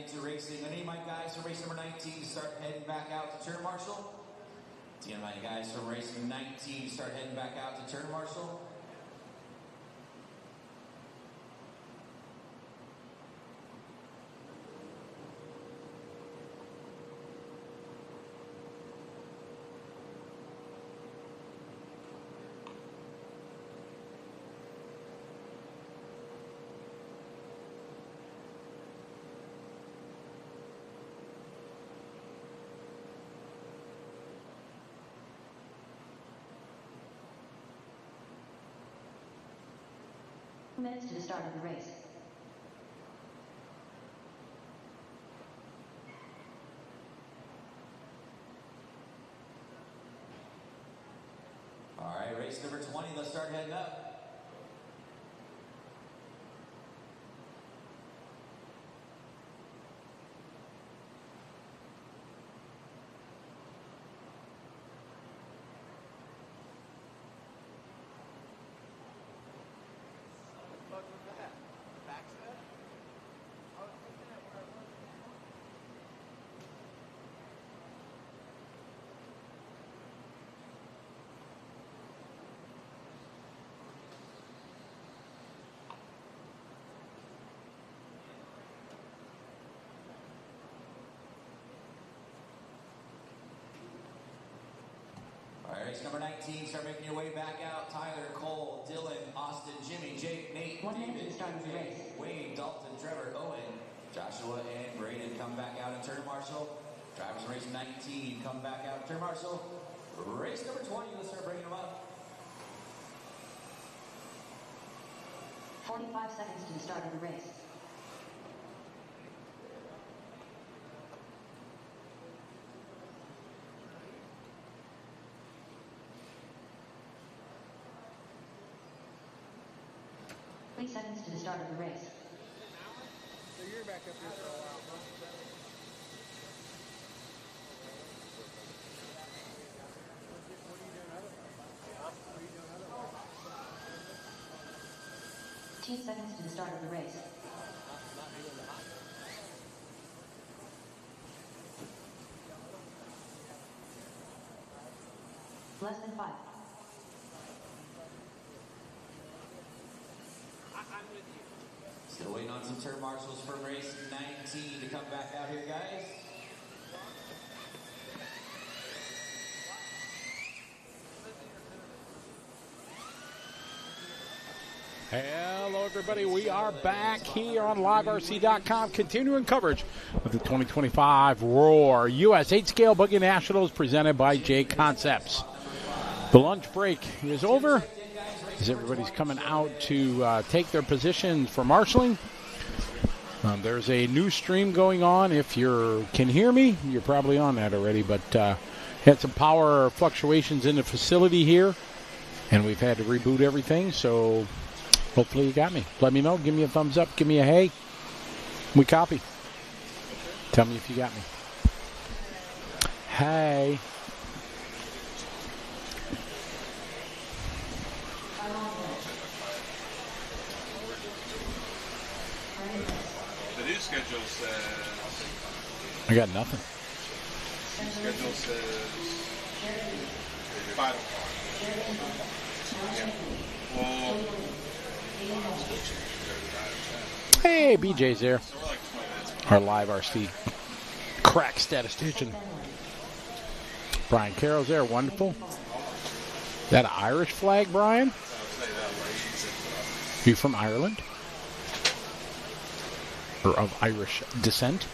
into racing. I need my guys from race number 19 to start heading back out to turn marshal. My guys from race 19 start heading back out to turn marshal. Minutes to the start of the race. All right, race number 20, let's start heading up. All right, race number 19, start making your way back out. Tyler, Cole, Dylan, Austin, Jimmy, Jake, Nate, David, MJ, Wayne, Dalton, Trevor, Owen, Joshua, and Braden come back out in turn marshal. Drivers in race 19 come back out in turn marshal. Race number 20, let's start bringing them up. 45 seconds to the start of the race. Seconds to the start of the race. So you're back up here for a while, huh? What are you doing otherwise? What are you doing otherwise? 10 seconds to the start of the race. Less than 5. Still waiting on some turn marshals from race 19 to come back out here, guys. Hello, everybody. We are back here on liverc.com, continuing coverage of the 2025 Roar US 8-Scale Buggy Nationals presented by J Concepts. The lunch break is over as everybody's coming out to take their positions for marshaling. There's a new stream going on. If you can hear me, you're probably on that already, but had some power fluctuations in the facility here, and we've had to reboot everything, so hopefully you got me. Let me know. Give me a thumbs up. Give me a hey. We copy. Tell me if you got me. Hey. The new schedule says... I got nothing. The new schedule says... 5 o'clock. Yeah. Well... Hey, BJ's there. Our live RC crack statistician. Brian Carroll's there. Wonderful. That an Irish flag, Brian? You from Ireland? Or of Irish descent?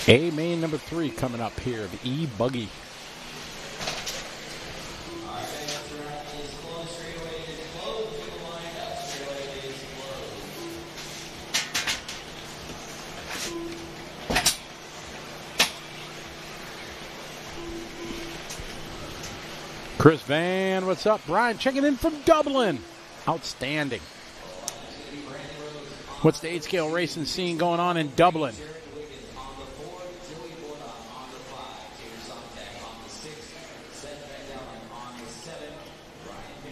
A-main number 3 coming up here, the E-buggy. Chris Van, what's up? Brian checking in from Dublin. Outstanding. What's the 8-scale racing scene going on in Dublin?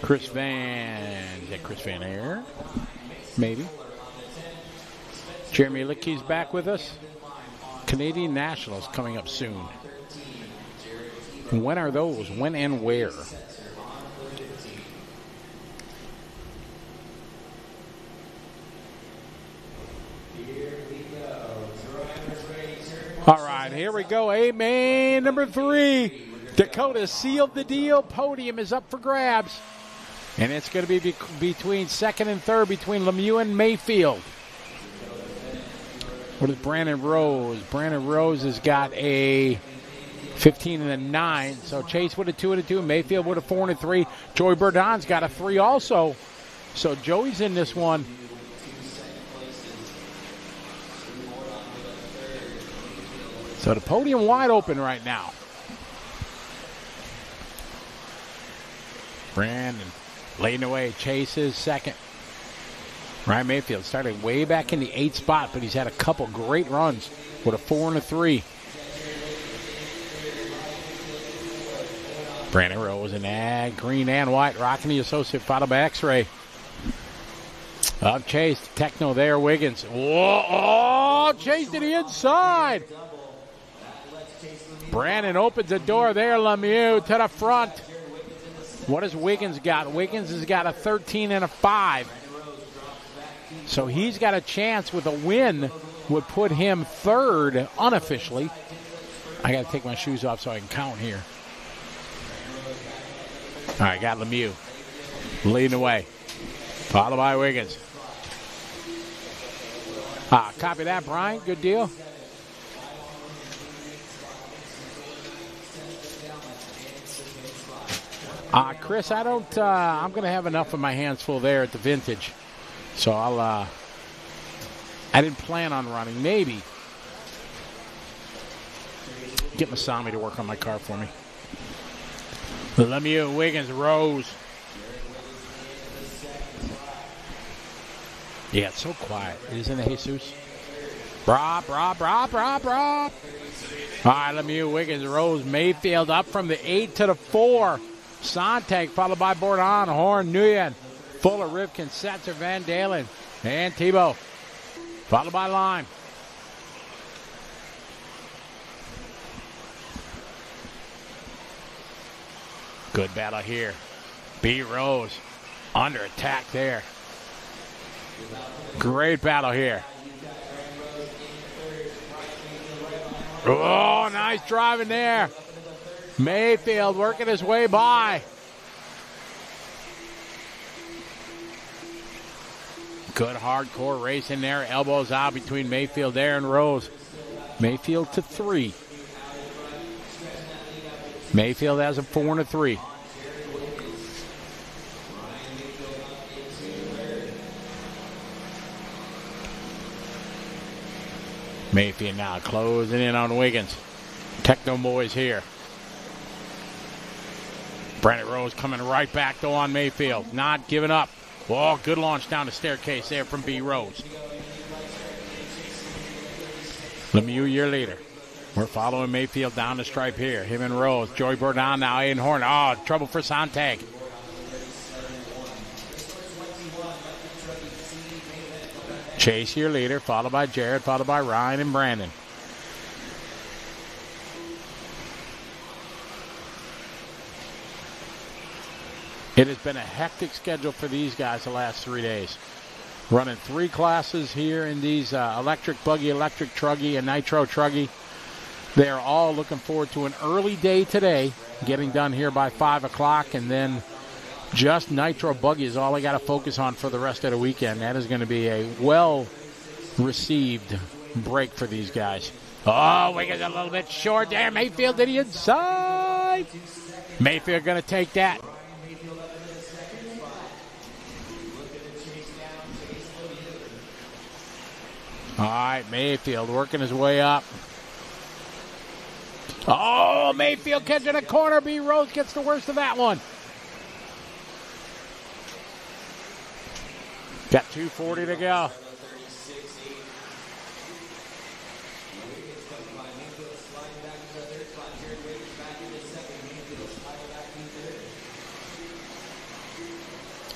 Chris Van. Is that Chris Van Air? Maybe. Jeremy Lickey's back with us. Canadian Nationals coming up soon. When are those? When and where? All right, here we go. A-main number 3. Dakota sealed the deal. Podium is up for grabs. And it's going to be between second and third between Lemieux and Mayfield. What is Brandon Rose? Brandon Rose has got a 15 and a 9. So Chase with a 2 and a 2. Mayfield with a 4 and a 3. Joey Bourdon's got a 3 also. So Joey's in this one. So the podium wide open right now. Brandon leading away. Chase is second. Ryan Mayfield started way back in the 8th spot, but he's had a couple great runs with a 4 and a 3. Brandon Rose in ag, green and white, rocking the associate, followed by X-Ray. Up Chase, Techno there, Wiggins. Whoa, oh, Chase to the inside. Brandon opens the door there, Lemieux to the front. What has Wiggins got? Wiggins has got a 13 and a 5. So he's got a chance with a win, would put him third unofficially. I got to take my shoes off so I can count here. All right, got Lemieux leading the way, followed by Wiggins. Copy that, Brian. Good deal. Chris, I don't. I'm going to have enough of my hands full there at the vintage, so I didn't plan on running. Maybe get Masami to work on my car for me. Lemieux, Wiggins, Rose. Yeah, it's so quiet, isn't it, Jesus? Brah, brah, brah, brah, brah. All right, Lemieux, Wiggins, Rose, Mayfield up from the 8 to the 4. Sontag followed by Bourdon, Horn, Nguyen, Fuller, Rivkin, Setzer, Van Dalen, and Tebow. Followed by Lime. Good battle here. B. Rose under attack there. Great battle here. Oh, nice driving there. Mayfield working his way by. Good hardcore racing there. Elbows out between Mayfield there and Rose. Mayfield to 3. Mayfield has a 4 and a 3. Mayfield now closing in on Wiggins. Techno boys here. Brandon Rose coming right back though on Mayfield. Not giving up. Oh, good launch down the staircase there from B. Rose. Lemieux, your leader. We're following Mayfield down the stripe here. Him and Rose. Joey Bourdon now in Horn. Oh, trouble for Sontag. Chase, your leader, followed by Jared, followed by Ryan and Brandon. It has been a hectic schedule for these guys the last 3 days. Running 3 classes here in these electric buggy, electric truggy, and nitro truggy. They are all looking forward to an early day today, getting done here by 5 o'clock, and then just nitro buggy is all I got to focus on for the rest of the weekend. That is going to be a well-received break for these guys. Oh, Wiggins a little bit short there. Mayfield to the inside. Mayfield going to take that. All right, Mayfield working his way up. Oh, Mayfield catching a corner. B. Rose gets the worst of that one. Got 2:40 to go.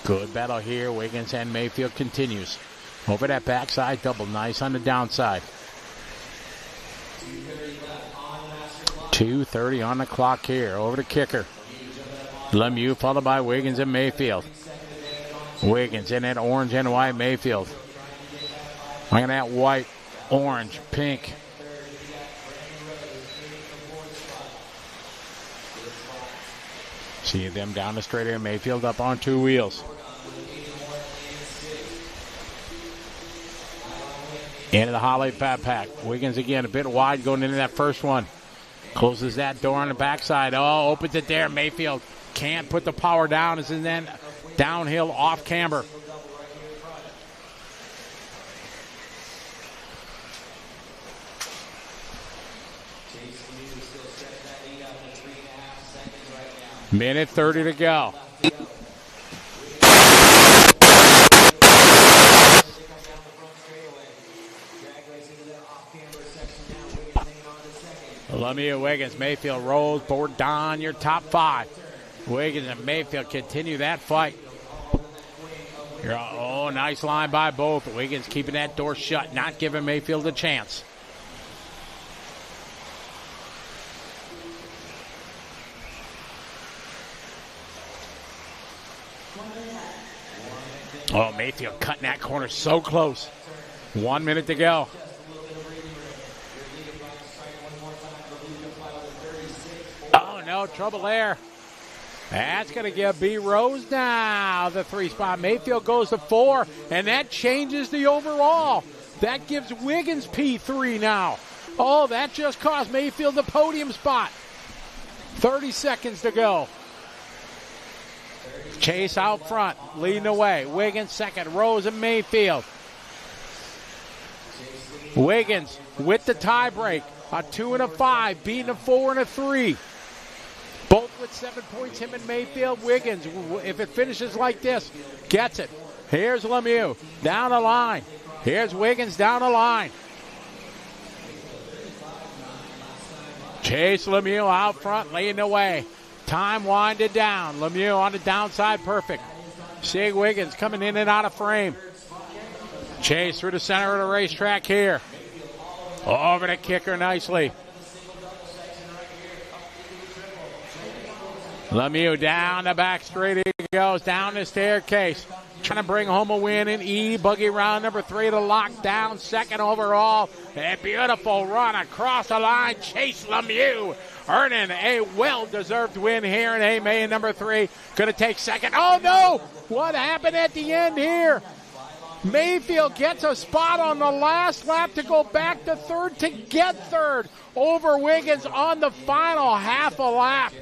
Good battle here. Wiggins and Mayfield continues. Over that backside double. Nice on the downside. 2:30 on the clock here. Over the kicker. Lemieux followed by Wiggins and Mayfield. Wiggins in that orange and white Mayfield. Look at that white, orange, pink. See them down the straight here. Mayfield up on 2 wheels. Into the Holly Fat Pack. Wiggins again a bit wide going into that first one. Closes that door on the backside. Oh, opens it there. Mayfield can't put the power down. It's in then downhill off camber. Minute 30 to go. Lemieux, Wiggins, Mayfield rolls board down your top 5. Wiggins and Mayfield continue that fight. Oh, nice line by both. Wiggins keeping that door shut, not giving Mayfield a chance. Oh, Mayfield cutting that corner so close. 1 minute to go. Oh, no, trouble there. That's going to give B. Rose now the 3 spot. Mayfield goes to 4, and that changes the overall. That gives Wiggins P3 now. Oh, that just cost Mayfield the podium spot. 30 seconds to go. Chase out front, leading the way. Wiggins second, Rose and Mayfield. Wiggins with the tie break. A 2 and a 5, beating a 4 and a 3. Both with 7 points, him and Mayfield. Wiggins, if it finishes like this, gets it. Here's Lemieux down the line. Here's Wiggins down the line. Chase Lemieux out front, leading the way. Time winded down. Lemieux on the downside, perfect. See Wiggins coming in and out of frame. Chase through the center of the racetrack here. Over the kicker nicely. Lemieux down the back straight he goes, down the staircase. Trying to bring home a win in E-buggy round number 3 to lock down second overall. A beautiful run across the line. Chase Lemieux earning a well-deserved win here in A-main number 3. Going to take second. Oh, no! What happened at the end here? Mayfield gets a spot on the last lap to go back to third to get third over Wiggins on the final half a lap.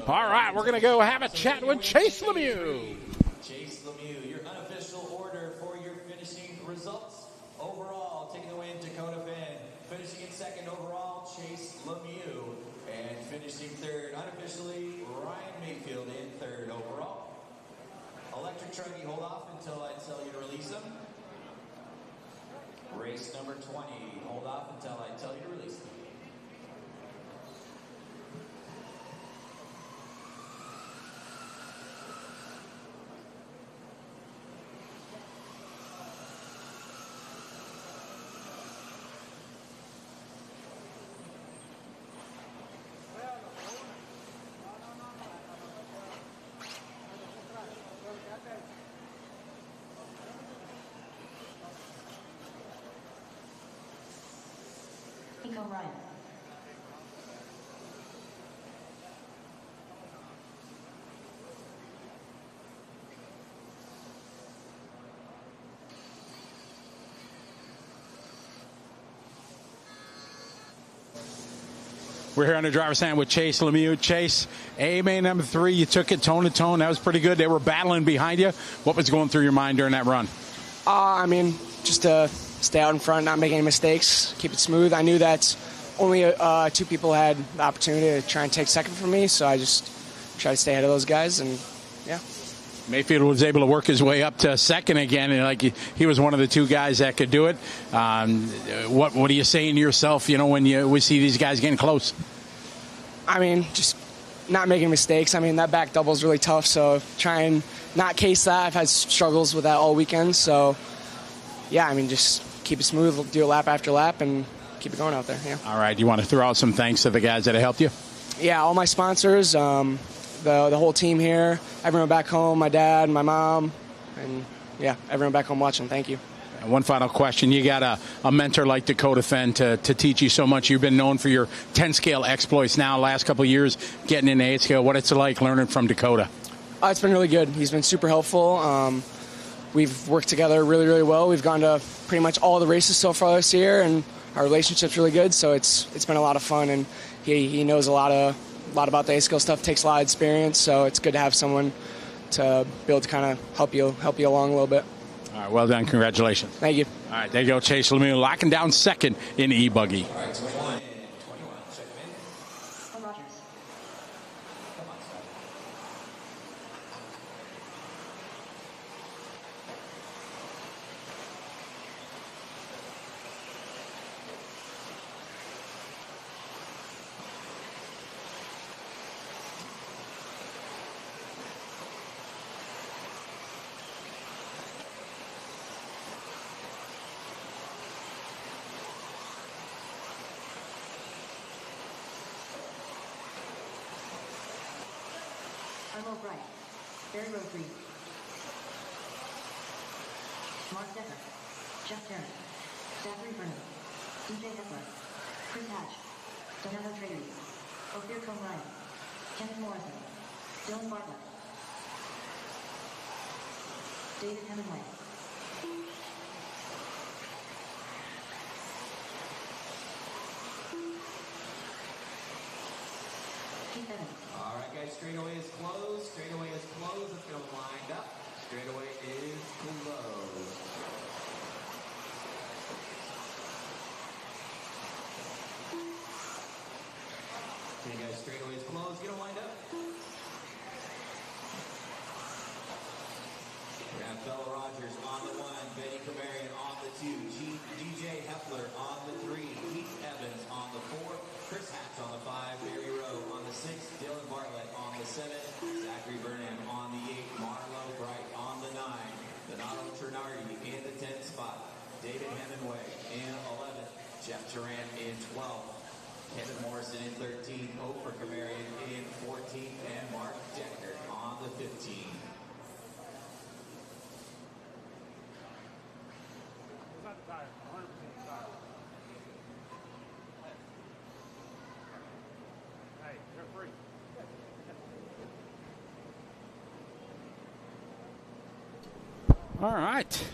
All right, we're going to go have a chat with Chase Lemieux. Chase Lemieux, your unofficial order for your finishing results. Overall, taking the win, Dakota Finn. Finishing in second overall, Chase Lemieux. And finishing third, unofficially, Ryan Mayfield in third overall. Electric Truggy, hold off until I tell you to release them. Race number 20, hold off until I tell you to release them. Ryan. We're here on the driver's stand with Chase Lemieux. Chase, A-main number 3, you took it tone to tone. That was pretty good. They were battling behind you. What was going through your mind during that run? Just to stay out in front, not make any mistakes, keep it smooth. I knew that only 2 people had the opportunity to try and take second from me, so I just tried to stay ahead of those guys, and yeah. Mayfield was able to work his way up to second again, and he was one of the 2 guys that could do it. What are you saying to yourself, when we see these guys getting close? Just not making mistakes. That back double is really tough, so try and not case that. I've had struggles with that all weekend. So, yeah, I mean, just keep it smooth, do a lap after lap, and keep it going out there. Yeah. All right. You want to throw out some thanks to the guys that have helped you? Yeah, all my sponsors, the whole team here, everyone back home, my dad, my mom, and, yeah, everyone back home watching. Thank you. And one final question. You got a mentor like Dakota Fenn to teach you so much. You've been known for your 10-scale exploits now last couple of years, getting into 8-scale. What it's like learning from Dakota? It's been really good. He's been super helpful. We've worked together really, really well. We've gone to pretty much all the races so far this year, and our relationship's really good, so it's been a lot of fun. And he knows a lot about the A-scale stuff, takes a lot of experience, so it's good to have someone to be able to kind of help you along a little bit. All right, well done. Congratulations. Thank you. All right, there you go. Chase Lemieux locking down second in E-buggy. All right, 21 and 21. Check him in. Come Rogers. Come on, Scott. Arlo Bright. Barry Road 3. Mark Decker. Jeff Tarrant. Zachary Burnham. DJ Hepler. Chris Hatch. Donado Trady. Ophir Cone Ryan. Kenneth Morrison. Dylan Bartlett. David Hemingway. Keith Evans. All right, guys, straightaway is closed. Straightaway is closed. Let's get them lined up. Straightaway is closed. Okay, guys, straightaway is closed. Get them lined up. We have Bella Rogers on the 1, Betty Camarian on the 2, DJ Heffler on the 3, Keith Evans on the 4, Chris Hatch on the 5, Barry Rowe on the 6, Dylan Bartlett on the 7, Zachary Burnham on the 8, Marlo Bright on the 9, Donato Trinardi in the 10th spot, David Hemingway in 11th, Jeff Tarrant in 12th, Kevin Morrison in 13th, Oprah Camarian in 14th, and Mark Decker on the 15th. All right.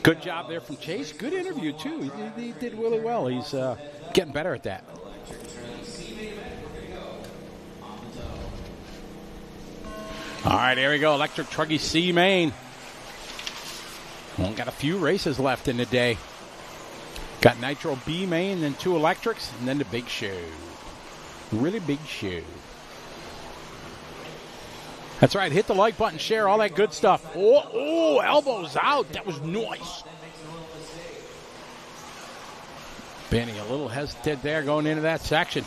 Good job there from Chase. Good interview, too. He did really well. He's getting better at that. All right, here we go. Electric Truggy C-main. Well, got a few races left in the day. Got Nitro B-main, then 2 electrics, and then the big show. Really big show. That's right. Hit the like button, share, all that good stuff. Oh, elbows out. That was nice. Benny a little hesitant there going into that section.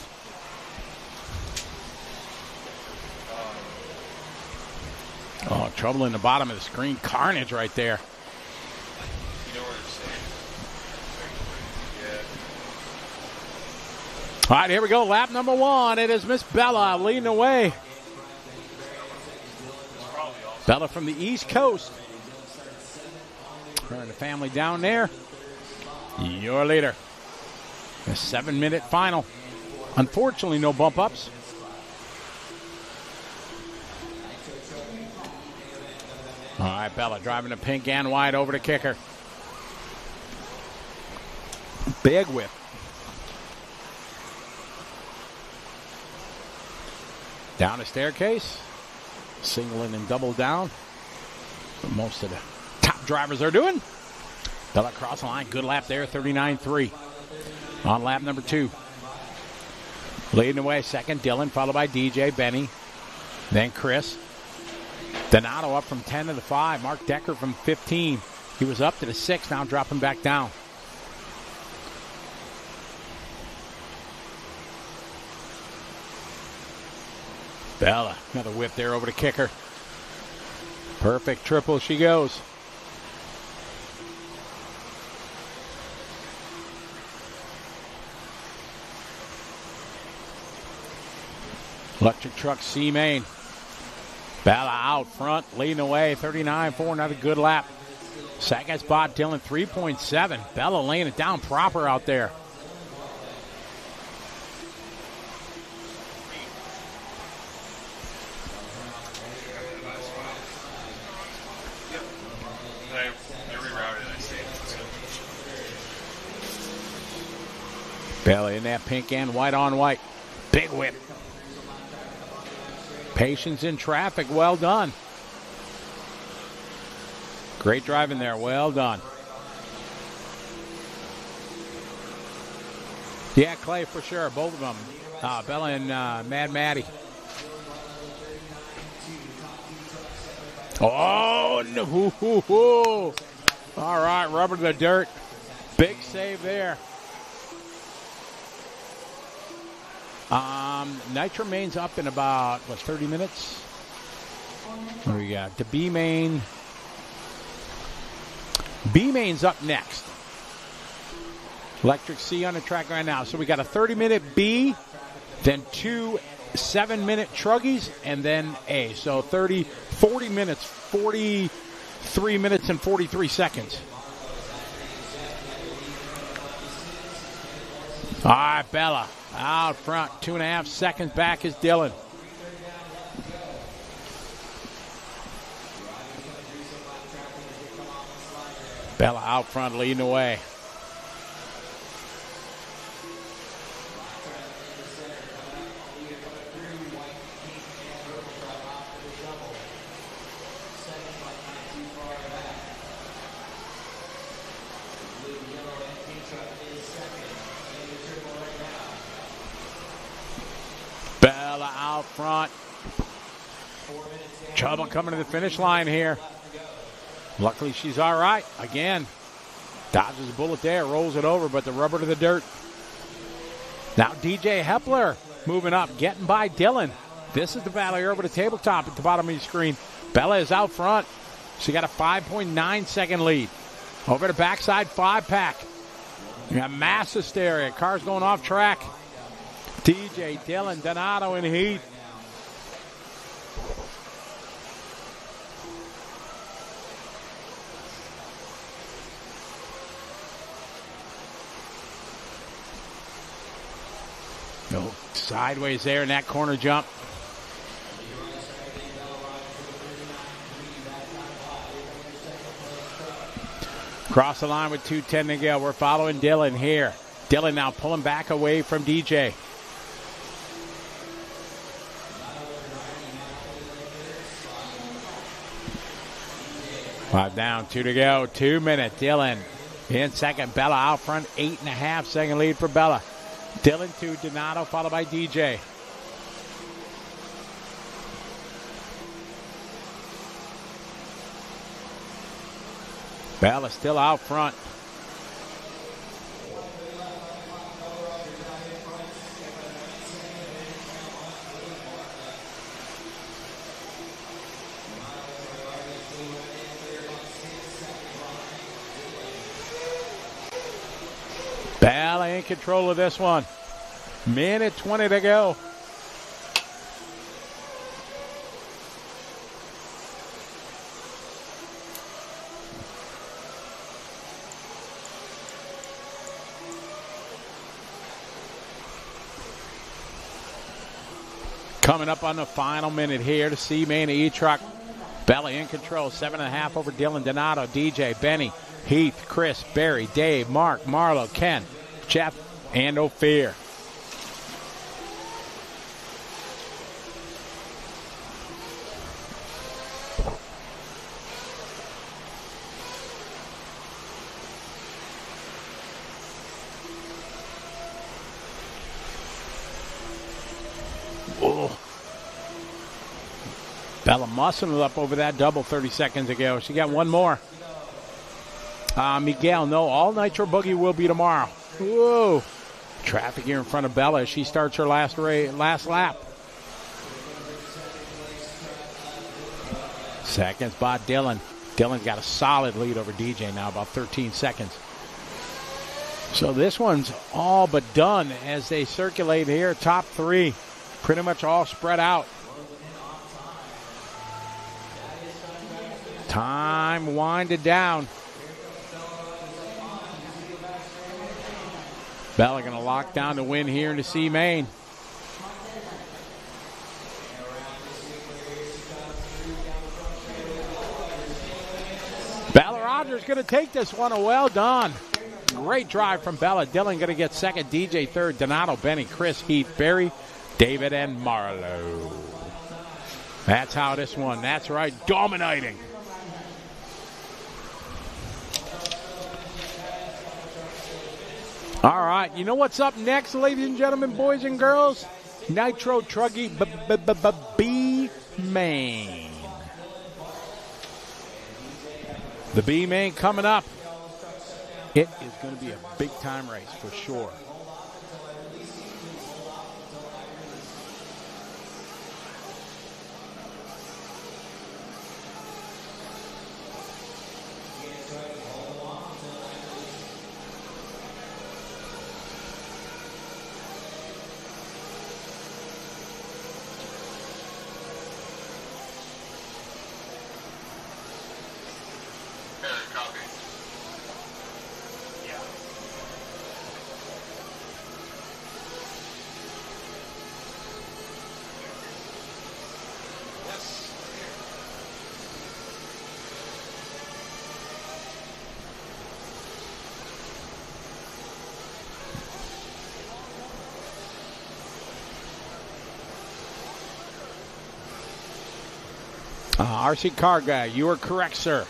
Oh, trouble in the bottom of the screen. Carnage right there. You know what I'm saying? Yeah. All right, here we go. Lap number 1. It is Miss Bella leading the way. Bella from the East Coast. Her and the family down there. Your leader. A 7-minute final. Unfortunately, no bump ups. All right, Bella driving the pink and white over to kicker. Big whip. Down the staircase. Singling and double down. What most of the top drivers are doing. Bella across the line. Good lap there. 39.3. On lap number 2. Leading the way. Second, Dylan, followed by DJ, Benny. Then Chris. Donato up from 10 to the 5. Mark Decker from 15. He was up to the 6. Now dropping back down. Bella, another whip there over the kicker. Perfect triple she goes. Electric Truck C-main. Bella out front, leading away, 39.4, another good lap. Second spot, Dylan, 3.7. Bella laying it down proper out there. Bella in that pink and white on white. Big whip. Patience in traffic, well done. Great driving there, well done. Yeah, Clay for sure, both of them. Bella and Mad Maddie. Oh, no. All right, rubber to the dirt. Big save there. Nitro main's up in about, 30 minutes? What do we got? The B-main. B-main's up next. Electric C on the track right now. So we got a 30-minute B, then 2 7-minute Truggies, and then A. So 40 minutes, 43 minutes and 43 seconds. All right, Bella. Out front, 2.5 seconds back is Dylan. Bella out front, leading the way. Bella out front. Trouble coming to the finish line here. Luckily, she's all right. Again, dodges a bullet there, rolls it over, but the rubber to the dirt. Now DJ Hepler moving up, getting by Dylan. This is the battle here over the tabletop at the bottom of your screen. Bella is out front. She got a 5.9 second lead. Over the backside 5-pack. You got mass hysteria. Cars going off track. DJ, Dylan, Donato, and Heath. No, sideways there in that corner jump. Cross the line with 2:10 to go. We're following Dylan here. Dylan now pulling back away from DJ. 5 down, 2 to go. 2 minute. Dylan in second. Bella out front. 8.5 second lead for Bella. Dylan to Donato, followed by DJ. Bella still out front. Bella in control of this one. Minute 20 to go. Coming up on the final minute here to C-main eTruggy. Bella in control, 7.5 over Dylan, Donato, DJ, Benny, Heath, Chris, Barry, Dave, Mark, Marlo, Ken, Jeff, and Ophir. Oh. Bella muscling it up over that double 30 seconds ago. She got one more. Miguel, no, all Nitro Buggy will be tomorrow. Whoa. Traffic here in front of Bella as she starts her last lap. Seconds by Dylan. Dylan's got a solid lead over DJ now, about 13 seconds. So this one's all but done as they circulate here. Top three, pretty much all spread out. Time winded down. Bella going to lock down the win here in the C-main. Bella Rogers going to take this one. Well done. Great drive from Bella. Dylan going to get second. DJ third. Donato, Benny, Chris, Heath, Barry, David, and Marlowe. That's how this one. That's right. Dominating. All right. You know what's up next, ladies and gentlemen, boys and girls? Nitro Truggy B-main. The B-main coming up. It is going to be a big-time race for sure. RC Car Guy, you are correct, sir.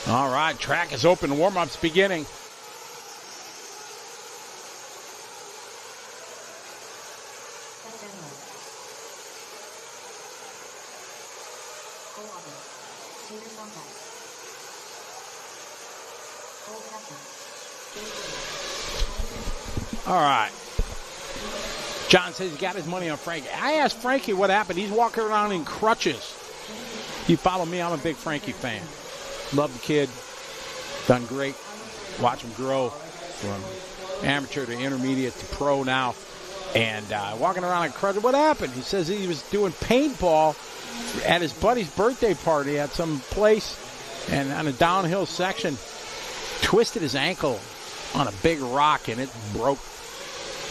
All right, track is open, warm-up's beginning. All right. John says he got his money on Frankie. I asked Frankie what happened. He's walking around in crutches. You follow me, I'm a big Frankie fan. Love the kid. Done great. Watch him grow from amateur to intermediate to pro now. And walking around in crutches. What happened? He says he was doing paintball at his buddy's birthday party at some place, and on a downhill section, twisted his ankle on a big rock, and it broke.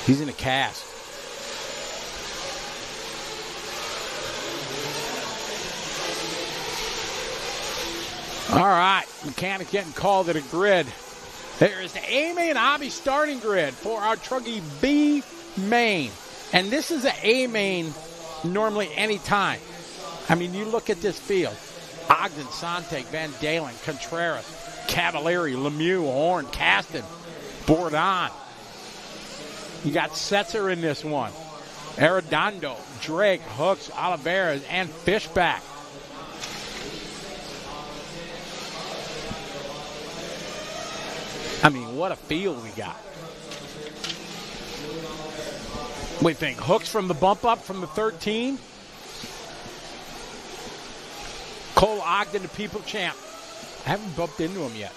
He's in a cast. All right, mechanic getting called to the grid. There is the A-main hobby starting grid for our Truggy B-main. And this is an A-main normally any time. I mean, you look at this field. Ogden, Sontag, Van Dalen, Contreras, Cavalieri, Lemieux, Horn, Caston, Bourdon. You got Setzer in this one. Arredondo, Drake, Hooks, Oliveira, and Fishback. I mean, what a field we got. What do you think? Hooks from the bump up from the 13? Cole Ogden, the People Champ. I haven't bumped into him yet.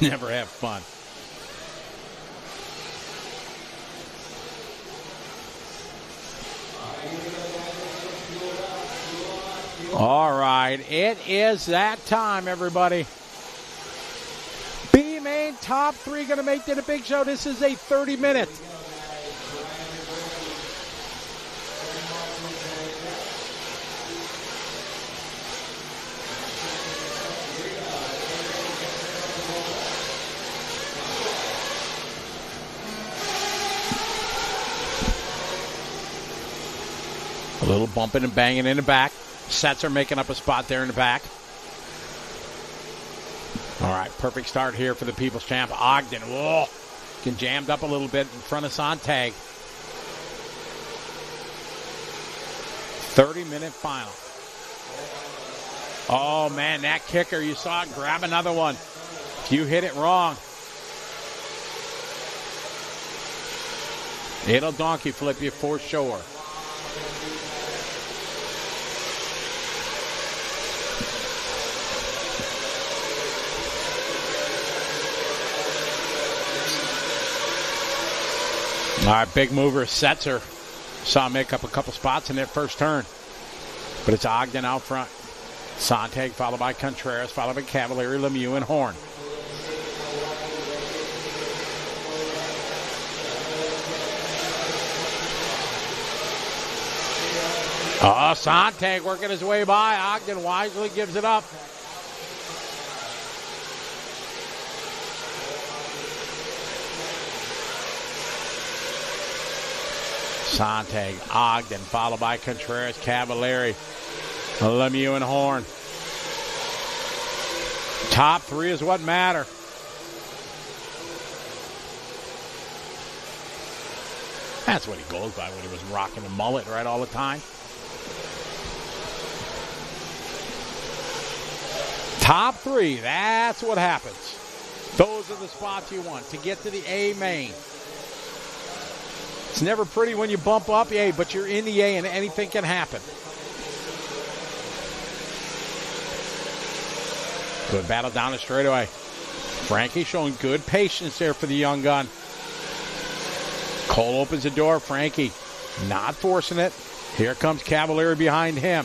Never have fun. All right, it is that time, everybody. B-main top three going to make it a big show. This is a 30-minute. A little bumping and banging in the back. Setzer making up a spot there in the back. All right, perfect start here for the People's Champ. Ogden, whoa, getting jammed up a little bit in front of Sontag. 30-minute final. Oh, man, that kicker, you saw it. Grab another one. If you hit it wrong, it'll donkey flip you for sure. All right, big mover Setzer. Saw him make up a couple spots in that first turn. But it's Ogden out front. Sontag followed by Contreras, followed by Cavalieri, Lemieux, and Horn. Oh, Sontag working his way by. Ogden wisely gives it up. Sontag, Ogden, followed by Contreras, Cavalieri, Lemieux, and Horn. Top three is what matter. That's what he goes by when he was rocking the mullet right all the time. Top three, that's what happens. Those are the spots you want to get to the A-main. It's never pretty when you bump up, yeah, but you're in the A and anything can happen. Good battle down the straightaway. Frankie showing good patience there for the young gun. Cole opens the door. Frankie not forcing it. Here comes Cavalieri behind him.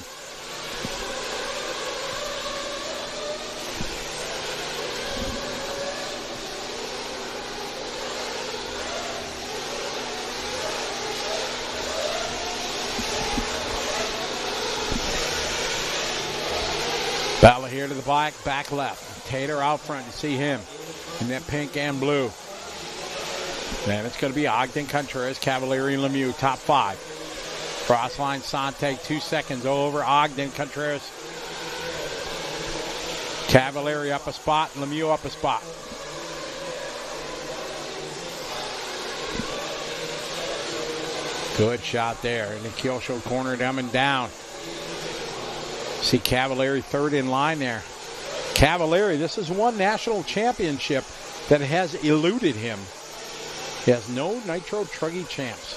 Balla here to the back left. Tater out front. You see him in that pink and blue. Then it's going to be Ogden, Contreras, Cavalieri, and Lemieux, top five. Cross line, Sontag, 2 seconds over. Ogden, Contreras, Cavalieri up a spot, Lemieux up a spot. Good shot there. And the Kyosho corner them and down. See Cavalieri third in line there. Cavalieri, this is one national championship that has eluded him. He has no Nitro Truggy champs.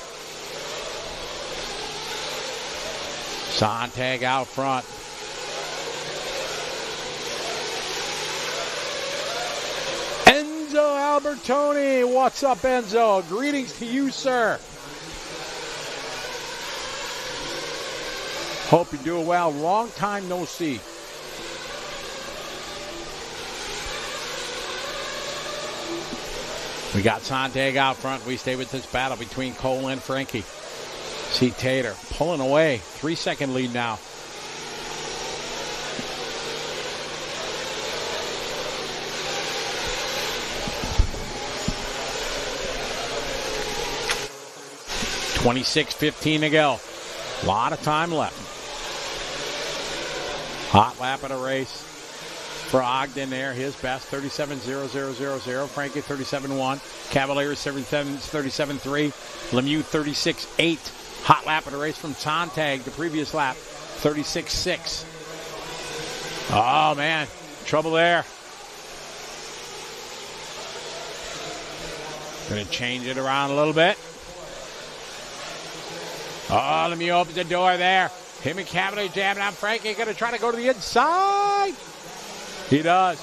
Sontag out front. Enzo Albertoni. What's up, Enzo? Greetings to you, sir. Hope you're doing well. Long time no see. We got Sontag out front. We stay with this battle between Cole and Frankie. See Tater pulling away. 3 second lead now. $26:15 to go. A lot of time left. Hot lap of the race for Ogden there. His best, 37.0000. Frankie, 37.1. Cavalieri, 37.3. Lemieux, 36.8. Hot lap of the race from Sontag, the previous lap, 36.6. Oh, man. Trouble there. Going to change it around a little bit. Oh, Lemieux opens the door there. Him and Cavalieri jamming on Frankie. Going to try to go to the inside. He does.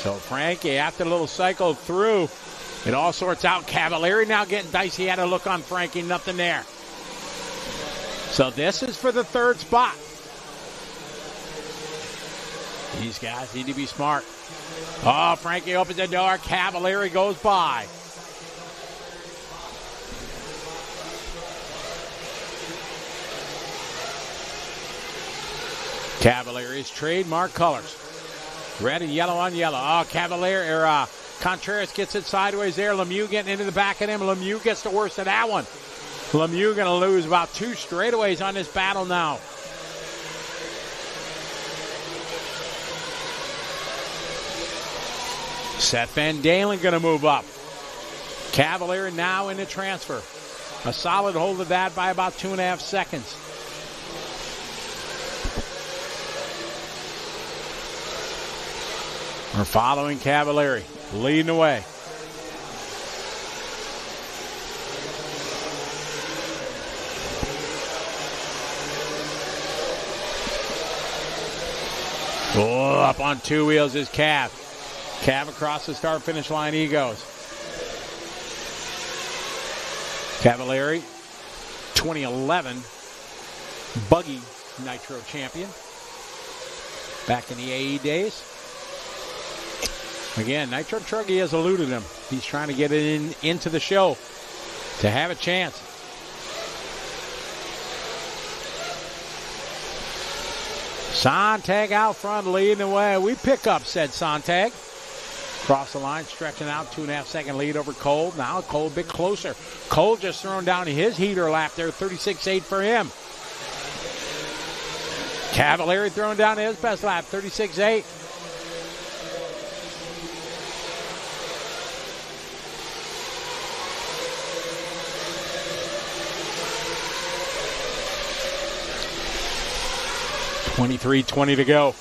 So Frankie, after a little cycle through, it all sorts out. Cavalieri now getting dicey. He had a look on Frankie. Nothing there. So this is for the third spot. These guys need to be smart. Oh, Frankie opens the door. Cavalieri goes by. Cavalieri's trademark colors. Red and yellow on yellow. Oh, Cavalieri, Contreras gets it sideways there. Lemieux getting into the back of him. Lemieux gets the worst of that one. Lemieux going to lose about 2 straightaways on this battle now. Seth Van Dalen going to move up. Cavalier now in the transfer. A solid hold of that by about 2.5 seconds. We're following Cavalieri, leading the way. Oh, up on 2 wheels is Cav. Cav across the start-finish line he goes. Cavalieri, 2011 Buggy Nitro champion. Back in the AE days. Again, Nitro Truggy has eluded him. He's trying to get it into the show to have a chance. Sontag out front leading the way. We pick up, said Sontag. Cross the line, stretching out, 2.5 second lead over Cole. Now Cole a bit closer. Cole just throwing down his heater lap there, 36.8 for him. Cavalieri throwing down his best lap, 36.8. .23:20 to go.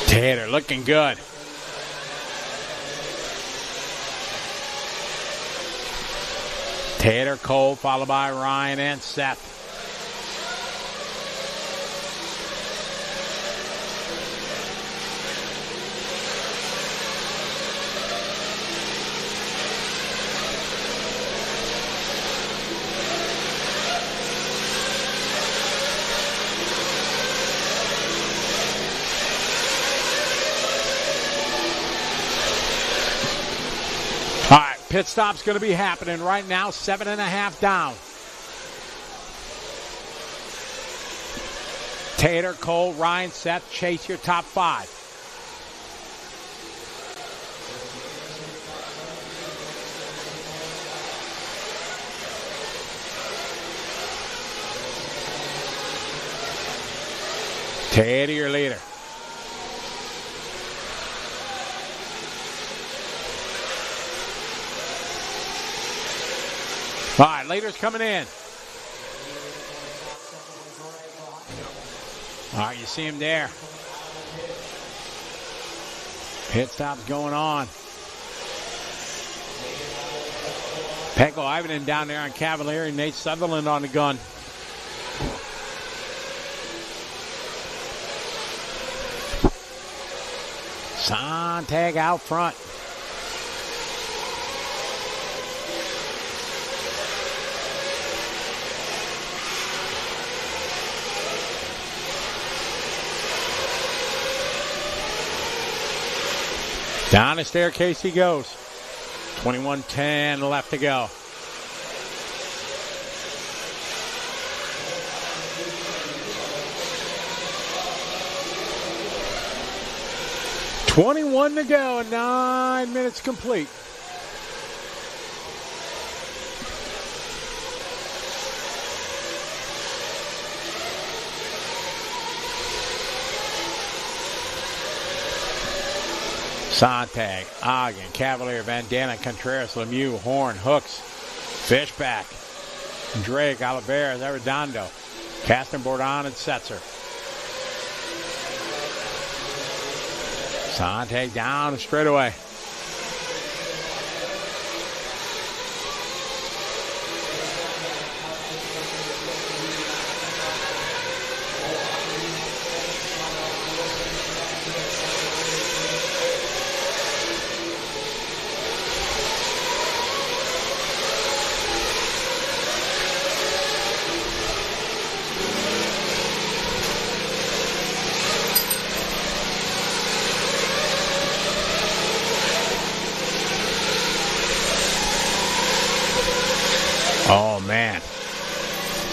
Tater looking good. Tater, Cole, followed by Ryan and Seth. Pit stop's going to be happening right now, 7.5 down. Tater, Cole, Ryan, Seth, chase your top 5. Tater, your leader. All right, leaders coming in. All right, you see him there. Pit stop's going on. Peko Ivanen down there on Cavalieri. Nate Sutherland on the gun. Sontag out front. Down the staircase he goes. 21:10 left to go. .21 to go and 9 minutes complete. Sontag, Ogden, Cavalier, Van Dana, Contreras, Lemieux, Horn, Hooks, Fishback, Drake, Oliveras, Arredondo, Kasten, Bourdon, and Setzer. Sontag down and straightaway.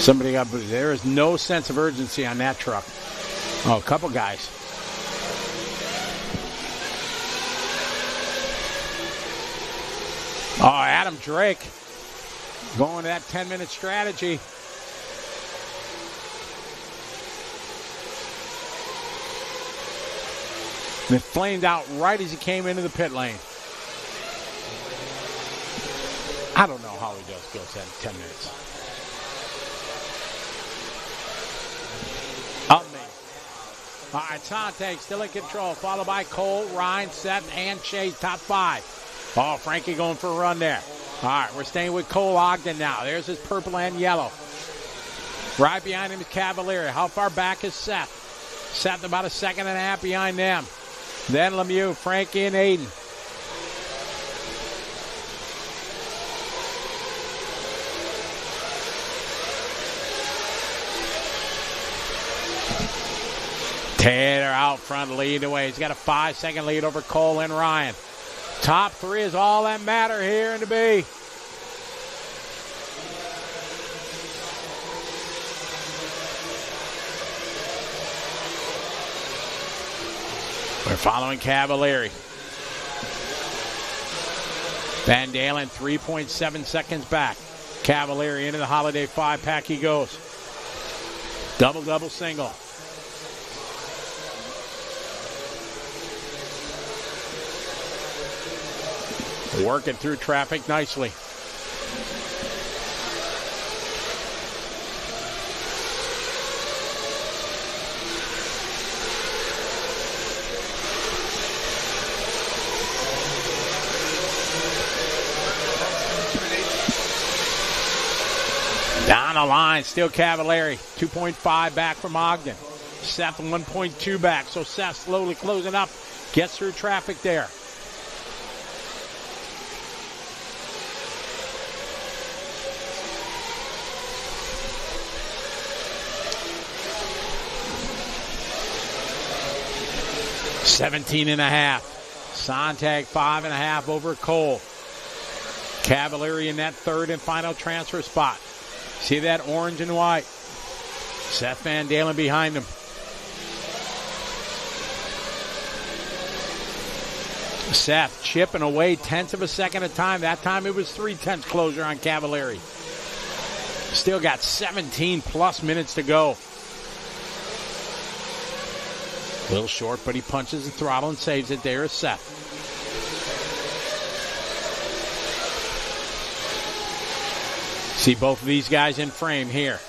Somebody got booted. There is no sense of urgency on that truck. Oh, a couple guys. Oh, Adam Drake going to that 10-minute strategy. And it flamed out right as he came into the pit lane. I don't know how he goes that 10 minutes. Amazing. All right, Sontag still in control, followed by Cole, Ryan, Seth, and Chase, top 5. Oh, Frankie going for a run there. All right, we're staying with Cole Ogden now. There's his purple and yellow. Right behind him is Cavalieri. How far back is Seth? Seth about a second and a half behind them. Then Lemieux, Frankie, and Aiden. Taylor out front, lead away. He's got a 5-second lead over Cole and Ryan. Top 3 is all that matter here in the B. We're following Cavalieri. Van Dalen 3.7 seconds back. Cavalieri into the Holiday 5-pack he goes. Double, single. Working through traffic nicely. Down the line, still Cavalieri. 2.5 back from Ogden. Seth 1.2 back, so Seth slowly closing up. Gets through traffic there. $17.5. Sontag 5.5 over Cole. Cavalieri in that third and final transfer spot. See that orange and white? Seth Van Dalen behind him. Seth chipping away tenths of a second at a time. That time it was 3/10 closure on Cavalieri. Still got 17 plus minutes to go. A little short, but he punches the throttle and saves it. There is Seth. See both of these guys in frame here.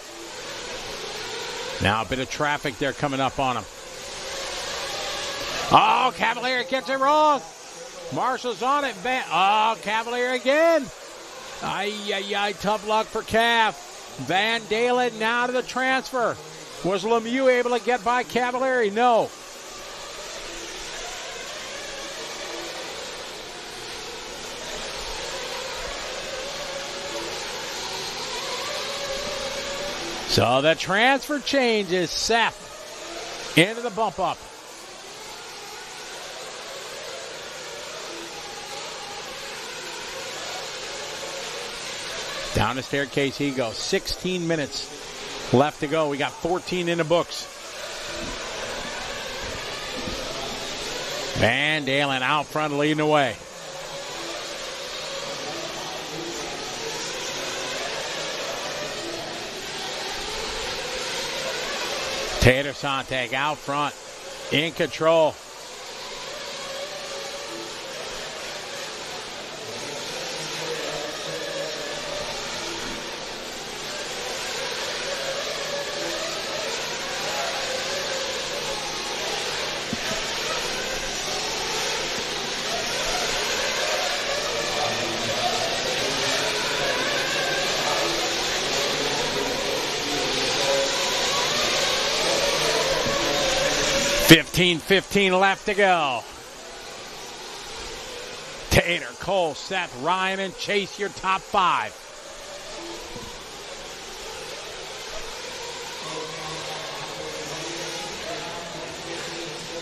Now a bit of traffic there coming up on him. Oh, Cavalieri gets it wrong. Marshall's on it. Cavalieri again. Ay, tough luck for Cav. Van Dalen now to the transfer. Was Lemieux able to get by Cavalieri? No. So the transfer changes. Seth into the bump up. Down the staircase he goes. 16 minutes left to go. We got 14 in the books. Van Dalen out front leading the way. Taylor Sontag out front, in control. $15 left to go. Taylor, Cole, Seth, Ryan, and Chase, your top 5.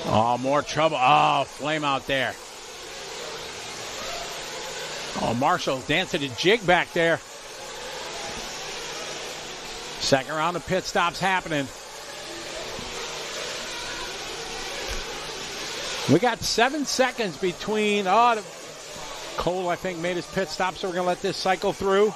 Oh, more trouble. Oh, flame out there. Oh, Marshall dancing a jig back there. Second round of pit stops happening. We got 7 seconds between. Cole, I think, made his pit stop, so we're going to let this cycle through.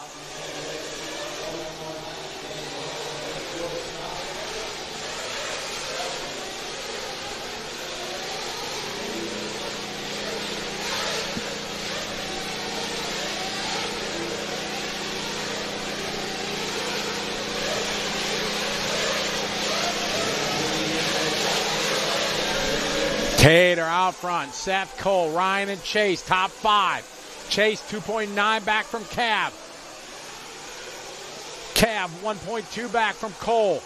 Tater out front. Seth, Cole, Ryan, and Chase, top 5. Chase, 2.9 back from Cav. Cav, 1.2 back from Cole.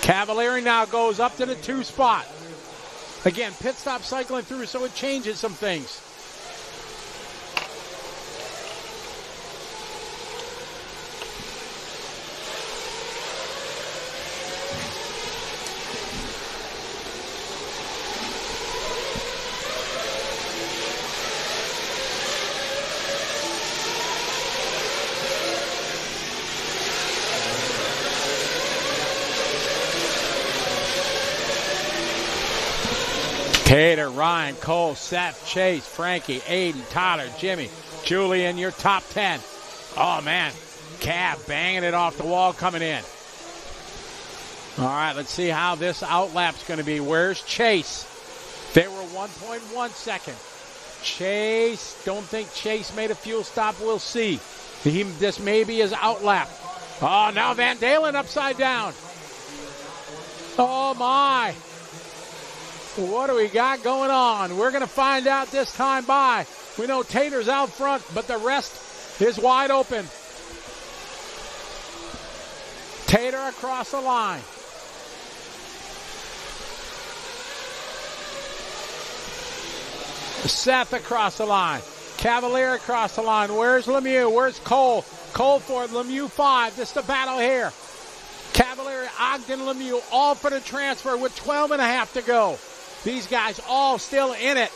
Cavalieri now goes up to the 2 spot. Again, pit stop cycling through, so it changes some things. Tater, Ryan, Cole, Seth, Chase, Frankie, Aiden, Tyler, Jimmy, Julian, your top 10. Oh, man. Cav banging it off the wall coming in. All right, let's see how this outlap's going to be. Where's Chase? They were 1.1 second. Chase, don't think Chase made a fuel stop. We'll see. This may be his outlap. Oh, now Van Dalen upside down. Oh, my. What do we got going on? We're going to find out this time by. We know Tater's out front, but the rest is wide open. Tater across the line. Seth across the line. Cavalier across the line. Where's Lemieux? Where's Cole? Cole for Lemieux 5. This is the battle here. Cavalier, Ogden, Lemieux, all for the transfer with 12 and a half to go. These guys all still in it.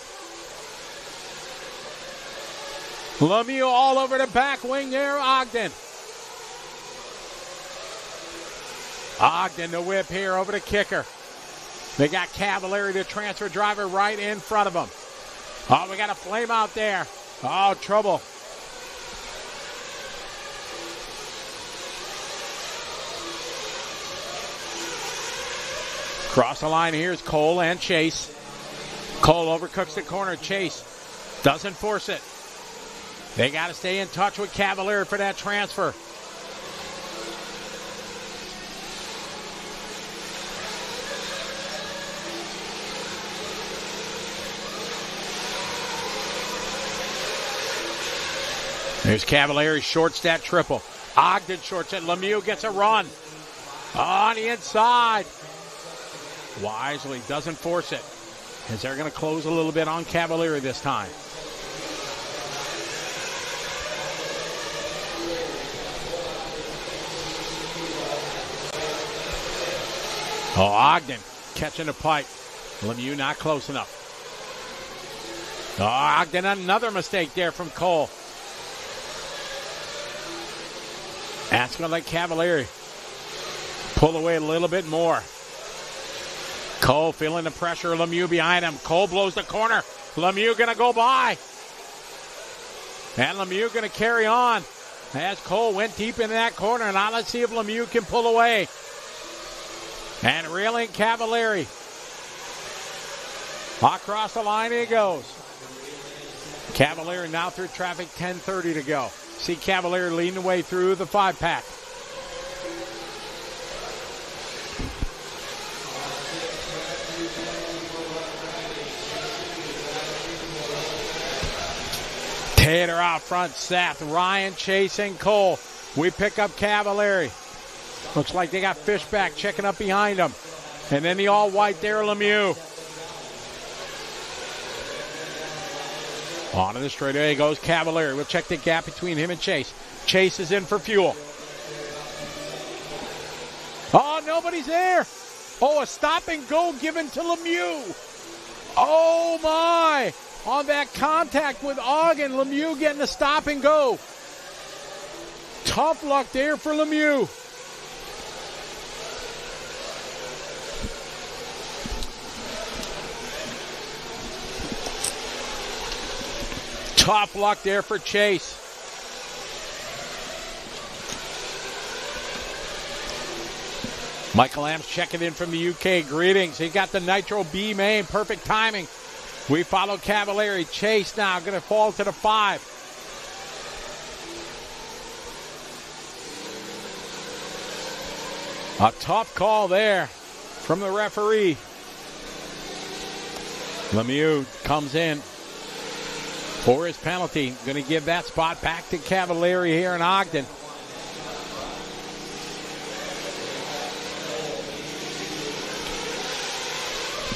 Lemieux all over the back wing there, Ogden. Ogden the whip here over the kicker. They got Cavalieri, the transfer driver, right in front of them. Oh, we got a flame out there. Oh, trouble. Cross the line, here's Cole and Chase. Cole overcooks the corner. Chase doesn't force it. They got to stay in touch with Cavalier for that transfer. There's Cavalieri, shorts that triple. Ogden shorts it. Lemieux gets a run. On the inside. Wisely doesn't force it, as they're going to close a little bit on Cavalieri this time. Oh, Ogden catching the pipe. Lemieux not close enough. Oh, Ogden, another mistake there from Cole. That's going to let Cavalieri pull away a little bit more. Cole feeling the pressure. Lemieux behind him. Cole blows the corner. Lemieux going to go by. And Lemieux going to carry on as Cole went deep into that corner. Now let's see if Lemieux can pull away. And reeling Cavalieri. Across the line he goes. Cavalieri now through traffic, 10:30 to go. See Cavalieri leading the way through the 5-pack. Tater out front, Seth, Ryan, Chase, and Cole. We pick up Cavalieri. Looks like they got Fishback checking up behind them. And then the all-white there, Lemieux. On to the straightaway goes Cavalieri. We'll check the gap between him and Chase. Chase is in for fuel. Oh, nobody's there. Oh, a stop and go given to Lemieux. Oh, my. On that contact with Ogden, Lemieux getting a stop and go. Tough luck there for Lemieux. Tough luck there for Chase. Michael Am's checking in from the UK. Greetings. He got the Nitro B-main. Perfect timing. We follow Cavalieri. Chase now going to fall to the 5. A tough call there from the referee. Lemieux comes in for his penalty. Going to give that spot back to Cavalieri here in Ogden.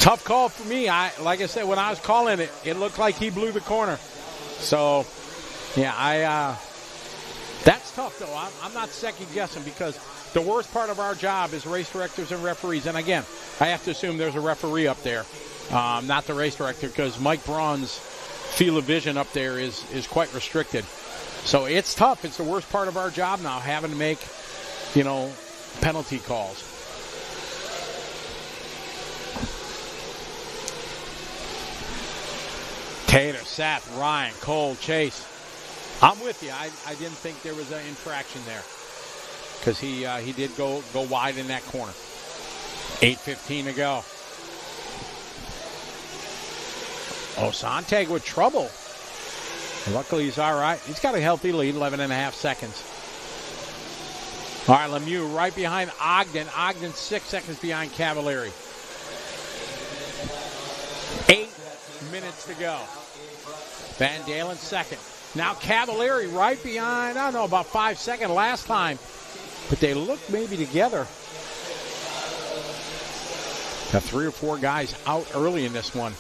Tough call for me. Like I said, when I was calling it, it looked like he blew the corner. So, yeah, that's tough, though. I'm not second-guessing because the worst part of our job is race directors and referees. And, again, I have to assume there's a referee up there, not the race director, because Mike Braun's field of vision up there is quite restricted. So it's tough. It's the worst part of our job now, having to make, penalty calls. Tater, Seth, Ryan, Cole, Chase. I'm with you. I didn't think there was an infraction there because he did go wide in that corner. 8:15 to go. Oh, Sontag with trouble. Luckily, he's all right. He's got a healthy lead, 11.5 seconds. All right, Lemieux right behind Ogden. Ogden 6 seconds behind Cavalieri. 8 minutes to go. Van Dalen second. Now Cavalieri right behind, I don't know, about 5 seconds last time. But they look maybe together. Got 3 or 4 guys out early in this one.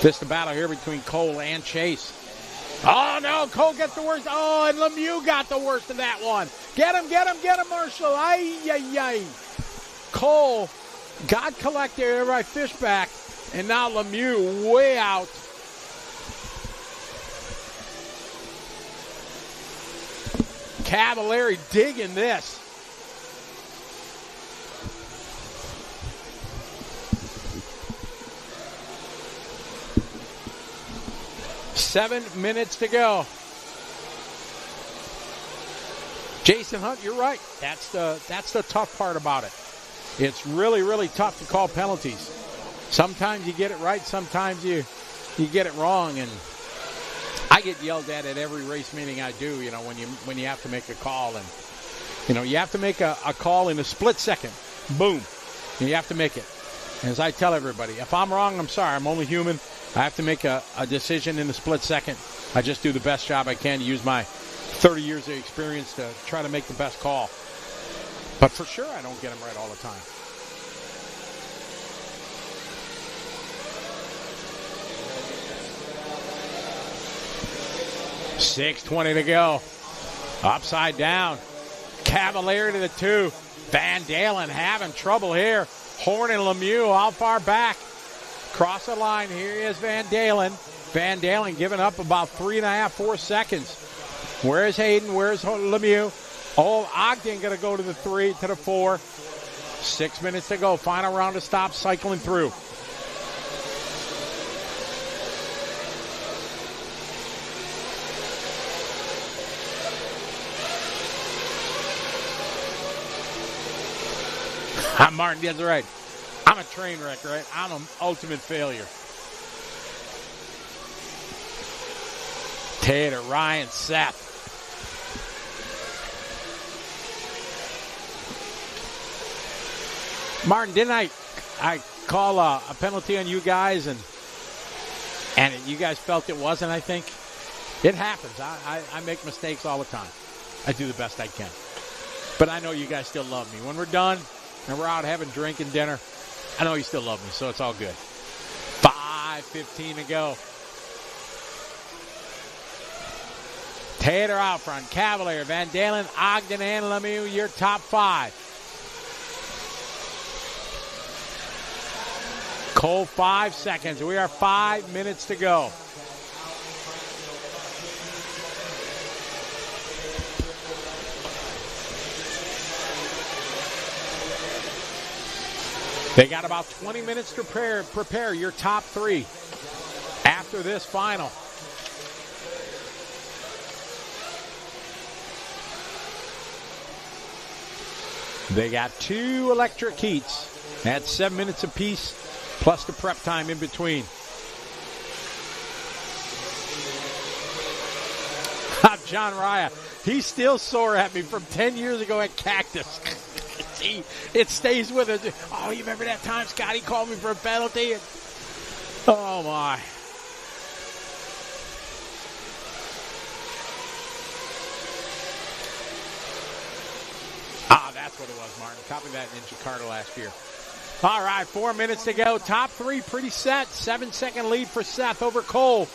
This the battle here between Cole and Chase. Oh, no, Cole gets the worst. Oh, and Lemieux got the worst of that one. Get him, Marshall. Ay. Cole got collected by Fishback. And now Lemieux way out. Cavalieri digging this. Seven minutes to go. Jason Hunt, you're right. That's the tough part about it. It's really, really tough to call penalties. Sometimes you get it right, sometimes you get it wrong, and I get yelled at every race meeting I do, when you have to make a call, and you have to make a call in a split second. Boom. And you have to make it. And as I tell everybody, if I'm wrong, I'm sorry. I'm only human. I have to make a decision in a split second. I just do the best job I can to use my 30 years of experience to try to make the best call. But for sure, I don't get them right all the time. $6:20 to go. Upside down. Cavalieri to the 2. Van Dalen having trouble here. Horn and Lemieux how far back? Cross the line. Here is Van Dalen. Van Dalen giving up about 3.5, 4 seconds. Where's Hayden? Where's Lemieux? Oh, Ogden going to go to the 3, to the 4. 6 minutes to go. Final round to stop. Cycling through. I'm Martin. That's right. I'm a train wreck, right? I'm an ultimate failure. Tater, Ryan, Seth. Martin, didn't I call a penalty on you guys and you guys felt it wasn't, I think? It happens. I make mistakes all the time. I do the best I can. But I know you guys still love me. When we're done and we're out having drink and dinner, I know you still love me, so it's all good. 5:15 to go. Tater out front. Cavalier, Van Dalen, Ogden, and Lemieux, your top 5. Cole, 5 seconds. We are 5 minutes to go. They got about 20 minutes to prepare your top three after this final. They got 2 electric heats. That's 7 minutes apiece, plus the prep time in between. John Raya, he's still sore at me from 10 years ago at Cactus. It stays with us. Oh, you remember that time Scotty called me for a penalty? Oh, my. That's what it was, Martin. Copied that in Jakarta last year. All right, 4 minutes to go. Top three pretty set. 7-second lead for Seth over Cole.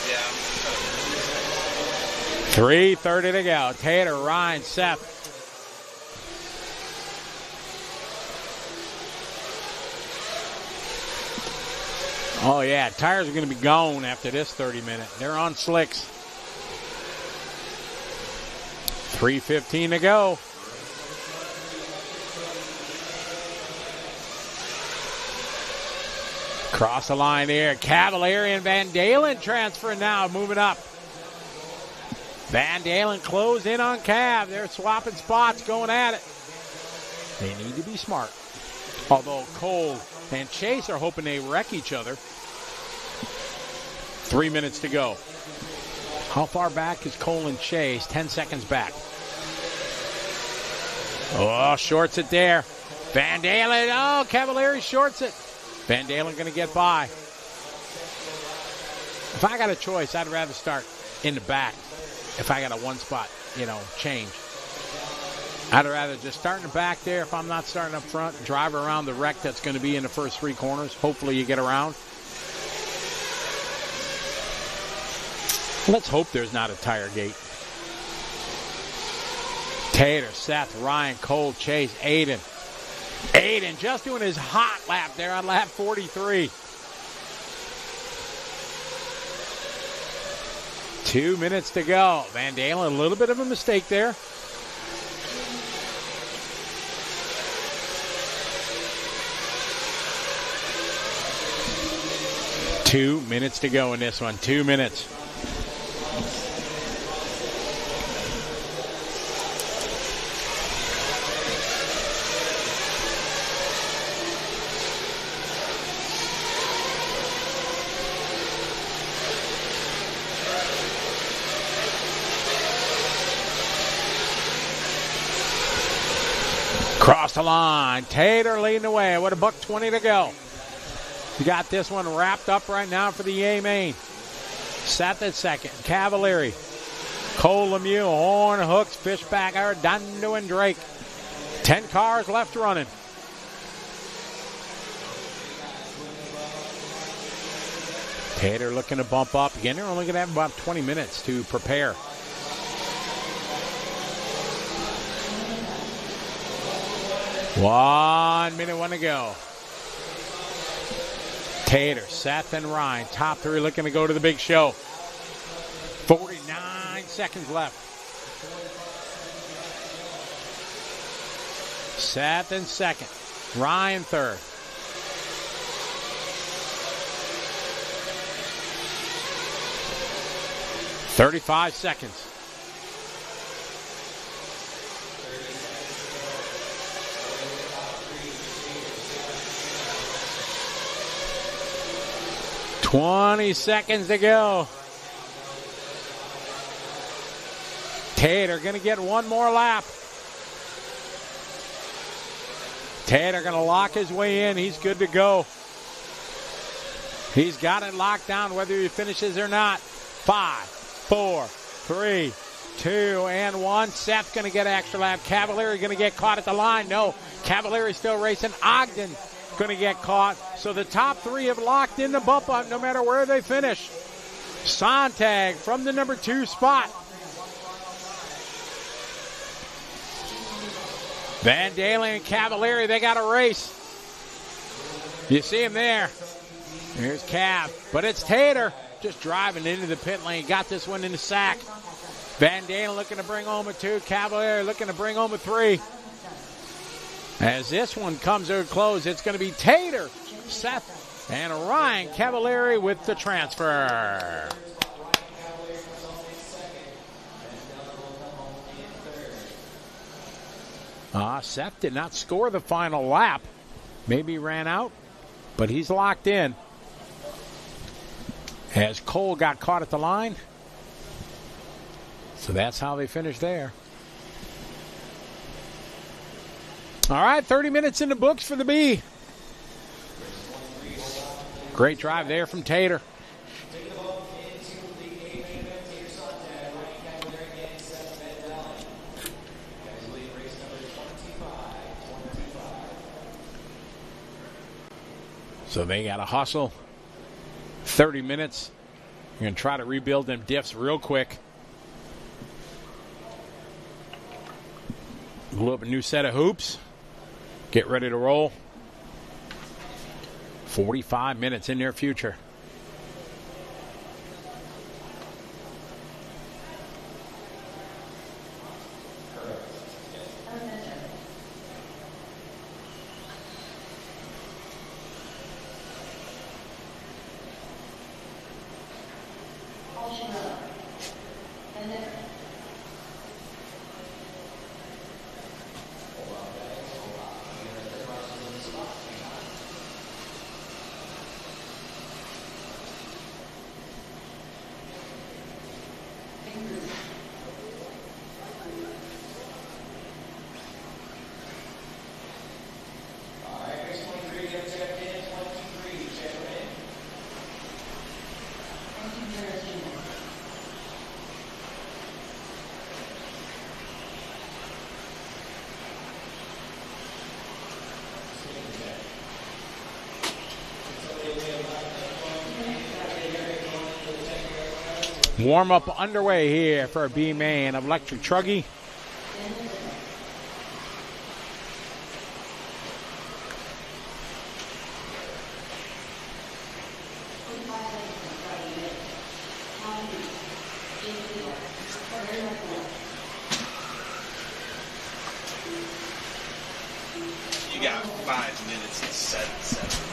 Yeah. 3:30 to go. Tater, Ryan, Seth. Oh, yeah. Tires are going to be gone after this 30 minute. They're on slicks. 3:15 to go. Cross the line here. Cavalieri and Van Dalen transferring now, moving up. Van Dalen closed in on Cav. They're swapping spots, going at it. They need to be smart. Although Cole and Chase are hoping they wreck each other. 3 minutes to go. How far back is Cole and Chase? 10 seconds back. Oh, shorts it there. Van Dalen. Oh, Cavalieri shorts it. Van Dalen going to get by. If I got a choice, I'd rather start in the back. If I got a one spot, change. I'd rather just start in the back there if I'm not starting up front, drive around the wreck that's going to be in the first 3 corners. Hopefully you get around. Let's hope there's not a tire gate. Tater, Seth, Ryan, Cole, Chase, Aiden. Aiden just doing his hot lap there on lap 43. 2 minutes to go. Van Dalen, a little bit of a mistake there. Two minutes to go in this one. 2 minutes. Cross the line. Tater leading the way with $1:20 to go. You got this one wrapped up right now for the A-main. Seth at second. Cavalieri. Cole, Lemieux, Horn, Hooks, Fishbacker, Dando, and Drake. 10 cars left running. Tater looking to bump up. Again, they're only going to have about 20 minutes to prepare. One minute to go. Tater, Seth, and Ryan. Top three looking to go to the big show. 49 seconds left. Seth in second. Ryan third. $35 seconds. $20 seconds to go. Tater going to get one more lap. Tater going to lock his way in. He's good to go. He's got it locked down whether he finishes or not. 5, 4, 3, 2, and 1. Seth's going to get an extra lap. Cavalieri going to get caught at the line. No, Cavalieri still racing. Ogden going to get caught. So the top three have locked in the bump up no matter where they finish. Sontag from the number 2 spot. Van Dalen and Cavalieri, they got a race. You see him there. Here's Cav, but it's Tater just driving into the pit lane. Got this one in the sack. Van Dalen looking to bring home a 2. Cavalieri looking to bring home a 3. As this one comes to a close, it's going to be Tater, Seth, and Ryan Cavalieri with the transfer. Seth did not score the final lap. Maybe he ran out, but he's locked in. As Cole got caught at the line. So that's how they finished there. All right, 30 minutes in the books for the B. Great drive there from Tater. So they got to hustle. 30 minutes. You're going to try to rebuild them diffs real quick. Glue up a new set of hoops. Get ready to roll. 45 minutes in their future. Warm-up underway here for a B-main of Electric Truggy. You got 5 minutes and 7 seconds.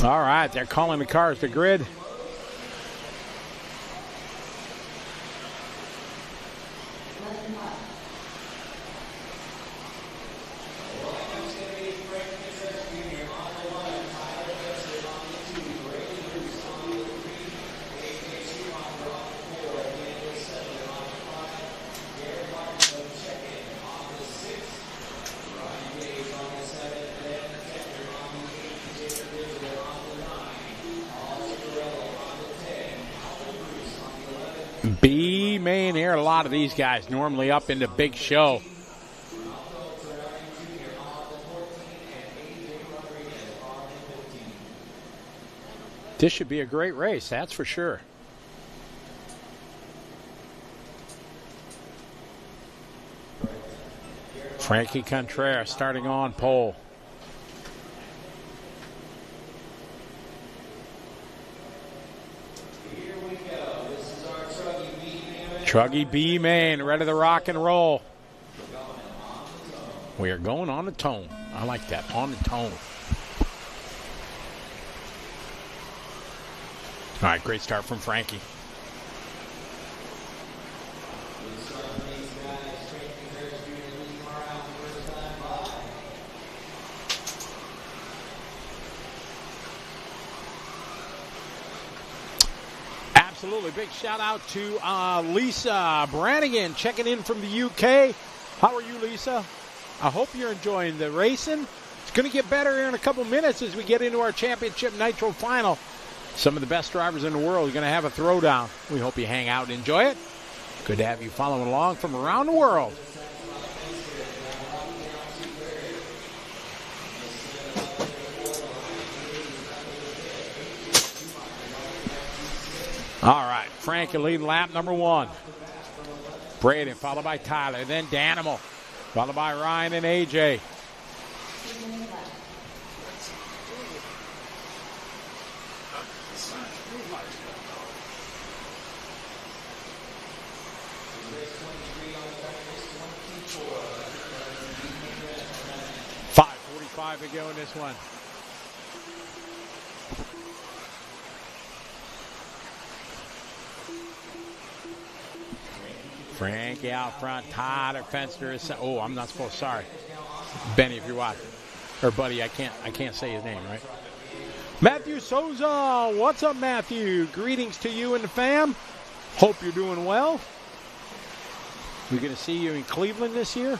All right, they're calling the cars to grid. B-main here, a lot of these guys normally up in the big show. This should be a great race, that's for sure. Frankie Contreras starting on pole. Truggy B-main, ready to rock and roll. We are going on the tone. I like that, on the tone. All right, great start from Frankie. Absolutely. Big shout out to Lisa Brannigan checking in from the UK. How are you, Lisa? I hope you're enjoying the racing. It's going to get better here in a couple minutes as we get into our championship nitro final. Some of the best drivers in the world are going to have a throwdown. We hope you hang out and enjoy it. Good to have you following along from around the world. All right, Frank leading lap number 1. Braden followed by Tyler, then Danimal, followed by Ryan and AJ. $5:45 to go in this one. Frankie out front. Tyler Fenster is. Oh, I'm not supposed. Sorry, Benny, if you're watching, or buddy, I can't say his name, right? Matthew Souza, what's up, Matthew? Greetings to you and the fam. Hope you're doing well. We're going to see you in Cleveland this year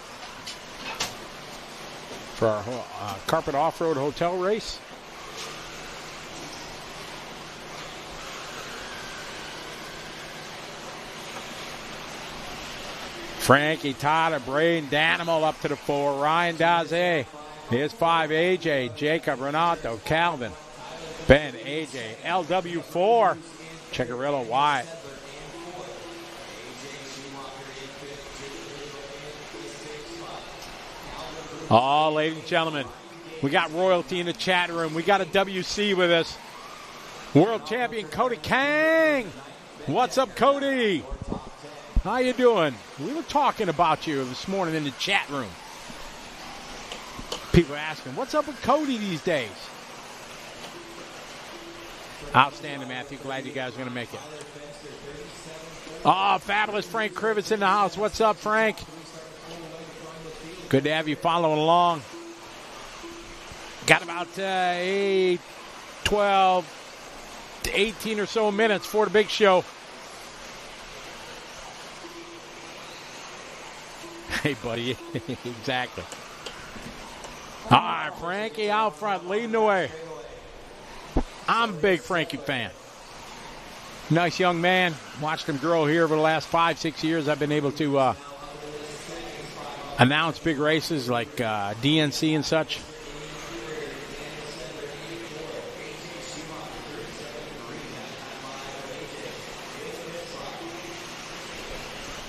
for our carpet off-road hotel race. Frankie, Tyler, Braden, Danimal up to the 4. Ryan Daze. Here's 5. AJ, Jacob, Renato, Calvin, Ben, AJ, LW4, Checkarillo, Wyatt. Oh, ladies and gentlemen, we got royalty in the chat room. We got a WC with us. World champion Cody Kang. What's up, Cody? How you doing? We were talking about you this morning in the chat room. People asking, what's up with Cody these days? Outstanding, Matthew. Glad you guys are going to make it. Oh, fabulous Frank Krivitz in the house. What's up, Frank? Good to have you following along. Got about 8, 12, 18 or so minutes for the big show. Hey, buddy. Exactly. All right, Frankie out front, leading the way. I'm a big Frankie fan. Nice young man. Watched him grow here over the last 5-6 years. I've been able to announce big races like DNC and such.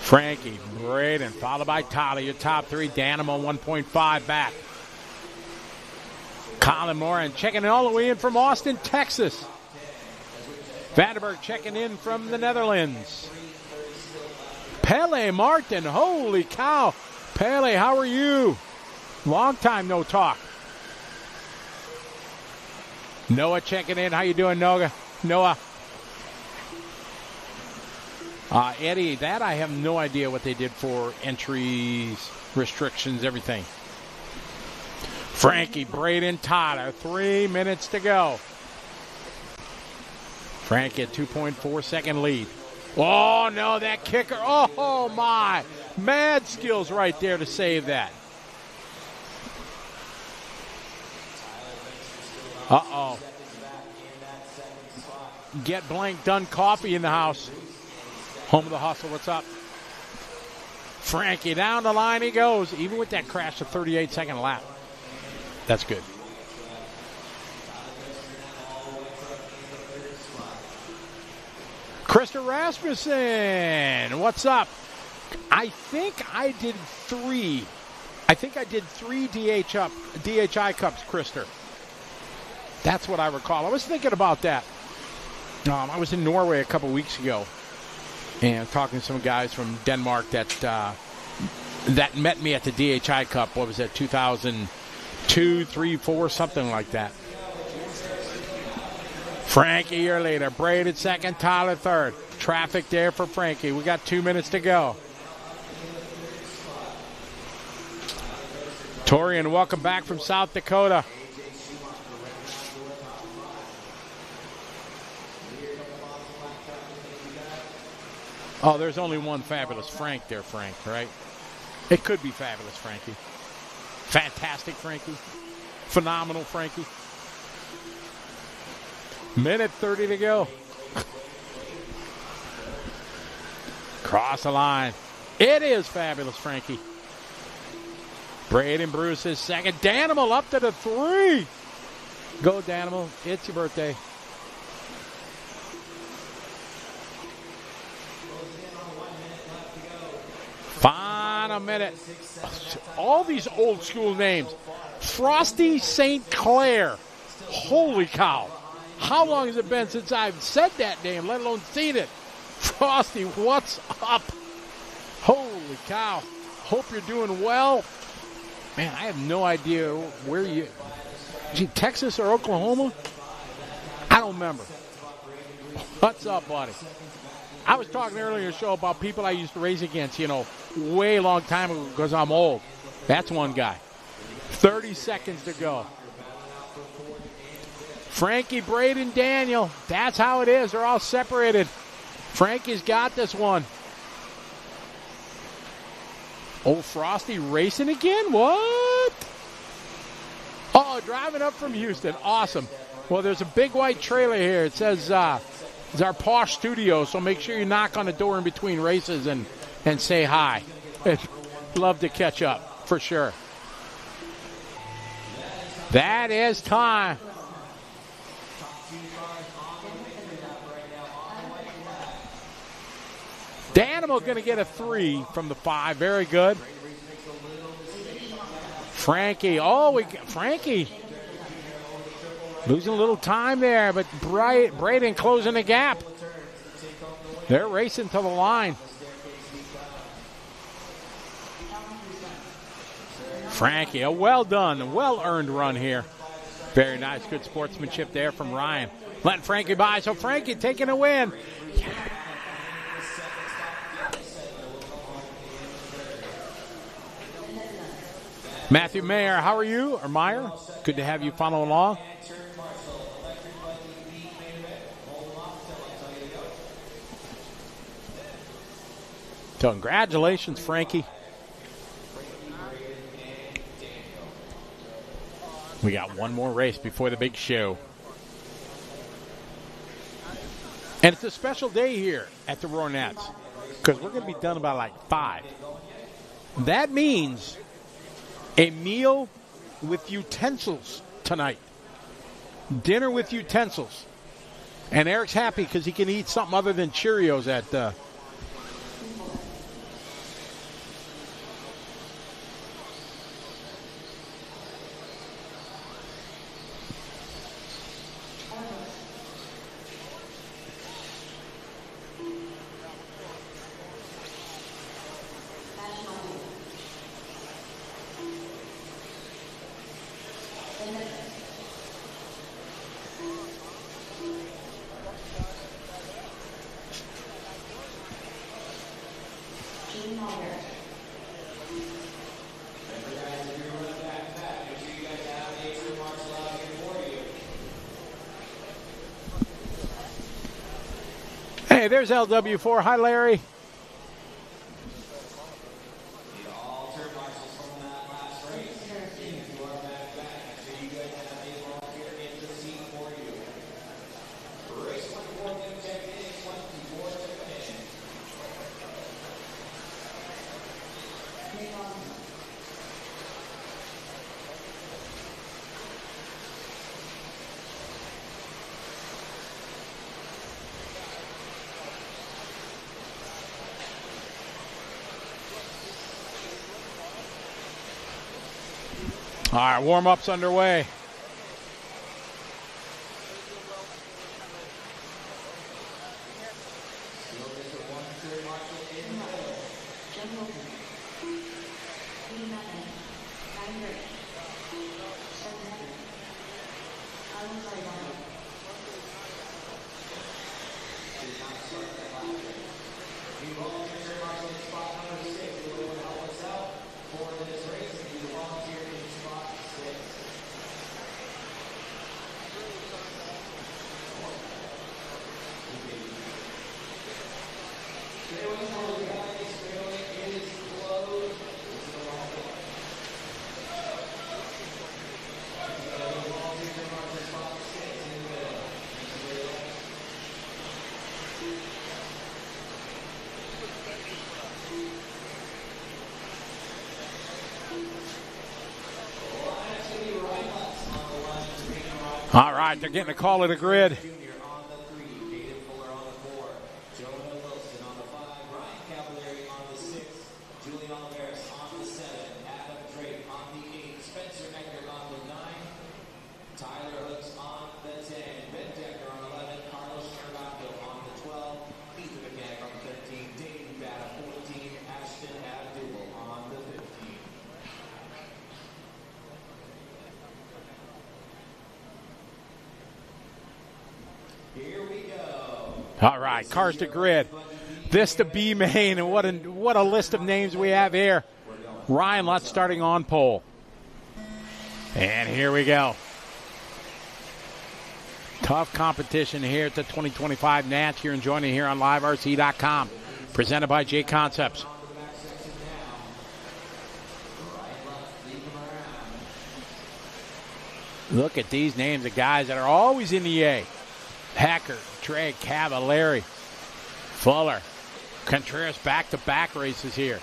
Frankie, Braden, followed by Tyler. Your top 3. Danimal 1.5 back. Colin Moran checking in all the way in from Austin, Texas. Vandenberg checking in from the Netherlands. Pele Martin, holy cow. Pele, how are you? Long time no talk. Noah checking in. How you doing, Noah? Eddie, that I have no idea what they did for entries, restrictions, everything. Frankie, Braden, Tyler, 3 minutes to go. Frankie at 2.4 second lead. Oh, no, that kicker. Oh, my. Mad skills right there to save that. Uh-oh. Get Blank Done Coffee in the house. Home of the Hustle, what's up? Frankie, down the line he goes. Even with that crash, a 38-second lap. That's good. Krista Rasmussen, what's up? I think I did 3. I think I did 3 DHI Cups, Krista. That's what I recall. I was thinking about that. I was in Norway a couple weeks ago and talking to some guys from Denmark that met me at the DHI Cup. What was that, 2002, 3, 4, something like that. Frankie, you're leader. Braden second, Tyler third. Traffic there for Frankie. We got 2 minutes to go. Torian, welcome back from South Dakota. Oh, there's only one fabulous Frank there, Frank, right? It could be fabulous Frankie. Fantastic Frankie. Phenomenal Frankie. Minute 30 to go. Cross the line. It is fabulous, Frankie. Braden Bruce his second. Danimal up to the 3. Go, Danimal. It's your birthday. Final minute. All these old school names. Frosty St. Clair. Holy cow. How long has it been since I've said that name, let alone seen it? Frosty, what's up? Holy cow. Hope you're doing well. Man, I have no idea where you... Gee, Texas or Oklahoma? I don't remember. What's up, buddy? I was talking earlier in the show about people I used to race against, you know, way long time ago because I'm old. That's one guy. 30 seconds to go. Frankie, Braden, Daniel. That's how it is. They're all separated. Frankie's got this one. Oh, Frosty racing again? What? Oh, driving up from Houston. Awesome. Well, there's a big white trailer here. It says it's our posh studio, so make sure you knock on the door in between races and say hi. Love to catch up, for sure. That is time. Danimal going to get a 3 from the 5. Very good. Frankie. Oh, Frankie. Losing a little time there, but Braden closing the gap. They're racing to the line. Frankie, a well done, well-earned run here. Very nice, good sportsmanship there from Ryan. Letting Frankie by, so Frankie taking a win. Matthew Mayer, how are you? Or Meyer? Good to have you follow along. So congratulations, Frankie. We got one more race before the big show. And it's a special day here at the Roarettes because we're going to be done about like 5. That means a meal with utensils tonight. Dinner with utensils. And Eric's happy because he can eat something other than Cheerios at... Hey, there's LW4. Hi, Larry. All right, warm-up's underway. right, they're getting a call of the grid. Jr. on the 3, David Fuller on the 4, Jonah Wilson on the 5, Ryan Cavalieri on the 6, Julian Oliveris on the 7, Adam Drake on the 8, Spencer Nectar on the 9, Tyler Hooks on the 10, Ben Decker on 11, Carlos Argato on the 12, Ethan Mechanic on the 13, Dave Bada 14, Ashton Abdul on the 15. Here we go. All right, cars to grid. This to B-main, and what a list of names we have here. Ryan Lutz starting on pole. And here we go. Tough competition here at the 2025 Nats. You're enjoying it here on LiveRC.com. Presented by J Concepts. Look at these names of guys that are always in the A. Hacker, Trey, Cavalieri, Fuller, Contreras back-to-back races here.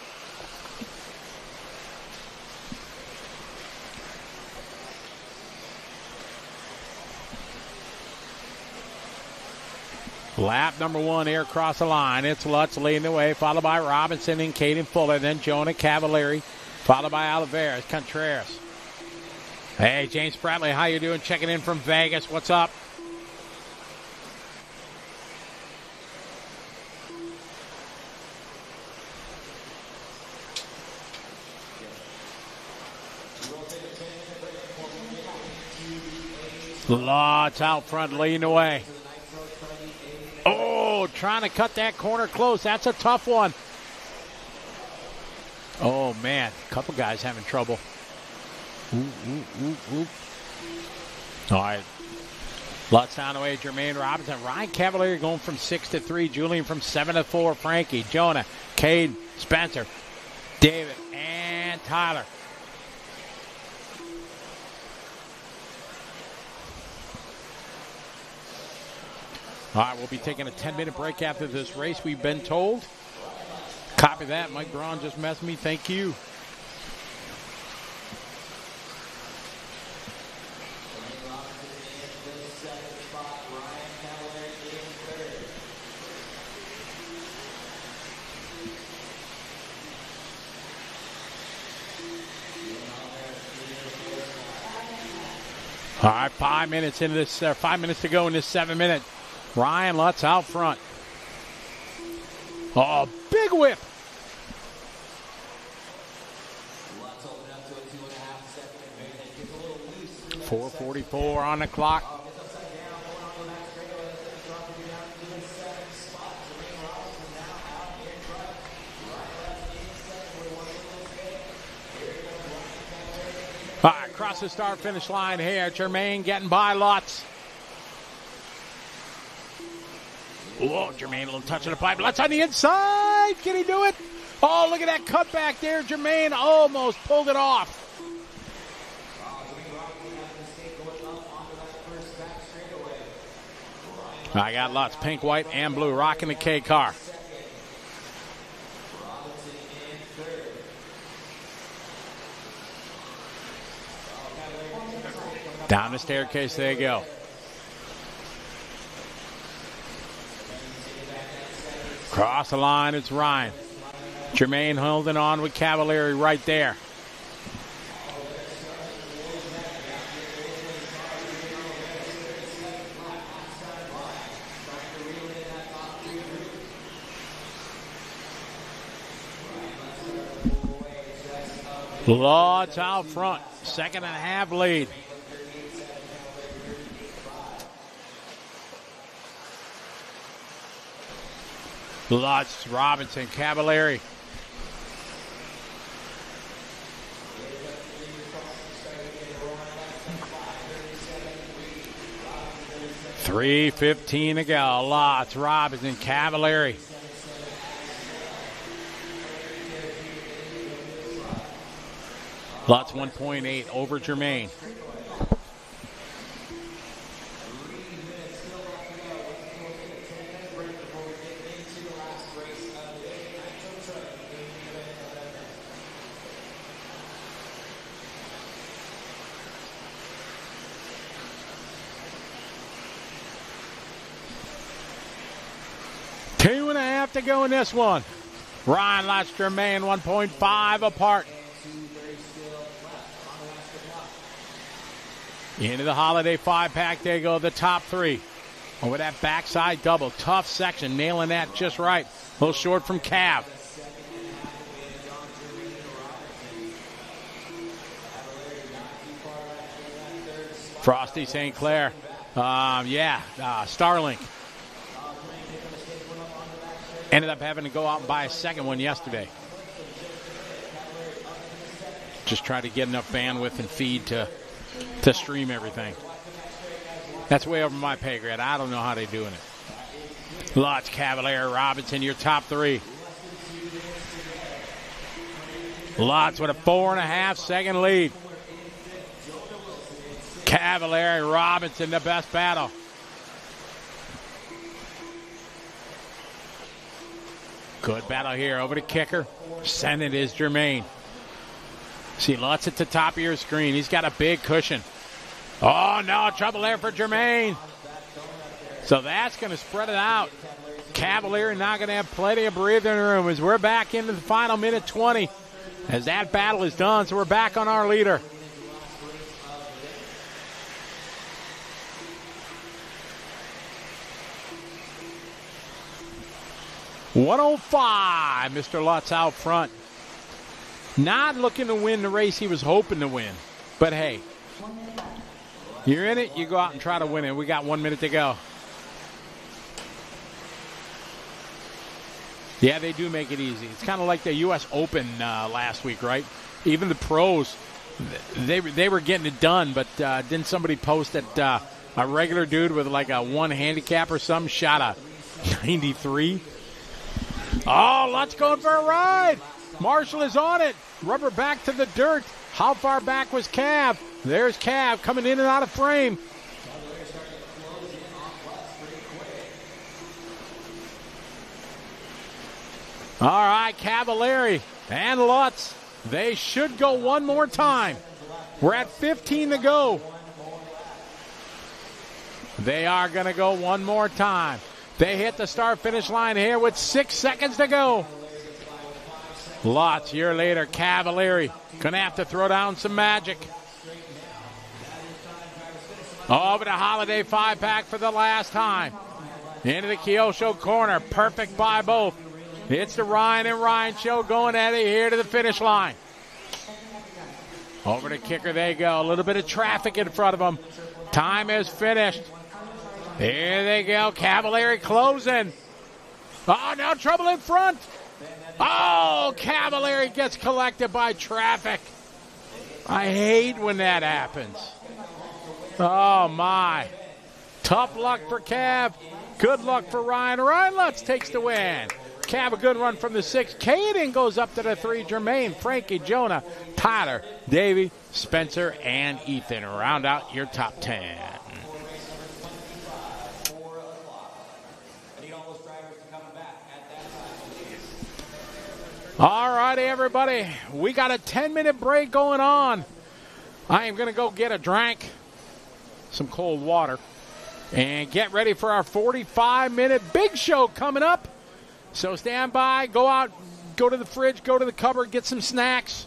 Lap number 1 here across the line. It's Lutz leading the way, followed by Robinson and Caden Fuller, then Jonah Cavalieri, followed by Oliveras, Contreras. Hey, James Spratley, how you doing? Checking in from Vegas. What's up? Lutz out front leading the way. Oh, trying to cut that corner close. That's a tough one. Oh, man. A couple guys having trouble. All right. Lutz down the way. Jermaine Robinson. Ryan Cavalieri going from 6 to 3. Julian from 7 to 4. Frankie, Jonah, Cade, Spencer, David, and Tyler. All right, we'll be taking a 10-minute break after this race, we've been told. Copy that. Mike Braun just messed me. Thank you. All right, 5 minutes into this. 5 minutes to go in this 7 minute. Ryan Lutz out front. Oh, big whip. 4:44 on the clock. All right, across the start-finish line here. Jermaine getting by Lutz. Whoa, Jermaine, a little touch of the pipe. Lutz on the inside. Can he do it? Oh, look at that cutback there. Jermaine almost pulled it off. I got Lutz, pink, white, and blue, rocking the K car. Down the staircase they go. Cross the line, it's Ryan. Jermaine holding on with Cavalieri right there. Lutz out front, 2.5 lead. Lutz, Robinson, Cavalieri. $3:15 to go. Lutz, Robinson, Cavalieri. Lutz 1.8 over Jermaine. left to go in this one. Ryan Lutz, Jermaine 1.5 apart. Into the Holiday 5-pack, they go, the top three. Over that backside double. Tough section, nailing that just right. A little short from Cav. Frosty St. Clair. Starlink. Ended up having to go out and buy a second one yesterday. Just try to get enough bandwidth and feed to stream everything. That's way over my pay grade. I don't know how they're doing it. Lutz, Cavalier, Robinson, your top three. Lutz with a 4.5 second lead. Cavalier and Robinson, the best battle. Good battle here. Over to kicker. Sending is Jermaine. See Lutz at the top of your screen. He's got a big cushion. Oh, no. Trouble there for Jermaine. So that's going to spread it out. Cavalier not going to have plenty of breathing room as we're back into the final minute 20 as that battle is done. So we're back on our leader. $105, Mr. Lutz out front. Not looking to win the race he was hoping to win. But, hey, you're in it, you go out and try to win it. We got 1 minute to go. Yeah, they do make it easy. It's kind of like the U.S. Open last week, right? Even the pros, they were getting it done, but didn't somebody post that a regular dude with like a one handicap or something shot a 93? Oh, Lutz going for a ride. Marshall is on it. Rubber back to the dirt. How far back was Cav? There's Cav coming in and out of frame. All right, Cavalieri and Lutz. They should go one more time. We're at 15 to go. They are going to go one more time. They hit the start-finish line here with 6 seconds to go. Lutz, year later, Cavalieri going to have to throw down some magic. Over to Holiday 5-pack for the last time. Into the Kyosho corner. Perfect by both. It's the Ryan and Ryan show going at it here to the finish line. Over to kicker they go. A little bit of traffic in front of them. Time is finished. Here they go. Cavalieri closing. Oh, now trouble in front. Oh, Cavalieri gets collected by traffic. I hate when that happens. Oh, my. Tough luck for Cav. Good luck for Ryan. Ryan Lutz takes the win. Cav, a good run from the 6. Caden goes up to the 3. Jermaine, Frankie, Jonah, Tyler, Davey, Spencer, and Ethan. Round out your top 10. All righty, everybody. We got a 10-minute break going on. I am going to go get a drink, some cold water, and get ready for our 45-minute big show coming up. So stand by, go out, go to the fridge, go to the cupboard, get some snacks.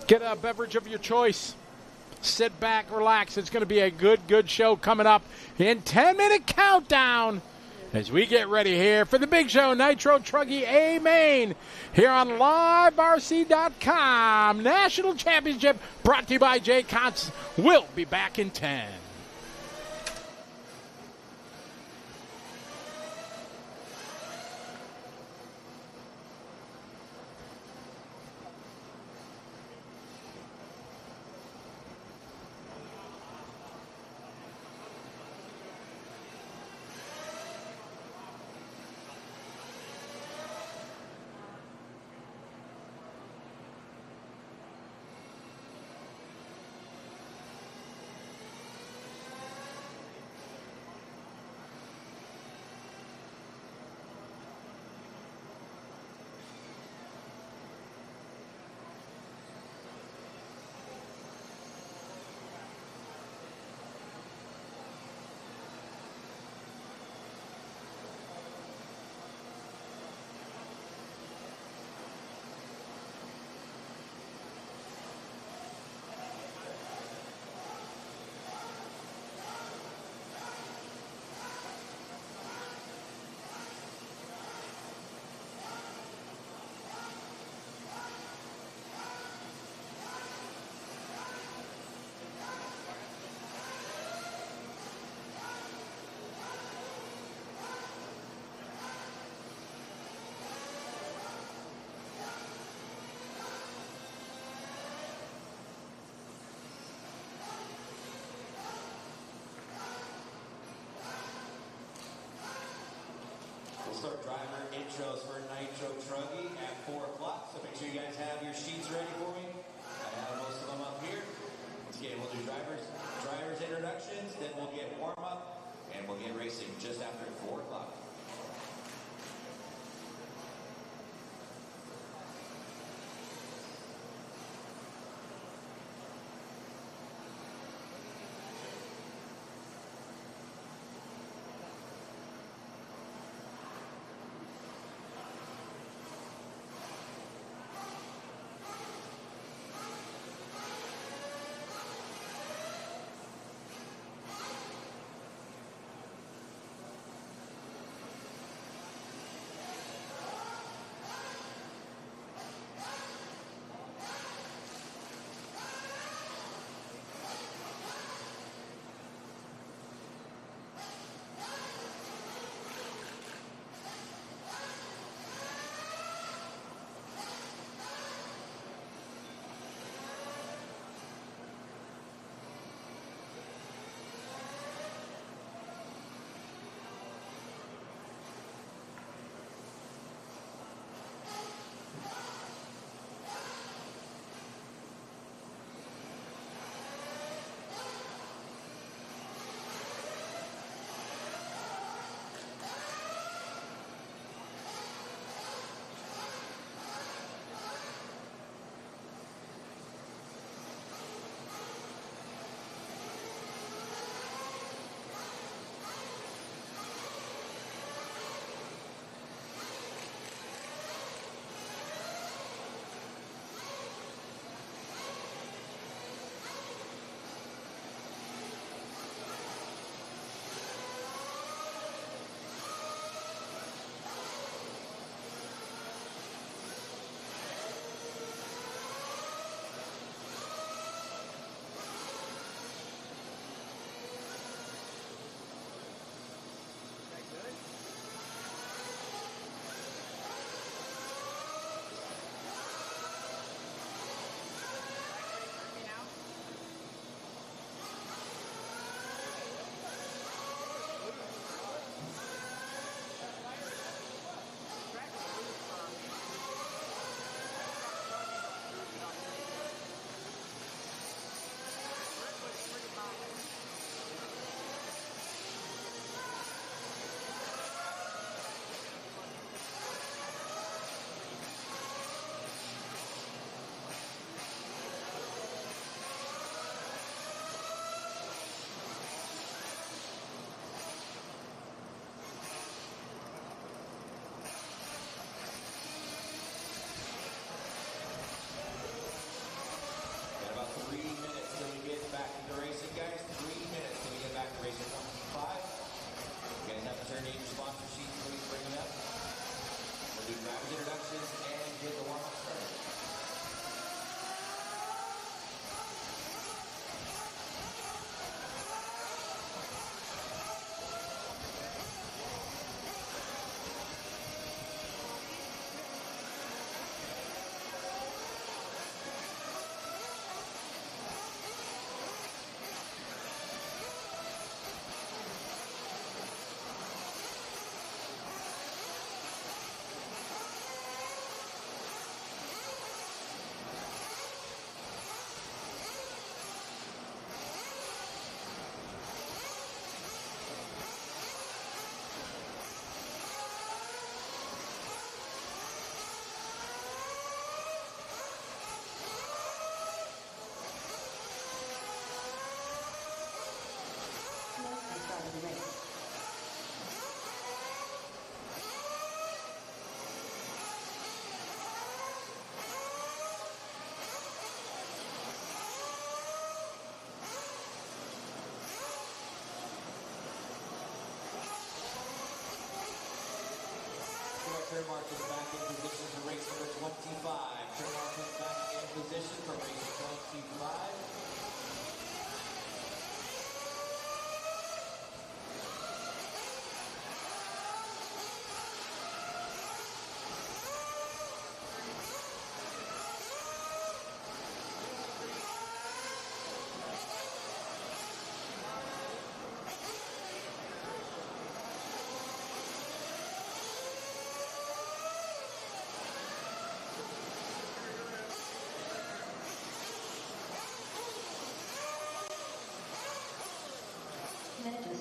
Get a beverage of your choice. Sit back, relax. It's going to be a good show coming up in 10-minute countdown as we get ready here for the big show, Nitro Truggy A-main, here on LiveRC.com. National Championship brought to you by Jay Constance. We'll be back in 10. start driver intros for Nitro Truggy at 4 o'clock, so make sure you guys have your sheets ready for me. I have most of them up here. Okay, we'll do drivers introductions, then we'll get warm-up, and we'll get racing just after 4 o'clock. Turn marshals back in position for race number 25. Turn marshals back in position for race 25.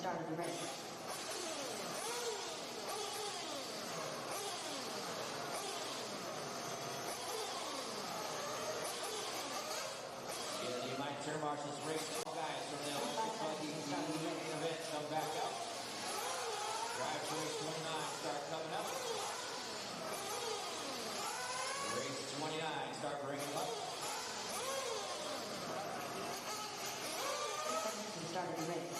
start of the race. You might turn marshals race all guys from the electric buggy event come back up. Drive to race 29, start coming up. Race 29, start bringing up. Start of the race.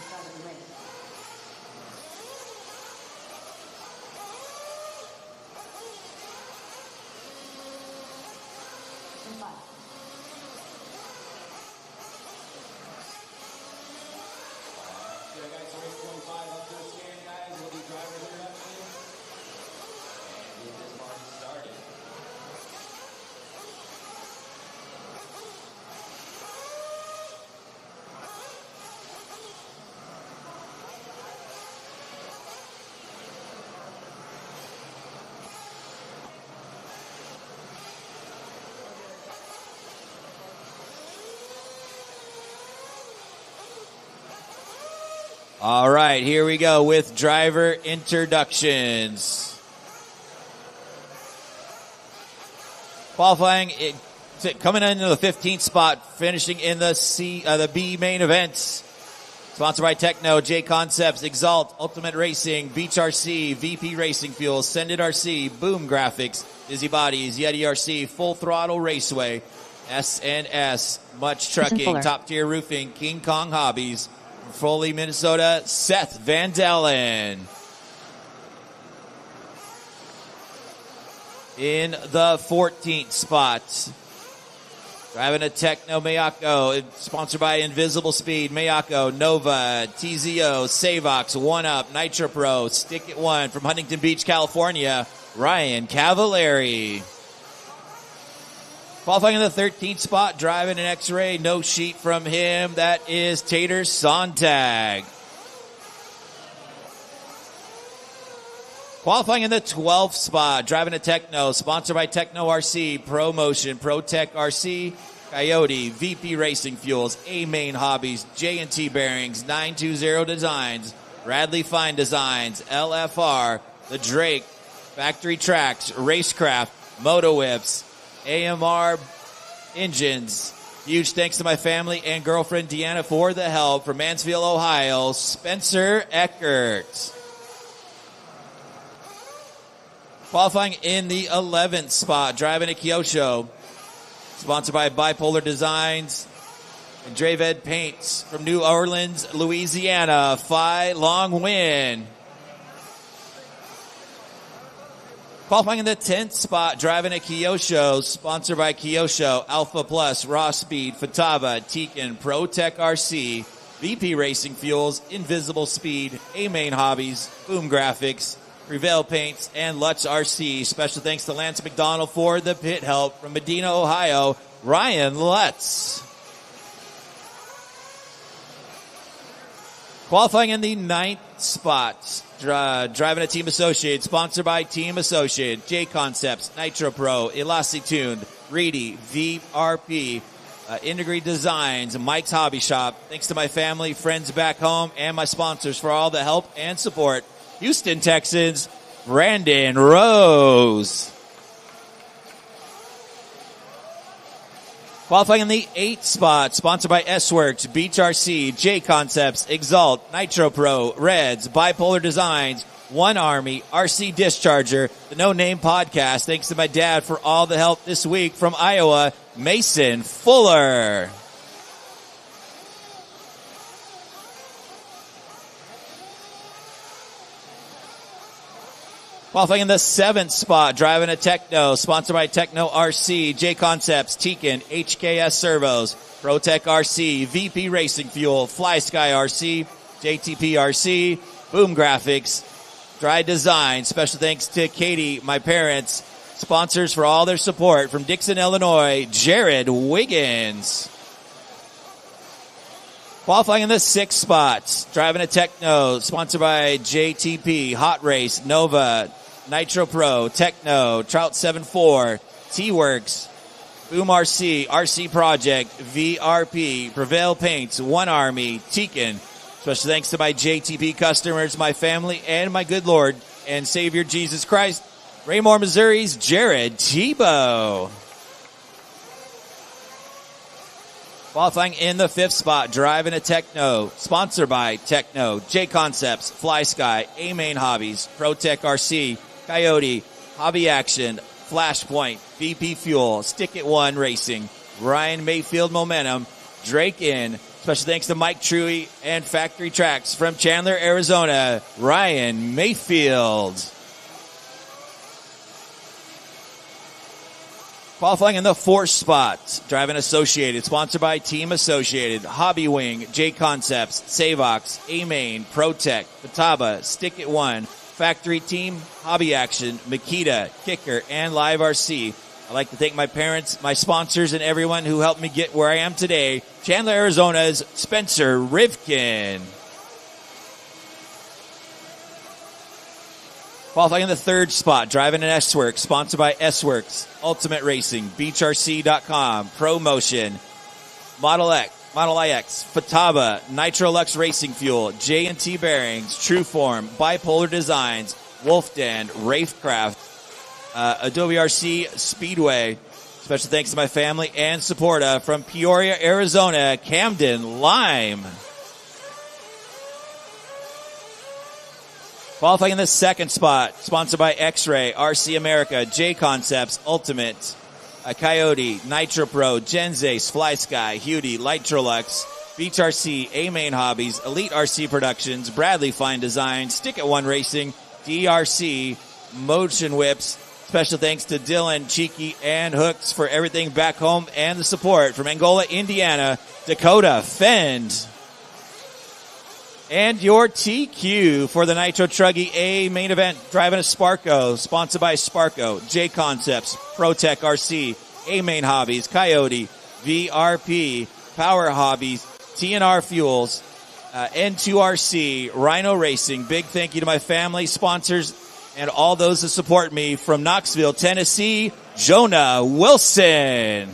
Start of the race. In 5. Yeah, guys, so race 25 up to the stand, guys. We'll do driver introduction. And get this party started. All right, here we go with driver introductions. Qualifying, coming into the 15th spot, finishing in the B main events. Sponsored by Techno, J Concepts, Exalt, Ultimate Racing, Beach RC, VP Racing Fuels, Send It RC, Boom Graphics, Dizzy Bodies, Yeti RC, Full Throttle Raceway, S&S, Much Trucking, Top Tier Roofing, King Kong Hobbies, Foley, Minnesota, Seth Van Dalen. In the 14th spot, driving a Techno Mayako, sponsored by Invisible Speed, Mayako, Nova, TZO, Savox, 1UP, Nitro Pro, Stick It One from Huntington Beach, California, Ryan Cavallari. Qualifying in the 13th spot, driving an X-Ray, no sheet from him. That is Tater Sontag. Qualifying in the 12th spot, driving a Techno, sponsored by Techno RC, Pro Motion, Pro Tech RC, Coyote, VP Racing Fuels, A-Main Hobbies, J&T Bearings, 920 Designs, Radley Fine Designs, LFR, The Drake, Factory Tracks, Racecraft, Moto Whips, AMR Engines. Huge thanks to my family and girlfriend Deanna for the help. From Mansfield, Ohio, Spencer Eckert. Qualifying in the 11th spot, driving a Kyosho, sponsored by Bipolar Designs and Draved Paints from New Orleans, Louisiana. Phi Long win. Qualifying in the 10th spot, driving a Kyosho, sponsored by Kyosho, Alpha Plus, Raw Speed, Fatava, Tekin, Pro Tech RC, VP Racing Fuels, Invisible Speed, A-Main Hobbies, Boom Graphics, Prevail Paints, and Lutz RC. Special thanks to Lance McDonald for the pit help. From Medina, Ohio, Ryan Lutz. Qualifying in the 9th spot, driving a Team Associate, sponsored by Team Associate, J Concepts, Nitro Pro, Elasti Tuned, Reedy, VRP, Integrity Designs, Mike's Hobby Shop. Thanks to my family, friends back home, and my sponsors for all the help and support. Houston Texans, Brandon Rose. Qualifying in the 8th spot, sponsored by S-Works, Beach RC, J Concepts, Exalt, Nitro Pro, Reds, Bipolar Designs, One Army, RC Discharger, the No Name Podcast. Thanks to my dad for all the help this week. From Iowa, Mason Fuller. Qualifying in the 7th spot, driving a Techno, sponsored by Techno RC, J Concepts, Tekin, HKS Servos, ProTech RC, VP Racing Fuel, Fly Sky RC, JTP RC, Boom Graphics, Dry Design. Special thanks to Katie, my parents, sponsors for all their support. From Dixon, Illinois, Jared Wiggins. Qualifying in the 6th spot, driving a Techno, sponsored by JTP, Hot Race, Nova, Nitro Pro, Techno, Trout 7.4, T-Works, Boom RC, RC Project, VRP, Prevail Paints, One Army, Tekin. Special thanks to my JTP customers, my family, and my good Lord and Savior Jesus Christ. Raymore, Missouri's Jared Tebow. Qualifying in the 5th spot, driving a Techno, sponsored by Techno, J Concepts, Fly Sky, A-Main Hobbies, ProTech RC, Coyote, Hobby Action, Flashpoint, VP Fuel, Stick It One Racing, Ryan Mayfield Momentum, Drake Inn. Special thanks to Mike Truey and Factory Tracks from Chandler, Arizona, Ryan Mayfield. Qualifying in the 4th spot, driving Associated, sponsored by Team Associated, Hobby Wing, J Concepts, Savox, A-Main, ProTech, Fataba, Stick It One, Factory Team, Hobby Action, Makita, Kicker, and Live RC. I'd like to thank my parents, my sponsors, and everyone who helped me get where I am today. Chandler, Arizona's Spencer Rivkin. Qualifying in the 3rd spot, driving an S-Works, sponsored by S-Works, Ultimate Racing, BeachRC.com, ProMotion, Model X, Model IX, Fataba, Nitrolux Racing Fuel, J&T Bearings, Trueform, Bipolar Designs, Wolf Den, Rafecraft, Adobe RC Speedway. Special thanks to my family and support from Peoria, Arizona, Camden Lime. Qualifying in the 2nd spot, sponsored by X-Ray, RC America, J Concepts, Ultimate, Coyote, Nitro Pro, Genzace, Fly Sky, Hudi, Lightrolux, Beach RC, A-Main Hobbies, Elite RC Productions, Bradley Fine Design, Stick It One Racing, DRC, Motion Whips. Special thanks to Dylan, Cheeky, and Hooks for everything back home and the support from Angola, Indiana, Dakota, Fend. And your TQ for the Nitro Truggy A main event, driving a Sparco, sponsored by Sparco, J Concepts, ProTech RC, A-Main Hobbies, Coyote, VRP, Power Hobbies, TNR Fuels, N2RC, Rhino Racing. Big thank you to my family, sponsors, and all those that support me from Knoxville, Tennessee, Jonah Wilson.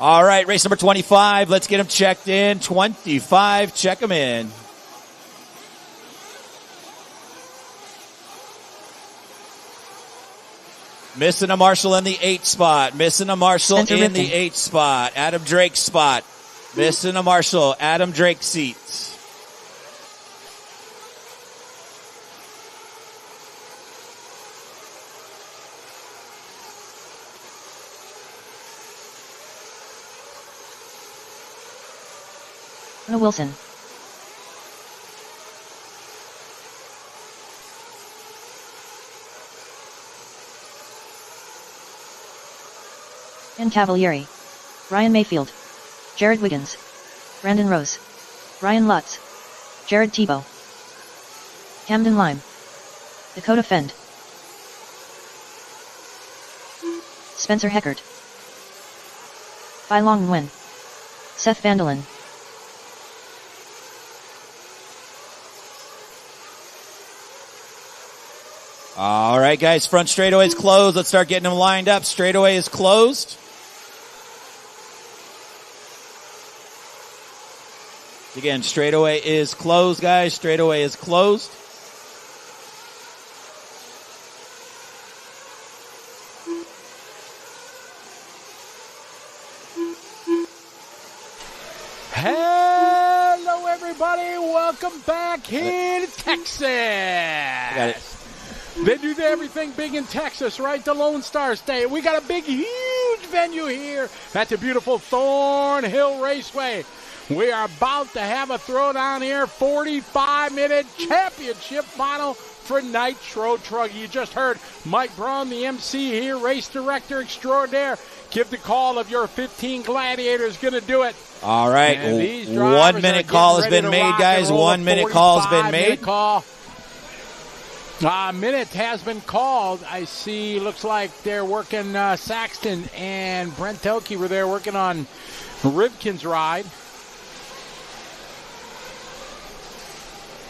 All right, race number 25. Let's get him checked in. 25, check him in. Missing a Marshall in the 8th spot. Missing a Marshall in the 8th spot. Adam Drake's spot. Missing a Marshall. Adam Drake's seats. Wilson. N. Cavalieri. Ryan Mayfield. Jared Wiggins. Brandon Rose. Ryan Lutz. Jared Tebow. Camden Lime. Dakota Fend. Spencer Heckert. Bai Long Nguyen. Seth Vandelin. All right, guys, front straightaway is closed. Let's start getting them lined up. Straightaway is closed. Again, straightaway is closed, guys. Straightaway is closed. Hello, everybody. Welcome back here to Texas. I got it. They do everything big in Texas, right? The Lone Star State. We got a big, huge venue here at the beautiful Thornhill Raceway. We are about to have a throwdown here. 45-minute championship final for Nitro Truggy. You just heard Mike Braun, the MC here, race director extraordinaire. Give the call of your 15 gladiators going to do it. All right. 1 minute call has been made, guys. 1 minute call has been made. Minute has been called. I see, looks like they're working, Saxton and Brent Telke were there working on Rivkin's ride.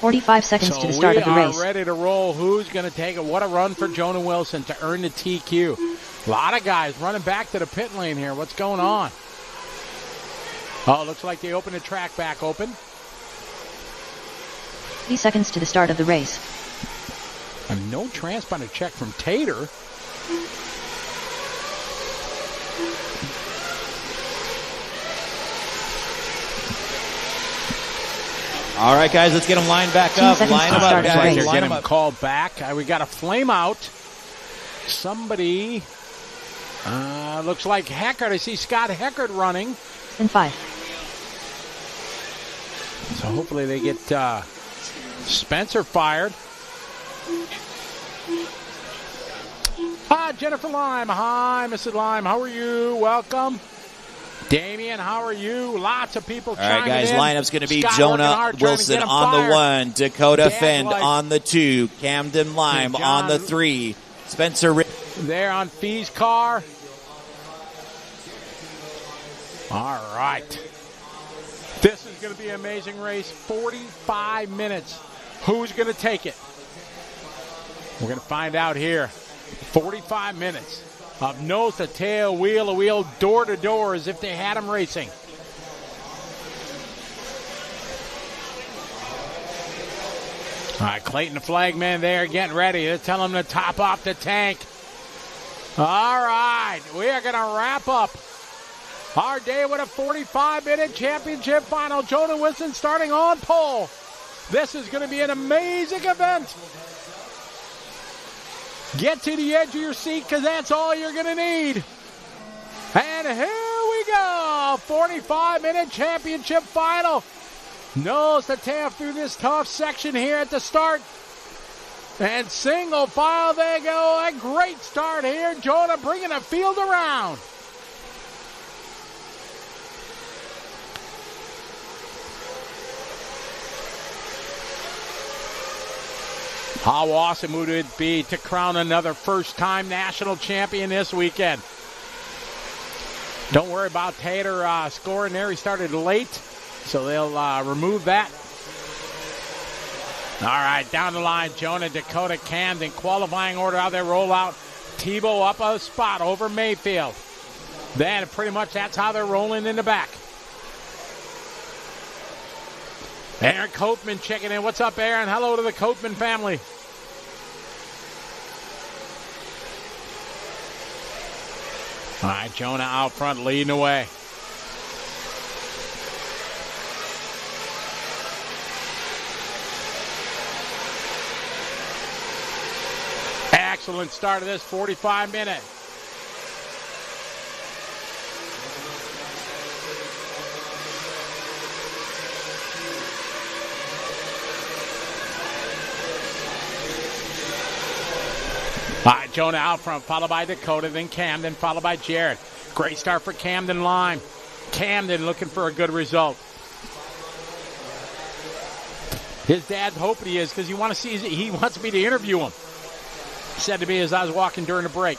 45 seconds to the start of the race. We are ready to roll. Who's going to take it? What a run for Jonah Wilson to earn the TQ. A lot of guys running back to the pit lane here. What's going on? Oh, looks like they opened the track back open. 3 seconds to the start of the race. And no transponder check from Tater. All right, guys, let's get them lined back up. Line them up, guys. They're getting them called back. We got a flame out. Somebody, looks like Heckert. I see Scott Heckert running. And 5. So hopefully they get Spencer fired. Hi, Jennifer Lime. Hi, Mrs. Lime. How are you? Welcome. Damien, how are you? Lots of people chiming in. All right, guys, lineup's going to be Scott Jonah Wilson on the 1, Dakota Fend on the 2, Camden Lime on the 3, Spencer there on Fee's car. All right. This is going to be an amazing race. 45 minutes. Who's going to take it? We're going to find out here. 45 minutes of nose to tail, wheel to wheel, door to door, as if they had them racing. All right, Clayton the flagman there getting ready. They're telling him to top off the tank. All right, we are going to wrap up our day with a 45-minute championship final. Jonah Wilson starting on pole. This is going to be an amazing event. Get to the edge of your seat, because that's all you're going to need. And here we go. 45-minute championship final. Nose to tail through this tough section here at the start. And single file they go. A great start here. Jonah bringing the field around. How awesome would it be to crown another first-time national champion this weekend? Don't worry about Tater scoring there. He started late, so they'll remove that. All right, down the line, Jonah, Dakota, Camden, qualifying order, how they roll out. Tebow up a spot over Mayfield. Then pretty much that's how they're rolling in the back. Aaron Copeman checking in. What's up, Aaron? Hello to the Copeman family. All right, Jonah out front leading the way. Excellent start of this 45-minute. All right, Jonah out front, followed by Dakota, then Camden, followed by Jared. Great start for Camden Lime. Camden looking for a good result. His dad's hoping he is, because he wants me to interview him. He said to me as I was walking during the break.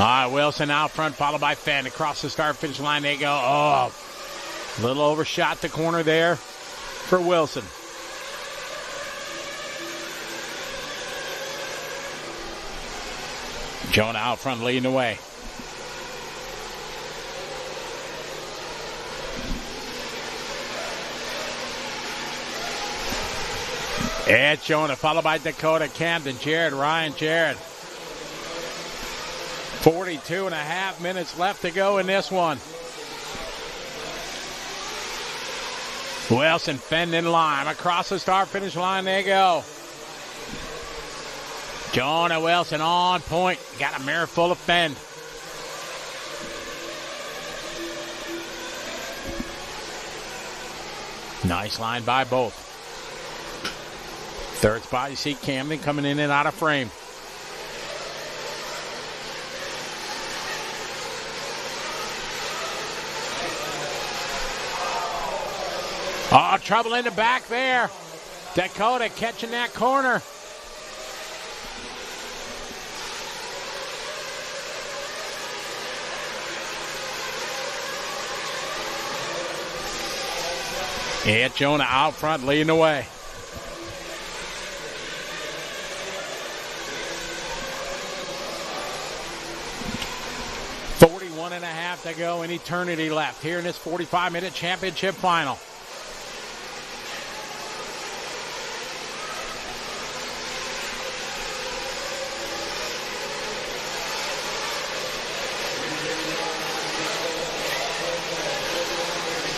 All right, Wilson out front, followed by Fenn. Across the start-finish line they go. Oh, a little overshot the corner there for Wilson. Jonah out front leading the way. It's Jonah, followed by Dakota, Camden, Jared, Ryan, Jared. 42 and a half minutes left to go in this one. Wilson, Fenn, and Lime. Across the start-finish line they go. Jonah Wilson on point. Got a mirror full of Fenn. Nice line by both. Third spot, you see Camden coming in and out of frame. Oh, trouble in the back there. Dakota catching that corner. And Jonah out front leading the way. And a half to go in eternity left here in this 45-minute championship final.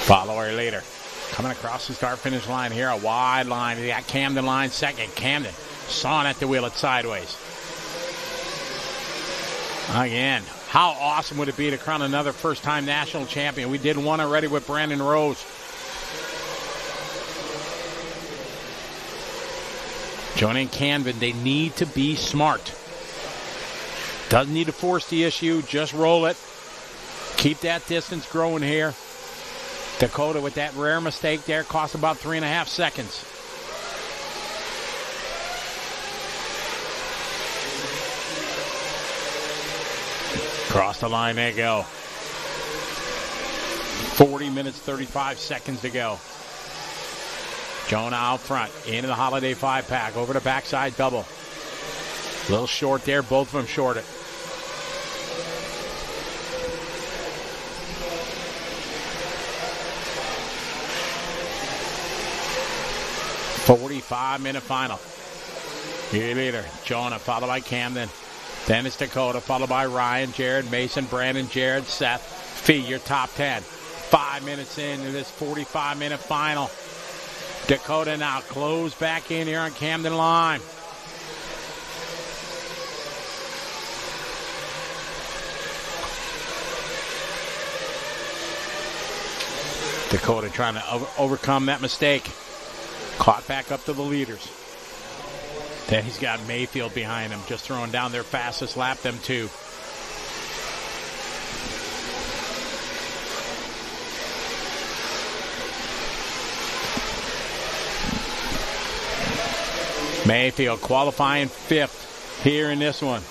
Follow our leader. Coming across the start-finish line here, a wide line. We got Camden line second. Camden sawing at the wheel it sideways. Again. How awesome would it be to crown another first-time national champion? We did one already with Brandon Rose. Jonah and Camden, they need to be smart. Doesn't need to force the issue, just roll it. Keep that distance growing here. Dakota with that rare mistake there cost about 3.5 seconds. Across the line they go. 40 minutes, 35 seconds to go. Jonah out front, into the Holiday 5-pack, over the backside double. A little short there, both of them shorted. "45-minute final. Your leader, Jonah, followed by Camden. Then it's Dakota, followed by Ryan, Jared, Mason, Brandon, Jared, Seth. Fee, your top 10. 5 minutes into this 45-minute final. Dakota now close back in here on Camden line. Dakota trying to overcome that mistake. Caught back up to the leaders. Then he's got Mayfield behind him, just throwing down their fastest lap, them two. Mayfield qualifying 5th here in this one.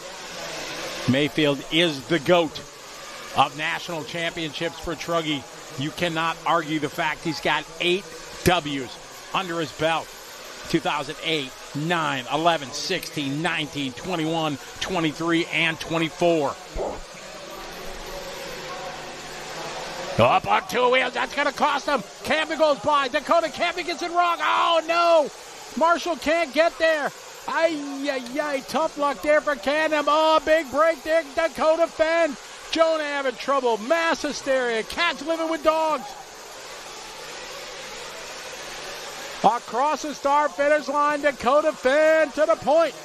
Mayfield is the GOAT of national championships for Truggy. You cannot argue the fact he's got 8 W's under his belt. 2008, 9, 11, 16, 19, 21, 23, and 24. Up on 2 wheels. That's going to cost him. Camden goes by. Dakota Camden gets it wrong. Oh, no. Marshall can't get there. Ay. Tough luck there for Camden. Oh, big break there. Dakota Fenn. Jonah having trouble. Mass hysteria. Cats living with dogs. Across the start finish line, Dakota Fenn to the point.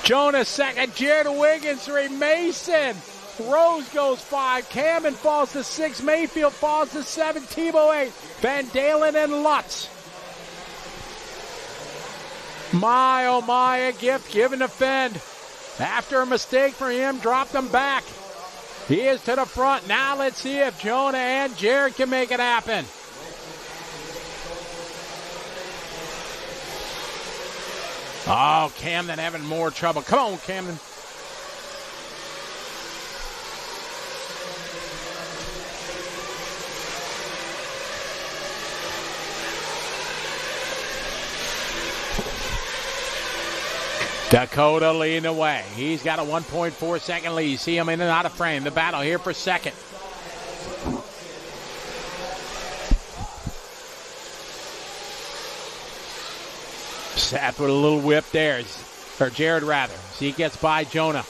Jonah second, Jared Wiggins 3, Mason. Rose goes 5, Camden falls to 6, Mayfield falls to 7, Tebow 8, Van Dalen and Lutz. My, oh my, a gift given to Fenn. After a mistake for him, dropped him back. He is to the front. Now let's see if Jonah and Jared can make it happen. Oh, Camden having more trouble. Come on, Camden. Dakota leading the way. He's got a 1.4 second lead. You see him in and out of frame. The battle here for second. Seth with a little whip there. Or Jared rather. See, he gets by Jonah.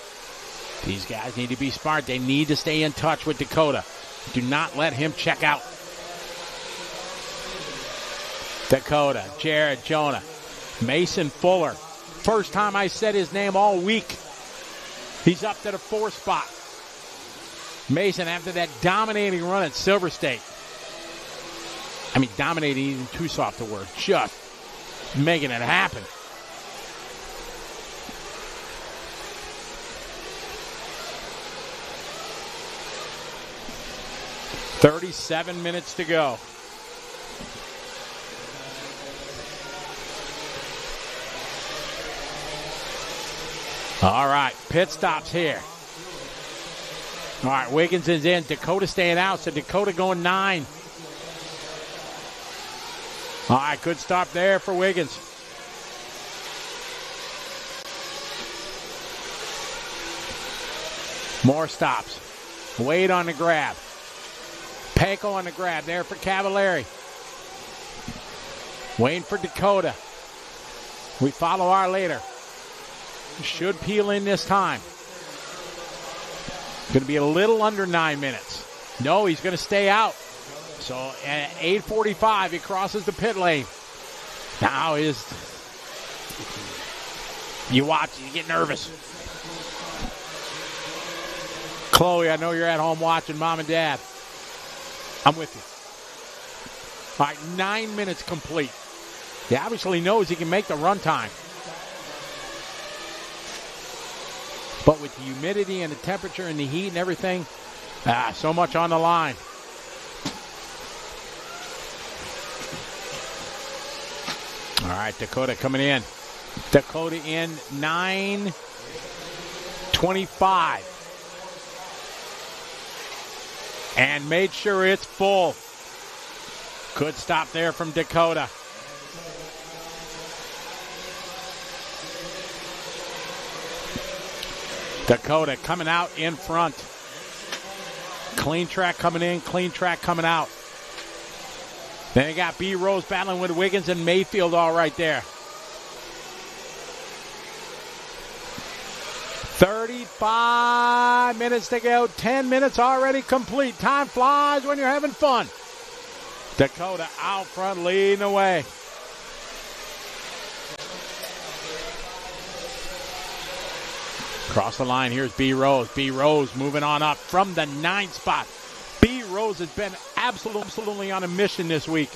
These guys need to be smart. They need to stay in touch with Dakota. Do not let him check out. Dakota, Jared, Jonah. Mason Fuller. First time I said his name all week. He's up to the 4th spot. Mason, after that dominating run at Silver State. I mean, dominating isn't too soft a word. Just making it happen. "37 minutes to go. All right, pit stops here. All right, Wiggins is in. Dakota staying out, so Dakota going 9. All right, good stop there for Wiggins. More stops. Wade on the grab. Panko on the grab there for Cavallari. Waiting for Dakota. We follow our leader. Should peel in this time. Going to be a little under 9 minutes. No, he's going to stay out. So at 8:45, he crosses the pit lane. Now you watch, you get nervous. Chloe, I know you're at home watching, Mom and Dad. I'm with you. All right, 9 minutes complete. He obviously knows he can make the run time. But with the humidity and the temperature and the heat and everything, so much on the line. All right, Dakota coming in. Dakota in 9:25. And made sure it's full. Good stop there from Dakota. Dakota coming out in front. Clean track coming in, clean track coming out. Then you got B. Rose battling with Wiggins and Mayfield all right there. 35 minutes to go. 10 minutes already complete. Time flies when you're having fun. Dakota out front leading the way. Across the line, here's B. Rose. B. Rose moving on up from the 9th spot. B. Rose has been absolutely on a mission this week.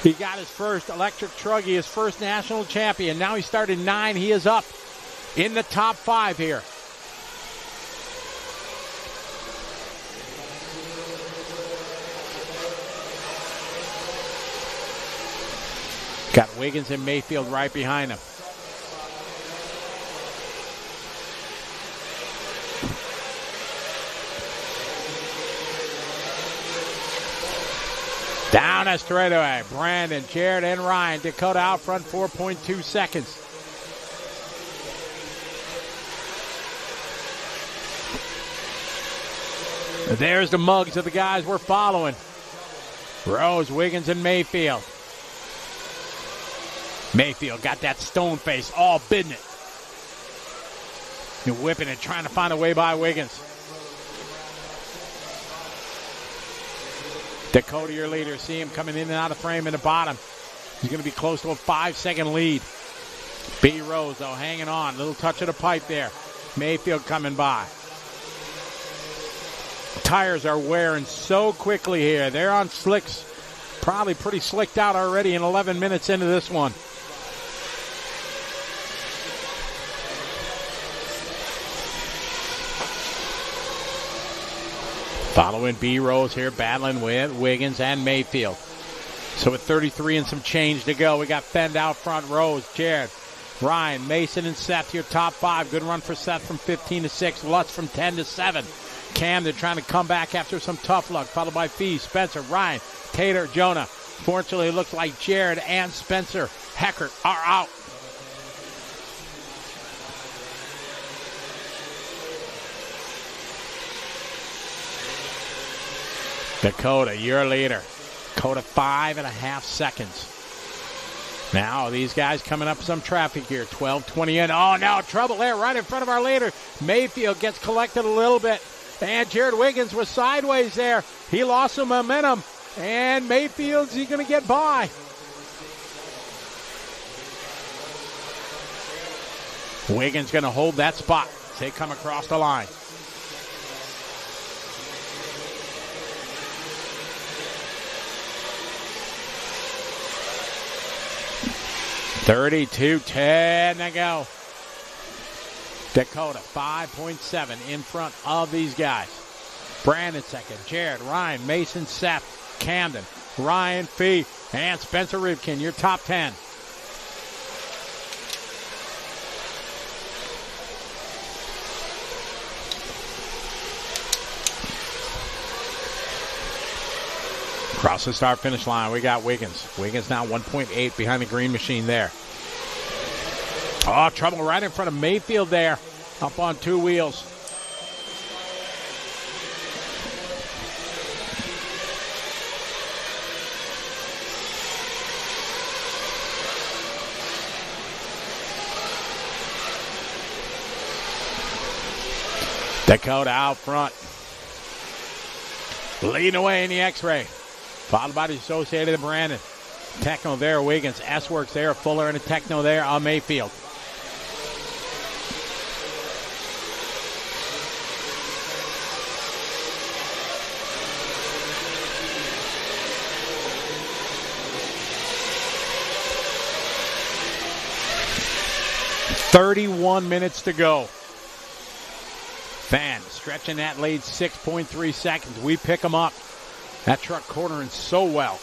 He got his first electric truggy, his first national champion. Now he started 9. He is up in the top 5 here. Got Wiggins and Mayfield right behind him. Down a straightaway. Brandon, Jared, and Ryan. Dakota out front, 4.2 seconds. There's the mugs of the guys we're following. Rose, Wiggins, and Mayfield. Mayfield got that stone face, all bidding it. You're whipping it, trying to find a way by Wiggins. Dakota, your leader. See him coming in and out of frame in the bottom. He's going to be close to a 5-second lead. B. Rose, though, hanging on. Little touch of the pipe there. Mayfield coming by. Tires are wearing so quickly here. They're on slicks. Probably pretty slicked out already in 11 minutes into this one. Following B. Rose here, battling with Wiggins and Mayfield. So with 33 and some change to go, we got Fend out front. Rose, Jared, Ryan, Mason, and Seth, your top 5. Good run for Seth from 15 to 6. Lutz from 10 to 7. Cam, they're trying to come back after some tough luck. Followed by Fee, Spencer, Ryan, Tater, Jonah. Fortunately, it looks like Jared and Spencer Heckert are out. Dakota, your leader. Dakota, 5.5 seconds. Now, these guys coming up some traffic here. 12:20 in. Oh, no, trouble there right in front of our leader. Mayfield gets collected a little bit. And Jared Wiggins was sideways there. He lost some momentum. And Mayfield's he going to get by. Wiggins going to hold that spot. They come across the line. $32.10 to go. Dakota, 5.7 in front of these guys. Brandon second, Jared, Ryan, Mason, Seth, Camden, Ryan, Fee, and Spencer Rivkin, your top 10. Across the start-finish line, we got Wiggins. Wiggins now 1.8 behind the green machine there. Oh, trouble right in front of Mayfield there. Up on two wheels. Dakota out front. Leading away in the X-ray. Followed by the Associated Brandon. Techno there, Wiggins. S-Works there, Fuller and a Techno there on Mayfield. .31 minutes to go. Fan stretching that lead 6.3 seconds. We pick them up. That truck cornering so well.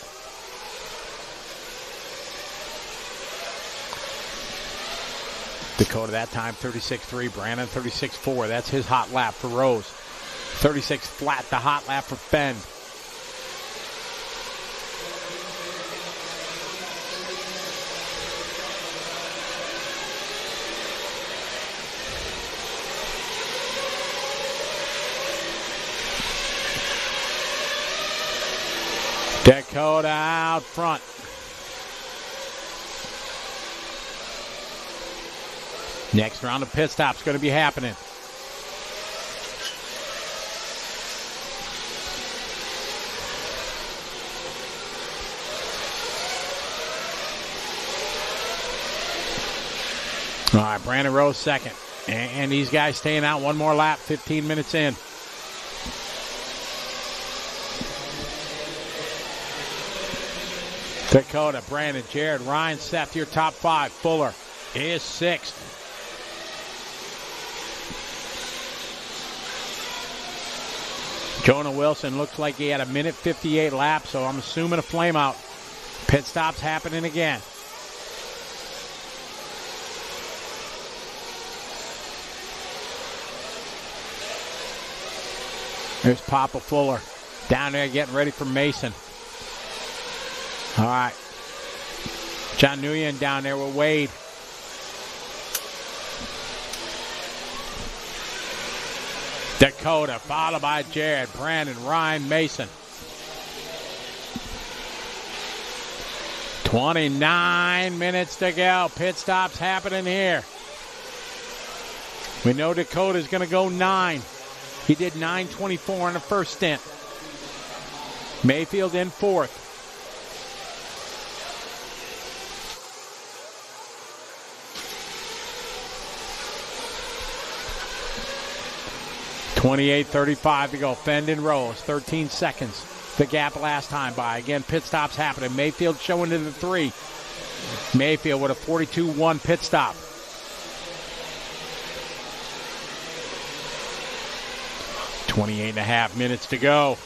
Dakota that time 36.3. Brandon 36.4. That's his hot lap for Rose. 36 flat, the hot lap for Fenn. Dakota out front. Next round of pit stops going to be happening. All right, Brandon Rose second. And these guys staying out one more lap, 15 minutes in. Dakota, Brandon, Jared, Ryan, Seth, your top five. Fuller is sixth. Jonah Wilson looks like he had a minute 58 lap, so I'm assuming a flame out. Pit stop's happening again. There's Papa Fuller down there getting ready for Mason. All right. John Nguyen down there with Wade. Dakota, followed by Jared, Brandon, Ryan, Mason. 29 minutes to go. Pit stops happening here. We know Dakota's going to go 9. He did 9:24 in the first stint. Mayfield in fourth. .28:35 to go. Fend and Rose, 13 seconds. The gap last time by. Again, pit stops happening. Mayfield showing to the 3. Mayfield with a 42.1 pit stop. .28.5 minutes to go.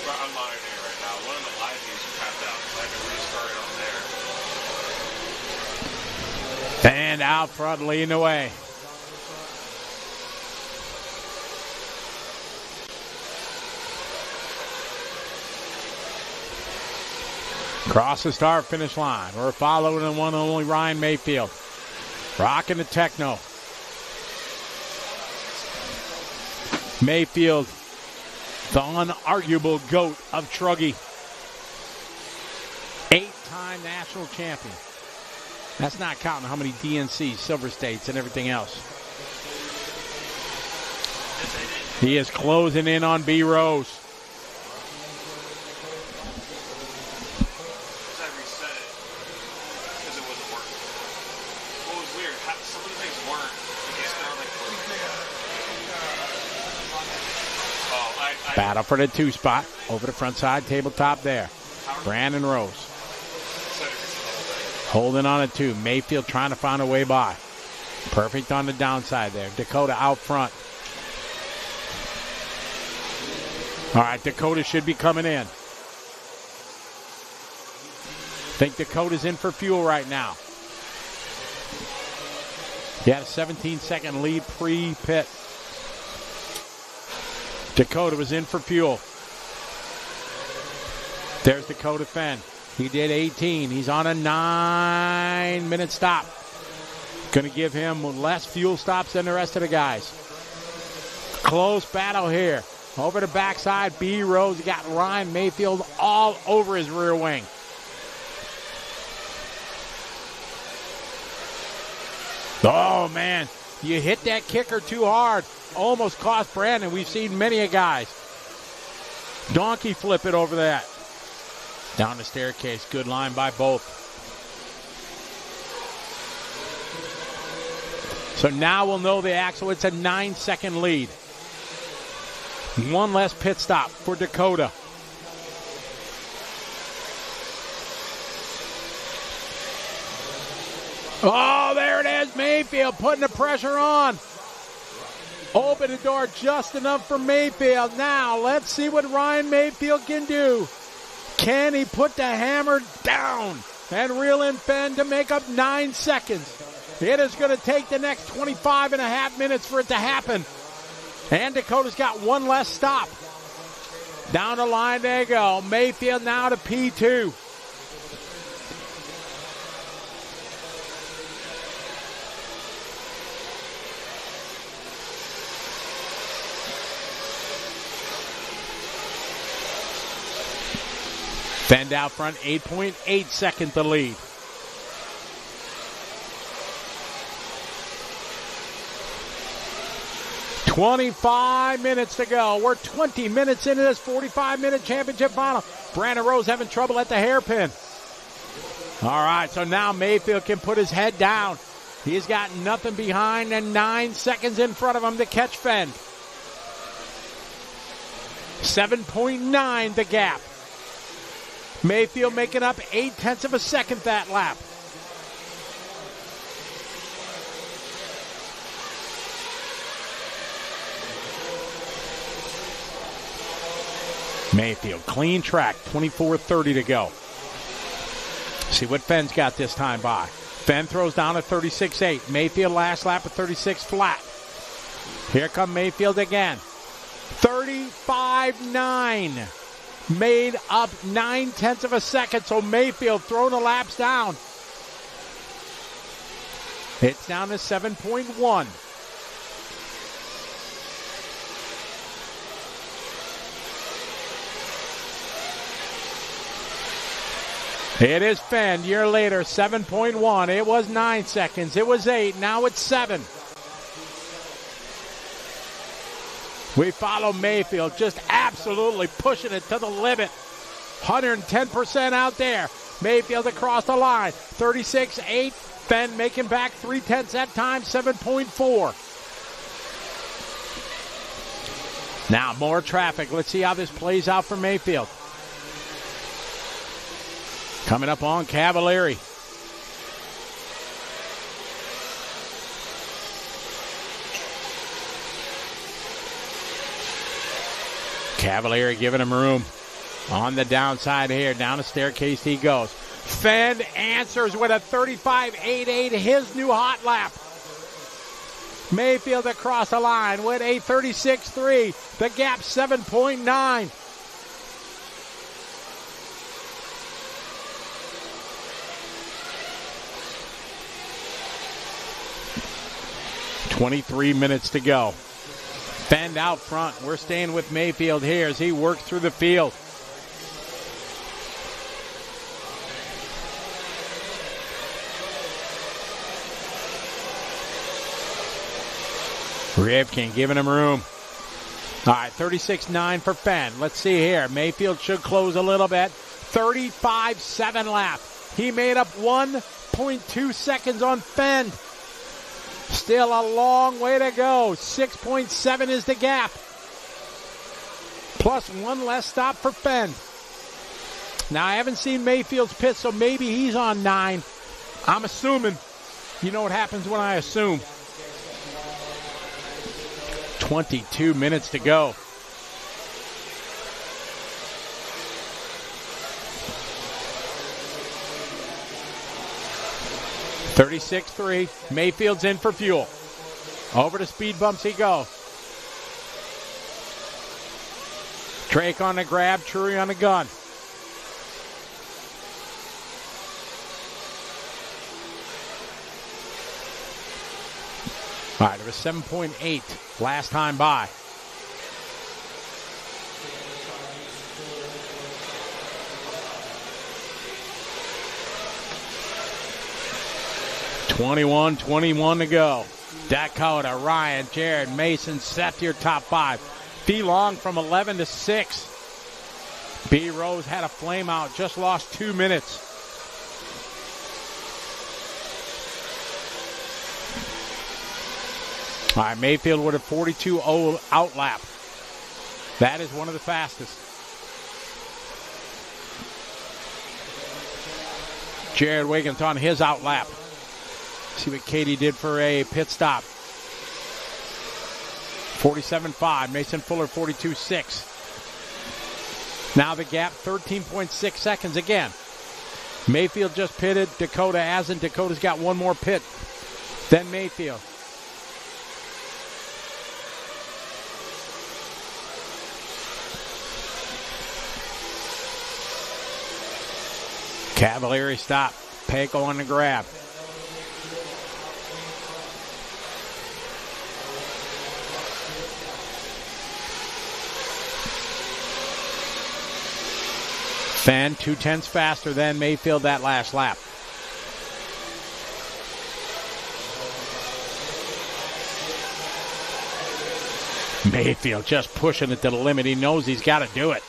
I'm monitoring right now. One of the live views tapped out, so I can restart it on there. And out front, leading the way. Cross the start-finish line. We're following the one and only Ryan Mayfield. Rocking the Techno. Mayfield, the unarguable GOAT of Truggy. 8-time national champion. That's not counting how many DNCs, Silver States, and everything else. He is closing in on B. Rose. I reset it because it wasn't working. What was weird, some of the things weren't. It just sounded like Battle for the 2 spot. Over the front side, tabletop there. Brandon Rose. Holding on a 2. Mayfield trying to find a way by. Perfect on the downside there. Dakota out front. All right, Dakota should be coming in. Think Dakota's in for fuel right now. He had a 17-second lead pre-pit. Dakota was in for fuel. There's Dakota Fenn. He did 18. He's on a 9-minute stop. Going to give him less fuel stops than the rest of the guys. Close battle here. Over the backside, B. Rose got Ryan Mayfield all over his rear wing. Oh, man. You hit that kicker too hard. Almost cost Brandon. We've seen many a guys donkey flip it over that. Down the staircase. Good line by both. So now we'll know the axle. It's a 9-second lead. One less pit stop for Dakota. Oh, there it is. Mayfield putting the pressure on. Open the door just enough for Mayfield. Now, let's see what Ryan Mayfield can do. Can he put the hammer down and reel in Fenn to make up 9 seconds? It is going to take the next 25 and a half minutes for it to happen. And Dakota's got one less stop. Down the line they go. Mayfield now to P2. Fenn out front, 8.8 seconds the lead. $25 minutes to go. We're 20 minutes into this 45-minute championship final. Brandon Rose having trouble at the hairpin. All right, so now Mayfield can put his head down. He's got nothing behind and 9 seconds in front of him to catch Fenn. 7.9 the gap. Mayfield making up 0.8 of a second that lap. Mayfield, clean track, 24:30 to go. See what Fenn's got this time by. Fenn throws down at 36.8. Mayfield last lap at 36 flat. Here come Mayfield again. 35.9. Made up 0.9 of a second, so Mayfield throwing the laps down. It's down to 7.1. It is Fenn, year later, 7.1. It was 9 seconds. It was 8. Now it's 7. We follow Mayfield, just absolutely pushing it to the limit. 110% out there. Mayfield across the line. 36.8. Fenn making back 0.3 that time, 7.4. Now more traffic. Let's see how this plays out for Mayfield. Coming up on Cavalieri. Cavalieri giving him room. On the downside here. Down the staircase he goes. Fenn answers with a 35.88, his new hot lap. Mayfield across the line with a 36.3. The gap 7.9. $23 minutes to go. Fenn out front. We're staying with Mayfield here as he works through the field. Rivkin giving him room. All right, 36.9 for Fenn. Let's see here. Mayfield should close a little bit. 35.7 lap. He made up 1.2 seconds on Fenn. Still a long way to go. 6.7 is the gap. Plus one less stop for Fenn. Now, I haven't seen Mayfield's pit, so maybe he's on 9. I'm assuming. You know what happens when I assume. 22 minutes to go. $36.3. Mayfield's in for fuel. Over the speed bumps he goes. Drake on the grab, Trury on the gun. All right, it was 7.8 last time by. $21 to go. Dakota, Ryan, Jared, Mason, Seth, your top five. B. Long from 11 to 6. B. Rose had a flame out, just lost 2 minutes. All right, Mayfield with a 42.0 out lap. That is one of the fastest. Jared Wiggins on his out lap. See what Katie did for a pit stop. 47.5. Mason Fuller 42.6. Now the gap 13.6 seconds again. Mayfield just pitted. Dakota hasn't. Dakota's got one more pit than Mayfield. Cavalieri stop. Peko on the grab. Fenn 0.2 faster than Mayfield that last lap. Mayfield just pushing it to the limit. He knows he's got to do it.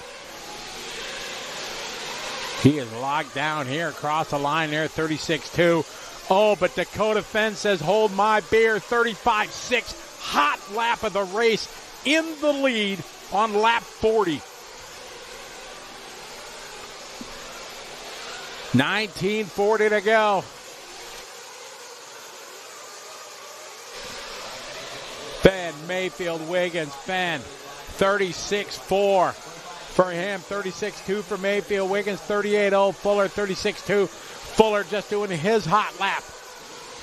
He is locked down here across the line there, 36.2. Oh, but Dakota Fenn says, hold my beer, 35.6. Hot lap of the race in the lead on lap 40. 19:40 to go. Fenn, Mayfield, Wiggins, Fenn, 36.4 for him, 36.2 for Mayfield, Wiggins, 38.0, Fuller, 36.2. Fuller just doing his hot lap.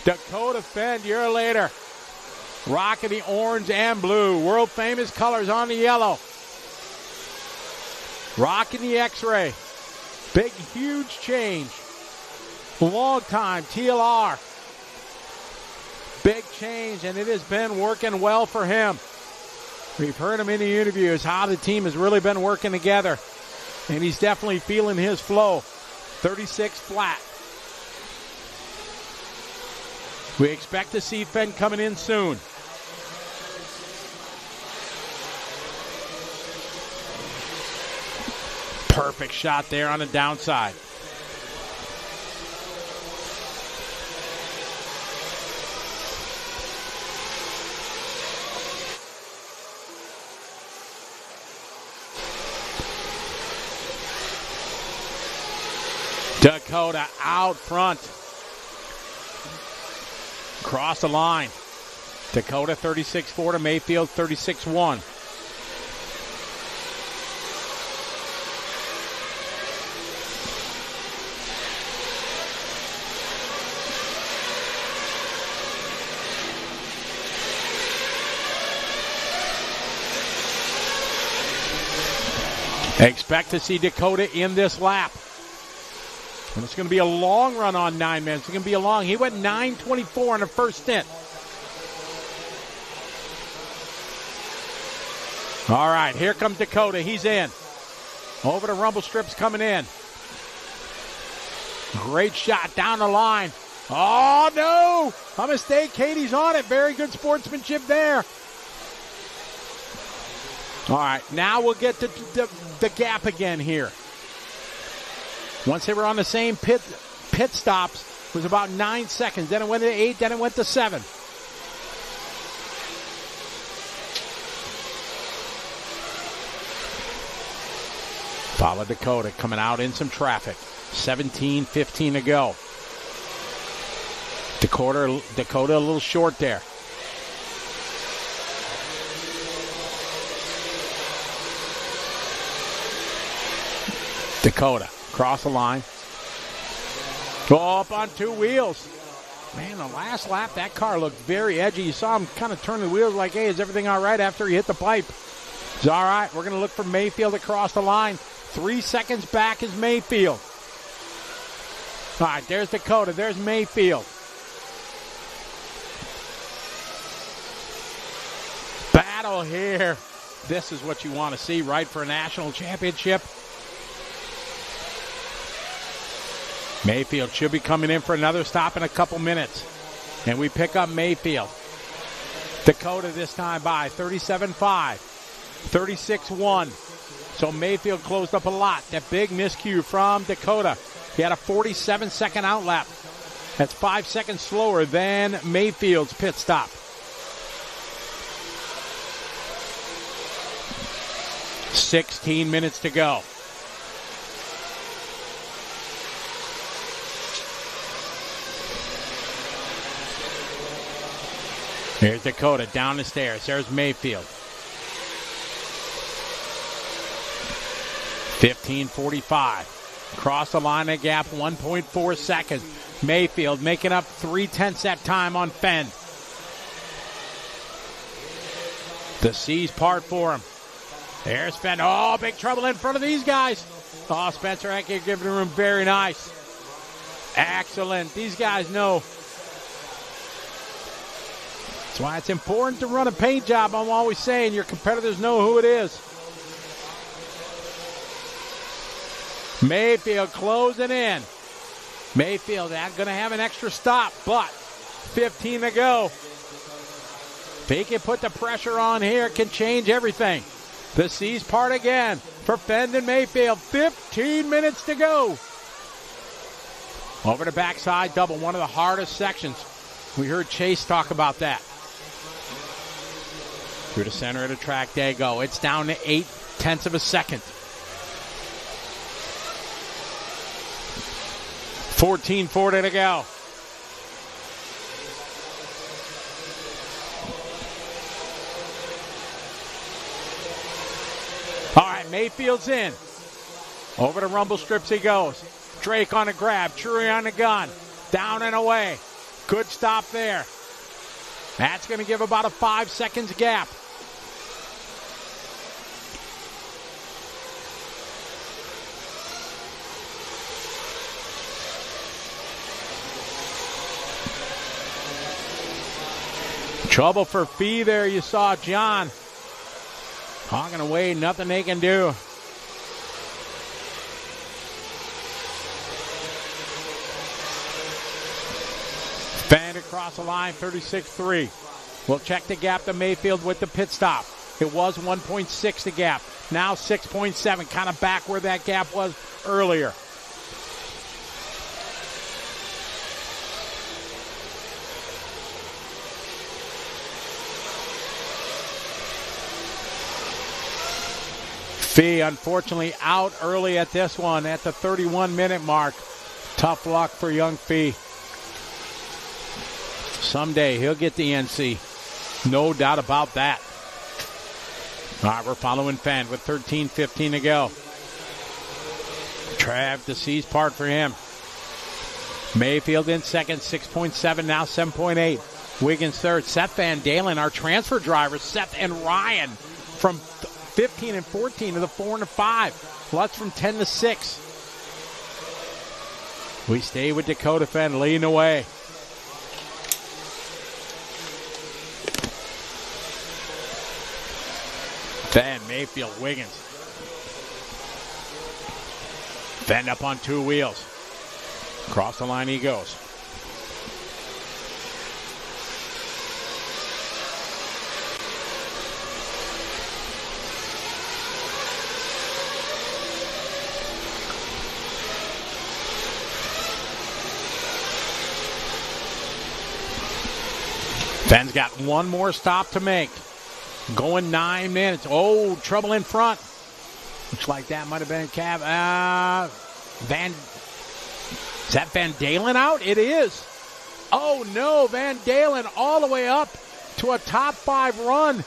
Dakota Fenn, you're later. Rocking the orange and blue. World famous colors on the yellow. Rocking the X-ray. Big, huge change. Long time, TLR. Big change, and it has been working well for him. We've heard him in the interviews how the team has really been working together, and he's definitely feeling his flow. 36 flat. We expect to see Fenn coming in soon. Perfect shot there on the downside. Dakota out front. Cross the line. Dakota 36.4 to Mayfield 36.1. Expect to see Dakota in this lap. And it's going to be a long run on 9 minutes. It's going to be a long. He went 9:24 in the first stint. All right, here comes Dakota. He's in. Over the rumble strips coming in. Great shot down the line. Oh, no. A mistake. Katie's on it. Very good sportsmanship there. All right, now we'll get to the gap again here. Once they were on the same pit stops, it was about 9 seconds. Then it went to 8, then it went to 7. Follow Dakota coming out in some traffic. 17:15 to go. Dakota a little short there. Dakota, cross the line. Go up on 2 wheels. Man, the last lap, that car looked very edgy. You saw him kind of turn the wheels like, hey, is everything all right after he hit the pipe? It's all right. We're going to look for Mayfield across the line. 3 seconds back is Mayfield. All right, there's Dakota. There's Mayfield. Battle here. This is what you want to see, right, for a national championship. Mayfield should be coming in for another stop in a couple minutes. And we pick up Mayfield. Dakota this time by 37-5, 36-1. So Mayfield closed up a lot. That big miscue from Dakota. He had a 47-second outlap. That's 5 seconds slower than Mayfield's pit stop. $16 minutes to go. Here's Dakota down the stairs. There's Mayfield. 15:45. Cross the line of gap, 1.4 seconds. Mayfield making up 3/10 that time on Fenn. The seas part for him. There's Fenn. Oh, big trouble in front of these guys. Oh, Spencer Ecke giving him very nice. Excellent. These guys know. That's why it's important to run a paint job. I'm always saying your competitors know who it is. Mayfield closing in. Mayfield not going to have an extra stop, but 15 to go. If he can put the pressure on here, it can change everything. The seas part again for Fenn Mayfield. 15 minutes to go. Over the backside double, one of the hardest sections. We heard Chase talk about that. Through the center of the track they go. It's down to 0.8 of a second. 14:40 to go. All right, Mayfield's in. Over the rumble strips he goes. Drake on the grab. Trury on the gun. Down and away. Good stop there. That's going to give about a 5 seconds gap. Trouble for Fee there. You saw John hogging away. Nothing they can do. Fanned across the line, 36-3. We'll check the gap to Mayfield with the pit stop. It was 1.6 the gap. Now 6.7, kind of back where that gap was earlier. Fee, unfortunately, out early at this one at the 31-minute mark. Tough luck for young Fee. Someday he'll get the NC. No doubt about that. All right, we're following Fenn with 13:15 to go. Trav, the C's part for him. Mayfield in second, 6.7, now 7.8. Wiggins third. Seth Van Dalen, our transfer drivers, Seth and Ryan from 15 and 14 to the 4 and 5. Lutz from 10 to 6. We stay with Dakota Fenn leading away. Fenn, Mayfield, Wiggins. Fenn up on two wheels. Across the line he goes. Fenn's got one more stop to make. Going 9 minutes. Oh, trouble in front. Looks like that might have been Cav. Is that Van Dalen out? It is. Oh, no. Van Dalen all the way up to a top 5 run.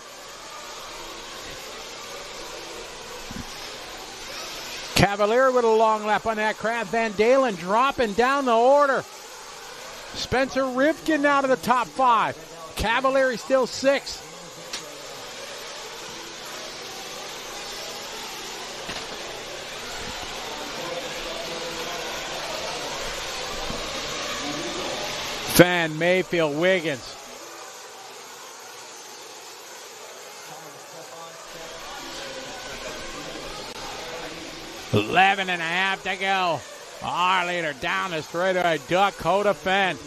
Cavalieri with a long lap on that crab. Van Dalen dropping down the order. Spencer Rivkin out of the top 5. Cavalieri still 6. Fenn, Mayfield, Wiggins. 11.5 to go. Our leader down the straightaway, Dakota Fenn.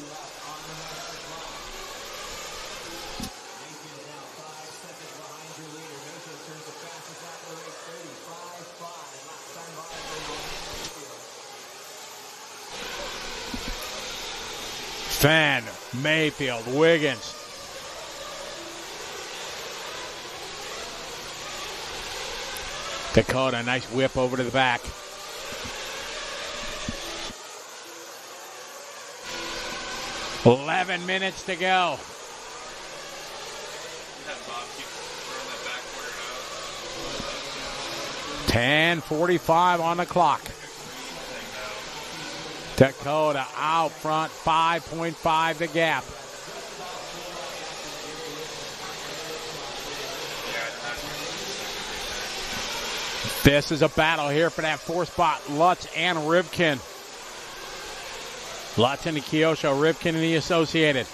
Fenn, Mayfield, Wiggins. Dakota, nice whip over to the back. $11 minutes to go. 10:45 on the clock. Dakota out front, 5.5 the gap. This is a battle here for that 4th spot. Lutz and Rivkin. Lutz and the Kyosho, Rivkin and the Associated.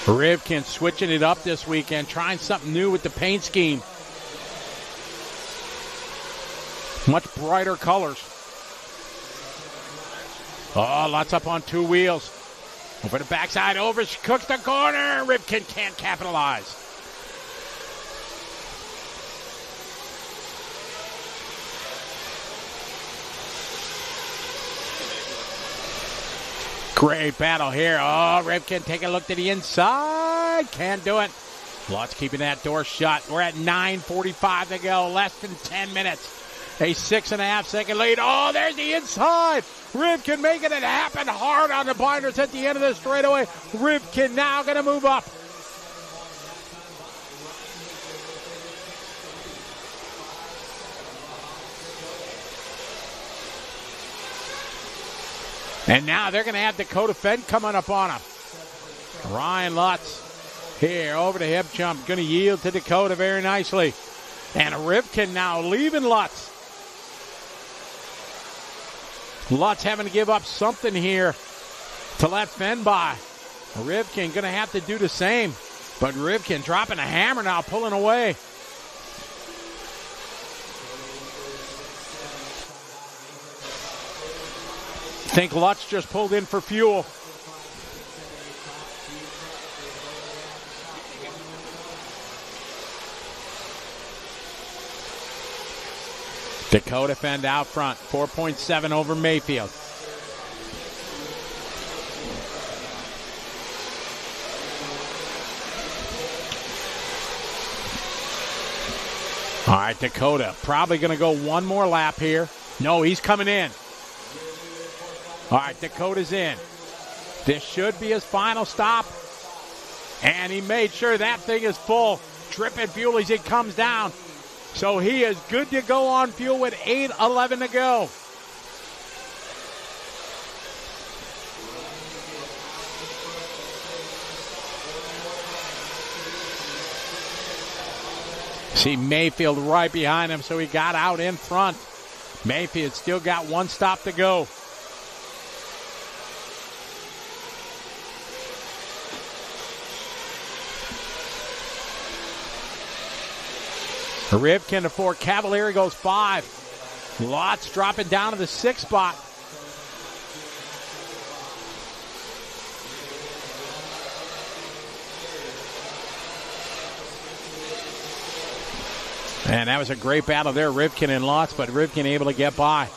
Rivkin switching it up this weekend, trying something new with the paint scheme. Much brighter colors. Oh, Lutz up on 2 wheels. Over the backside, over, she cooks the corner. Rivkin can't capitalize. Great battle here. Oh, Rivkin taking a look to the inside. Can't do it. Lutz keeping that door shut. We're at 9:45 to go. Less than 10 minutes. A 6.5 second lead. Oh, there's the inside. Rivkin making it happen hard on the binders at the end of the straightaway. Rivkin now going to move up. And now they're going to have Dakota Fenn coming up on him. Ryan Lutz here over the hip jump. Going to yield to Dakota very nicely. And Rivkin now leaving Lutz. Lutz having to give up something here to let Fenn by. Rivkin going to have to do the same. But Rivkin dropping a hammer now, pulling away. I think Lutz just pulled in for fuel. Dakota Fenn out front, 4.7 over Mayfield. All right, Dakota probably going to go one more lap here. No, he's coming in. All right, Dakota's in. This should be his final stop. And he made sure that thing is full. Dripping fuel as it comes down. So he is good to go on fuel with 8:11 to go. See Mayfield right behind him, so he got out in front. Mayfield still got one stop to go. Rivkin to 4. Cavalieri goes 5. Lutz dropping down to the 6th spot. And that was a great battle there, Rivkin and Lutz, but Rivkin able to get by.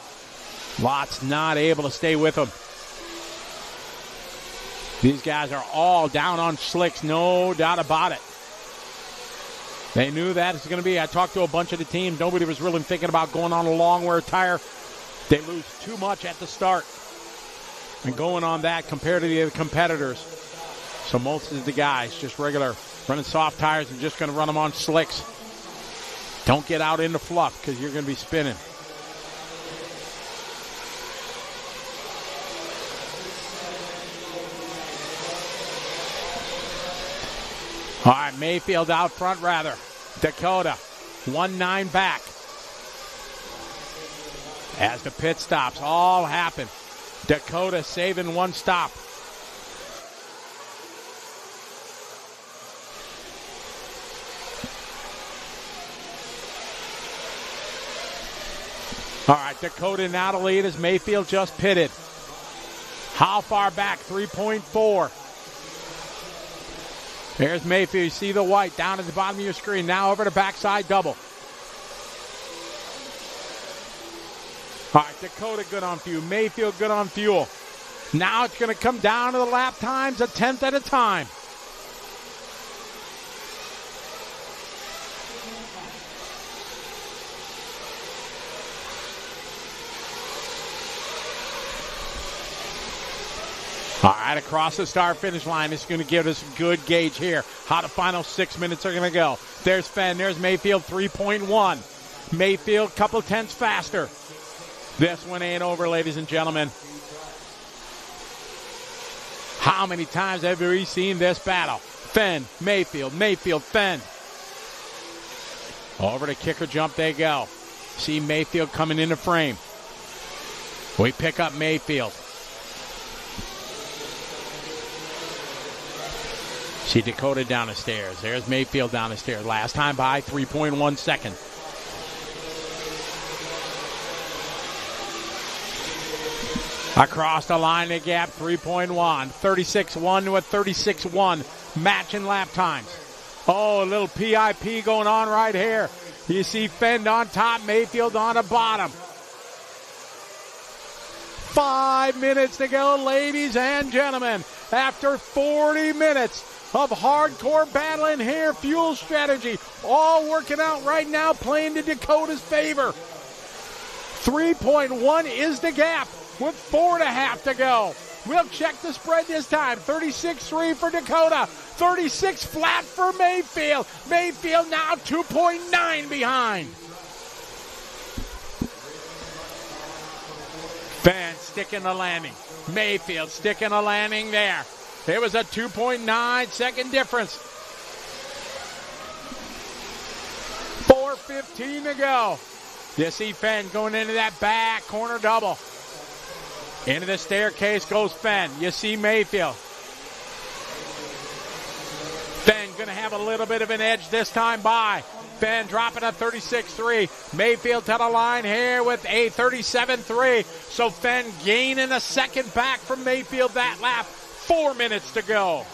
Lutz not able to stay with him. These guys are all down on slicks, no doubt about it. They knew that it's going to be. I talked to a bunch of the team. Nobody was really thinking about going on a long wear tire. They lose too much at the start and going on that compared to the other competitors. So most of the guys just regular running soft tires and just going to run them on slicks. Don't get out into fluff because you're going to be spinning. All right, Mayfield out front rather. Dakota, 1-9 back. As the pit stops all happen, Dakota saving one stop. All right, Dakota now to lead as Mayfield just pitted. How far back? 3.4. There's Mayfield. You see the white down at the bottom of your screen. Now over to backside double. All right, Dakota good on fuel. Mayfield good on fuel. Now it's going to come down to the lap times, a tenth at a time. All right, across the start-finish line, it's going to give us a good gauge here how the final 6 minutes are going to go. There's Fenn. There's Mayfield, 3.1. Mayfield, couple tenths faster. This one ain't over, ladies and gentlemen. How many times have we seen this battle? Fenn, Mayfield, Mayfield, Fenn. Over to kicker jump they go. See Mayfield coming into frame. We pick up Mayfield. See Dakota down the stairs. There's Mayfield down the stairs. Last time by 3.1 seconds. Across the line, the gap 3.1. 36.1 to a 36.1. Matching lap times. Oh, a little PIP going on right here. You see Fenn on top, Mayfield on the bottom. 5 minutes to go, ladies and gentlemen. After 40 minutes of hardcore battling here, fuel strategy, all working out right now, playing to Dakota's favor. 3.1 is the gap with 4.5 to go. We'll check the spread this time. 36.3 for Dakota. 36 flat for Mayfield. Mayfield now 2.9 behind. Fenn sticking the landing. Mayfield sticking the landing there. It was a 2.9 second difference. 4:15 to go. You see Fenn going into that back corner double. Into the staircase goes Fenn. You see Mayfield. Fenn going to have a little bit of an edge this time by. Fenn dropping a 36.3. Mayfield to the line here with a 37.3. So Fenn gaining a second back from Mayfield that lap. 4 minutes to go.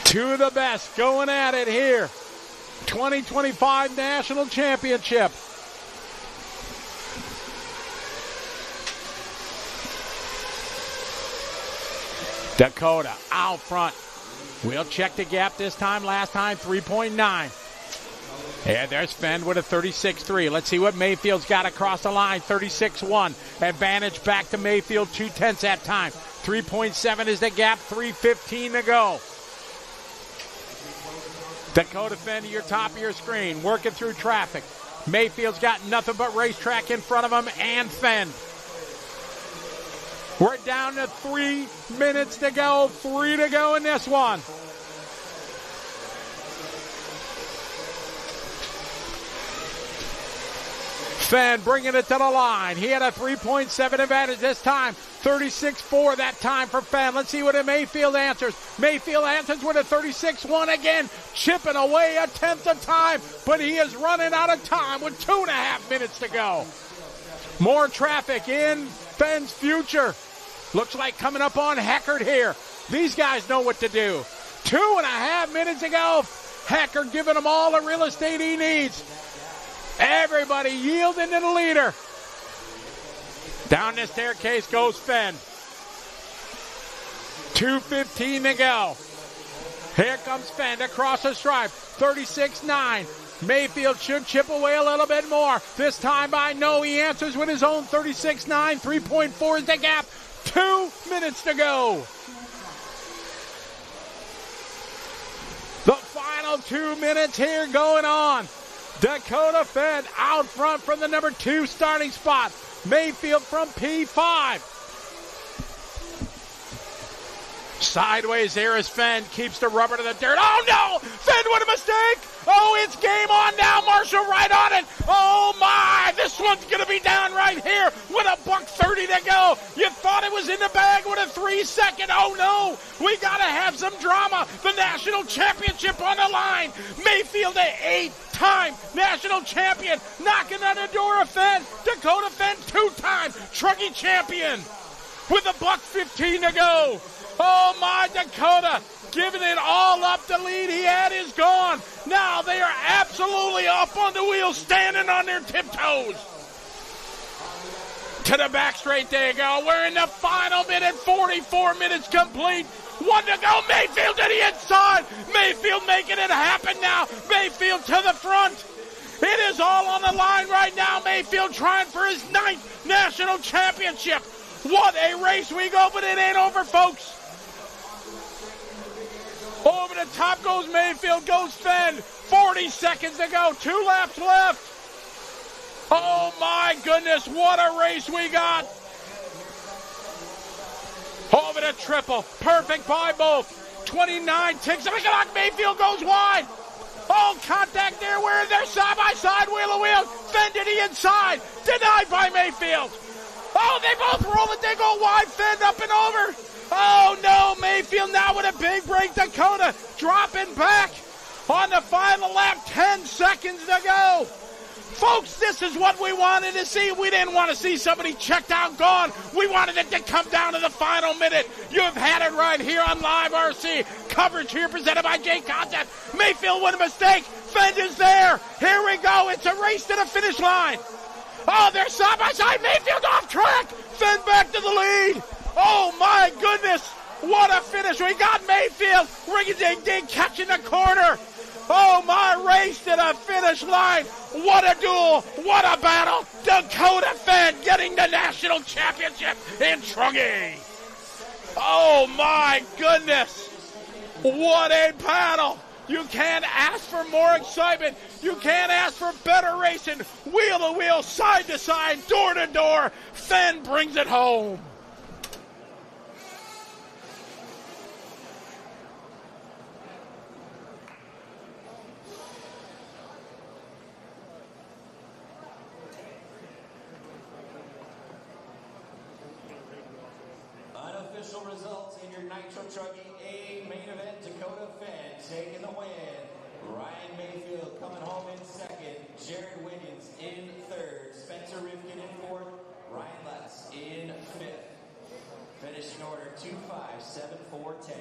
Two of the best going at it here. 2025 National Championship. Dakota out front. We'll check the gap this time. Last time, 3.9. And there's Fenn with a 36.3. Let's see what Mayfield's got across the line. 36.1. Advantage back to Mayfield. 2/10 that time. 3.7 is the gap. 3:15 to go. Dakota Fenn to your top of your screen. Working through traffic. Mayfield's got nothing but racetrack in front of him and Fenn. We're down to 3 minutes to go. 3 to go in this one. Fenn bringing it to the line. He had a 3.7 advantage this time. 36.4 that time for Fenn. Let's see what Mayfield answers. Mayfield answers with a 36.1 again. Chipping away a tenth of time. But he is running out of time with 2.5 minutes to go. More traffic in Fenn's future. Looks like coming up on Heckard here. These guys know what to do. 2.5 minutes to go. Heckard giving him all the real estate he needs. Everybody yielding to the leader. Down the staircase goes Fenn. 2:15 to go. Here comes Fenn across the stripe. 36.9. Mayfield should chip away a little bit more. This time by no, he answers with his own 36.9. 3.4 is the gap. 2 minutes to go. The final 2 minutes here going on. Dakota Fenn out front from the number 2 starting spot. Mayfield from P5. Sideways there is Fenn. Keeps the rubber to the dirt. Oh, no! Fenn with a mistake! Oh, it's game on now. Marshall right on it. Oh, my. This one's going to be down right here with a $1:30 to go. You thought it was in the bag with a 3-second. Oh, no. We got to have some drama. The national championship on the line. Mayfield, the 8-time national champion, knocking on the door of Fenn. Dakota Fenn, 2-time Truggy champion with a $1:15 to go. Oh, my, Dakota giving it all up. The lead he had is gone. Now they are absolutely up on the wheel, standing on their tiptoes. To the back straight, there you go. We're in the final minute, 44 minutes complete. 1 to go. Mayfield to the inside. Mayfield making it happen now. Mayfield to the front. It is all on the line right now. Mayfield trying for his 9th national championship. What a race we go, but it ain't over, folks. Over the top goes Mayfield, goes Fenn. 40 seconds to go, 2 laps left. Oh my goodness, what a race we got. Over the triple, perfect by both. 29 ticks, Mayfield goes wide. Oh, contact there, where they're side by side, wheel to wheel. Fenn to the inside, denied by Mayfield. Oh, they both roll it, they go wide, Fenn up and over. Oh, no, Mayfield now with a big break. Dakota dropping back on the final lap. 10 seconds to go. Folks, this is what we wanted to see. We didn't want to see somebody checked out, gone. We wanted it to come down to the final minute. You have had it right here on Live RC. Coverage here presented by Jay Concept. Mayfield with a mistake. Fenn is there. Here we go. It's a race to the finish line. Oh, they're side by side. Mayfield off track. Fenn back to the lead. Oh, my goodness. What a finish. We got Mayfield. Ring-a-ding-ding catching the corner. Oh, my, race to the finish line. What a duel. What a battle. Dakota Fenn getting the national championship in Truggy. Oh, my goodness. What a battle. You can't ask for more excitement. You can't ask for better racing. Wheel to wheel, side to side, door to door. Fenn brings it home. Unofficial results in your Nitro Truggy A-main event. Dakota Fenn taking the win. Ryan Mayfield coming home in second. Jared Wiggins in third. Spencer Rifkin in fourth. Ryan Lutz in fifth. Finishing order 2, 5, 7, 4, 10.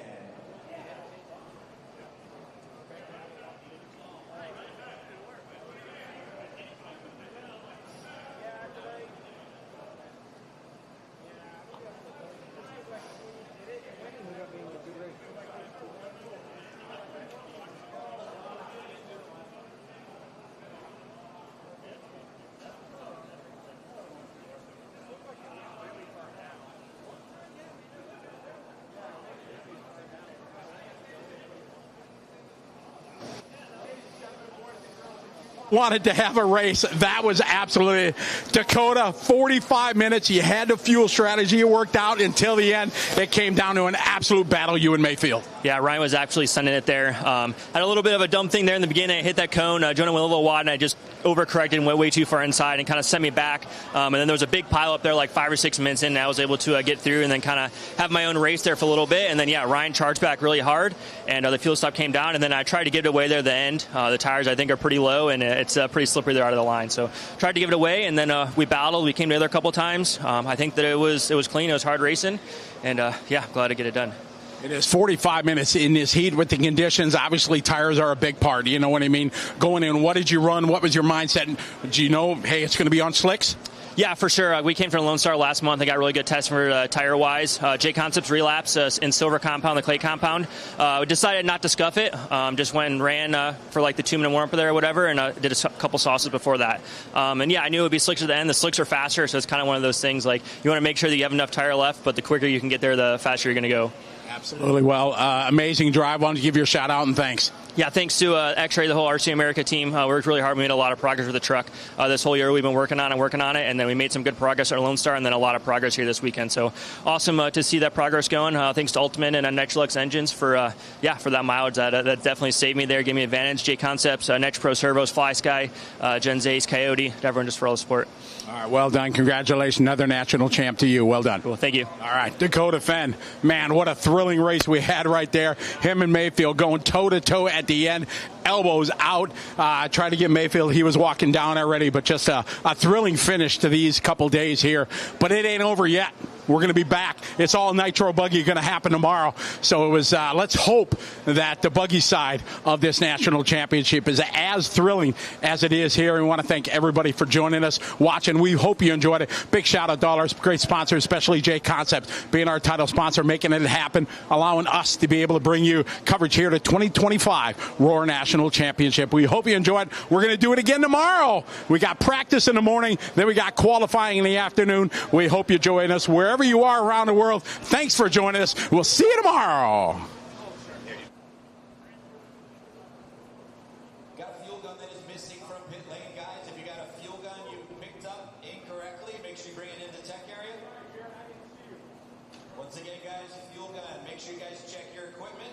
Wanted to have a race. That was absolutely Dakota. 45 minutes. You had the fuel strategy. It worked out until the end. It came down to an absolute battle, you and Mayfield. Yeah, Ryan was actually sending it there. Had a little bit of a dumb thing there in the beginning. I hit that cone. Jonah went a little wide, and I just overcorrected and went way too far inside and kind of sent me back. And then there was a big pile up there like 5 or 6 minutes in, and I was able to get through and then kind of have my own race there for a little bit. And then, yeah, Ryan charged back really hard, and the fuel stop came down. And then I tried to get it away there at the end. The tires, I think, are pretty low, and it's pretty slippery there out of the line. So tried to give it away, and then we battled. We came together a couple times. I think that it was clean. It was hard racing, and yeah, glad to get it done. It is 45 minutes in this heat with the conditions. Obviously, tires are a big part. You know what I mean? Going in, what did you run? What was your mindset? Do you know, hey, it's going to be on slicks? Yeah, for sure. We came from Lone Star last month. I got a really good test for tire-wise. J Concepts relapse in silver compound, the clay compound. We decided not to scuff it. Just went and ran for like the 2-minute warm-up there or whatever, and did a couple sauces before that. And yeah, I knew it would be slicks at the end. The slicks are faster, so it's kind of one of those things like you want to make sure that you have enough tire left, but the quicker you can get there, the faster you're going to go. Absolutely. Well, amazing drive. Why don't you give your shout out and thanks? Yeah, thanks to X-Ray, the whole RC America team. Worked really hard. We made a lot of progress with the truck this whole year. We've been working on it, and then we made some good progress at Lone Star, and then a lot of progress here this weekend. So awesome to see that progress going. Thanks to Ultimate and Nitrolux Engines for that mileage. That definitely saved me there, gave me advantage. J Concepts, Next Pro Servos, Fly Sky, Gen Z's, Coyote, everyone just for all the support. All right, well done. Congratulations. Another national champ to you. Well done. Cool, thank you. All right, Dakota Fenn. Man, what a thrilling race we had right there. Him and Mayfield going toe-to-toe at the end. Elbows out. Tried to get Mayfield. He was walking down already, but just a thrilling finish to these couple days here. But it ain't over yet. We're going to be back. It's all Nitro Buggy going to happen tomorrow. So it was, let's hope that the buggy side of this national championship is as thrilling as it is here. And we want to thank everybody for joining us, watching. We hope you enjoyed it. Big shout out to all our great sponsors, especially J Concepts, being our title sponsor, making it happen, allowing us to be able to bring you coverage here to 2025 Roar National Championship. We hope you enjoyed. We're going to do it again tomorrow. We got practice in the morning, then we got qualifying in the afternoon. We hope you join us wherever you are around the world. Thanks for joining us. We'll see you tomorrow. Got a fuel gun that is missing from pit lane, guys. If you got a fuel gun you picked up incorrectly, make sure you bring it into tech area. Once again, guys, fuel gun. Make sure you guys check your equipment.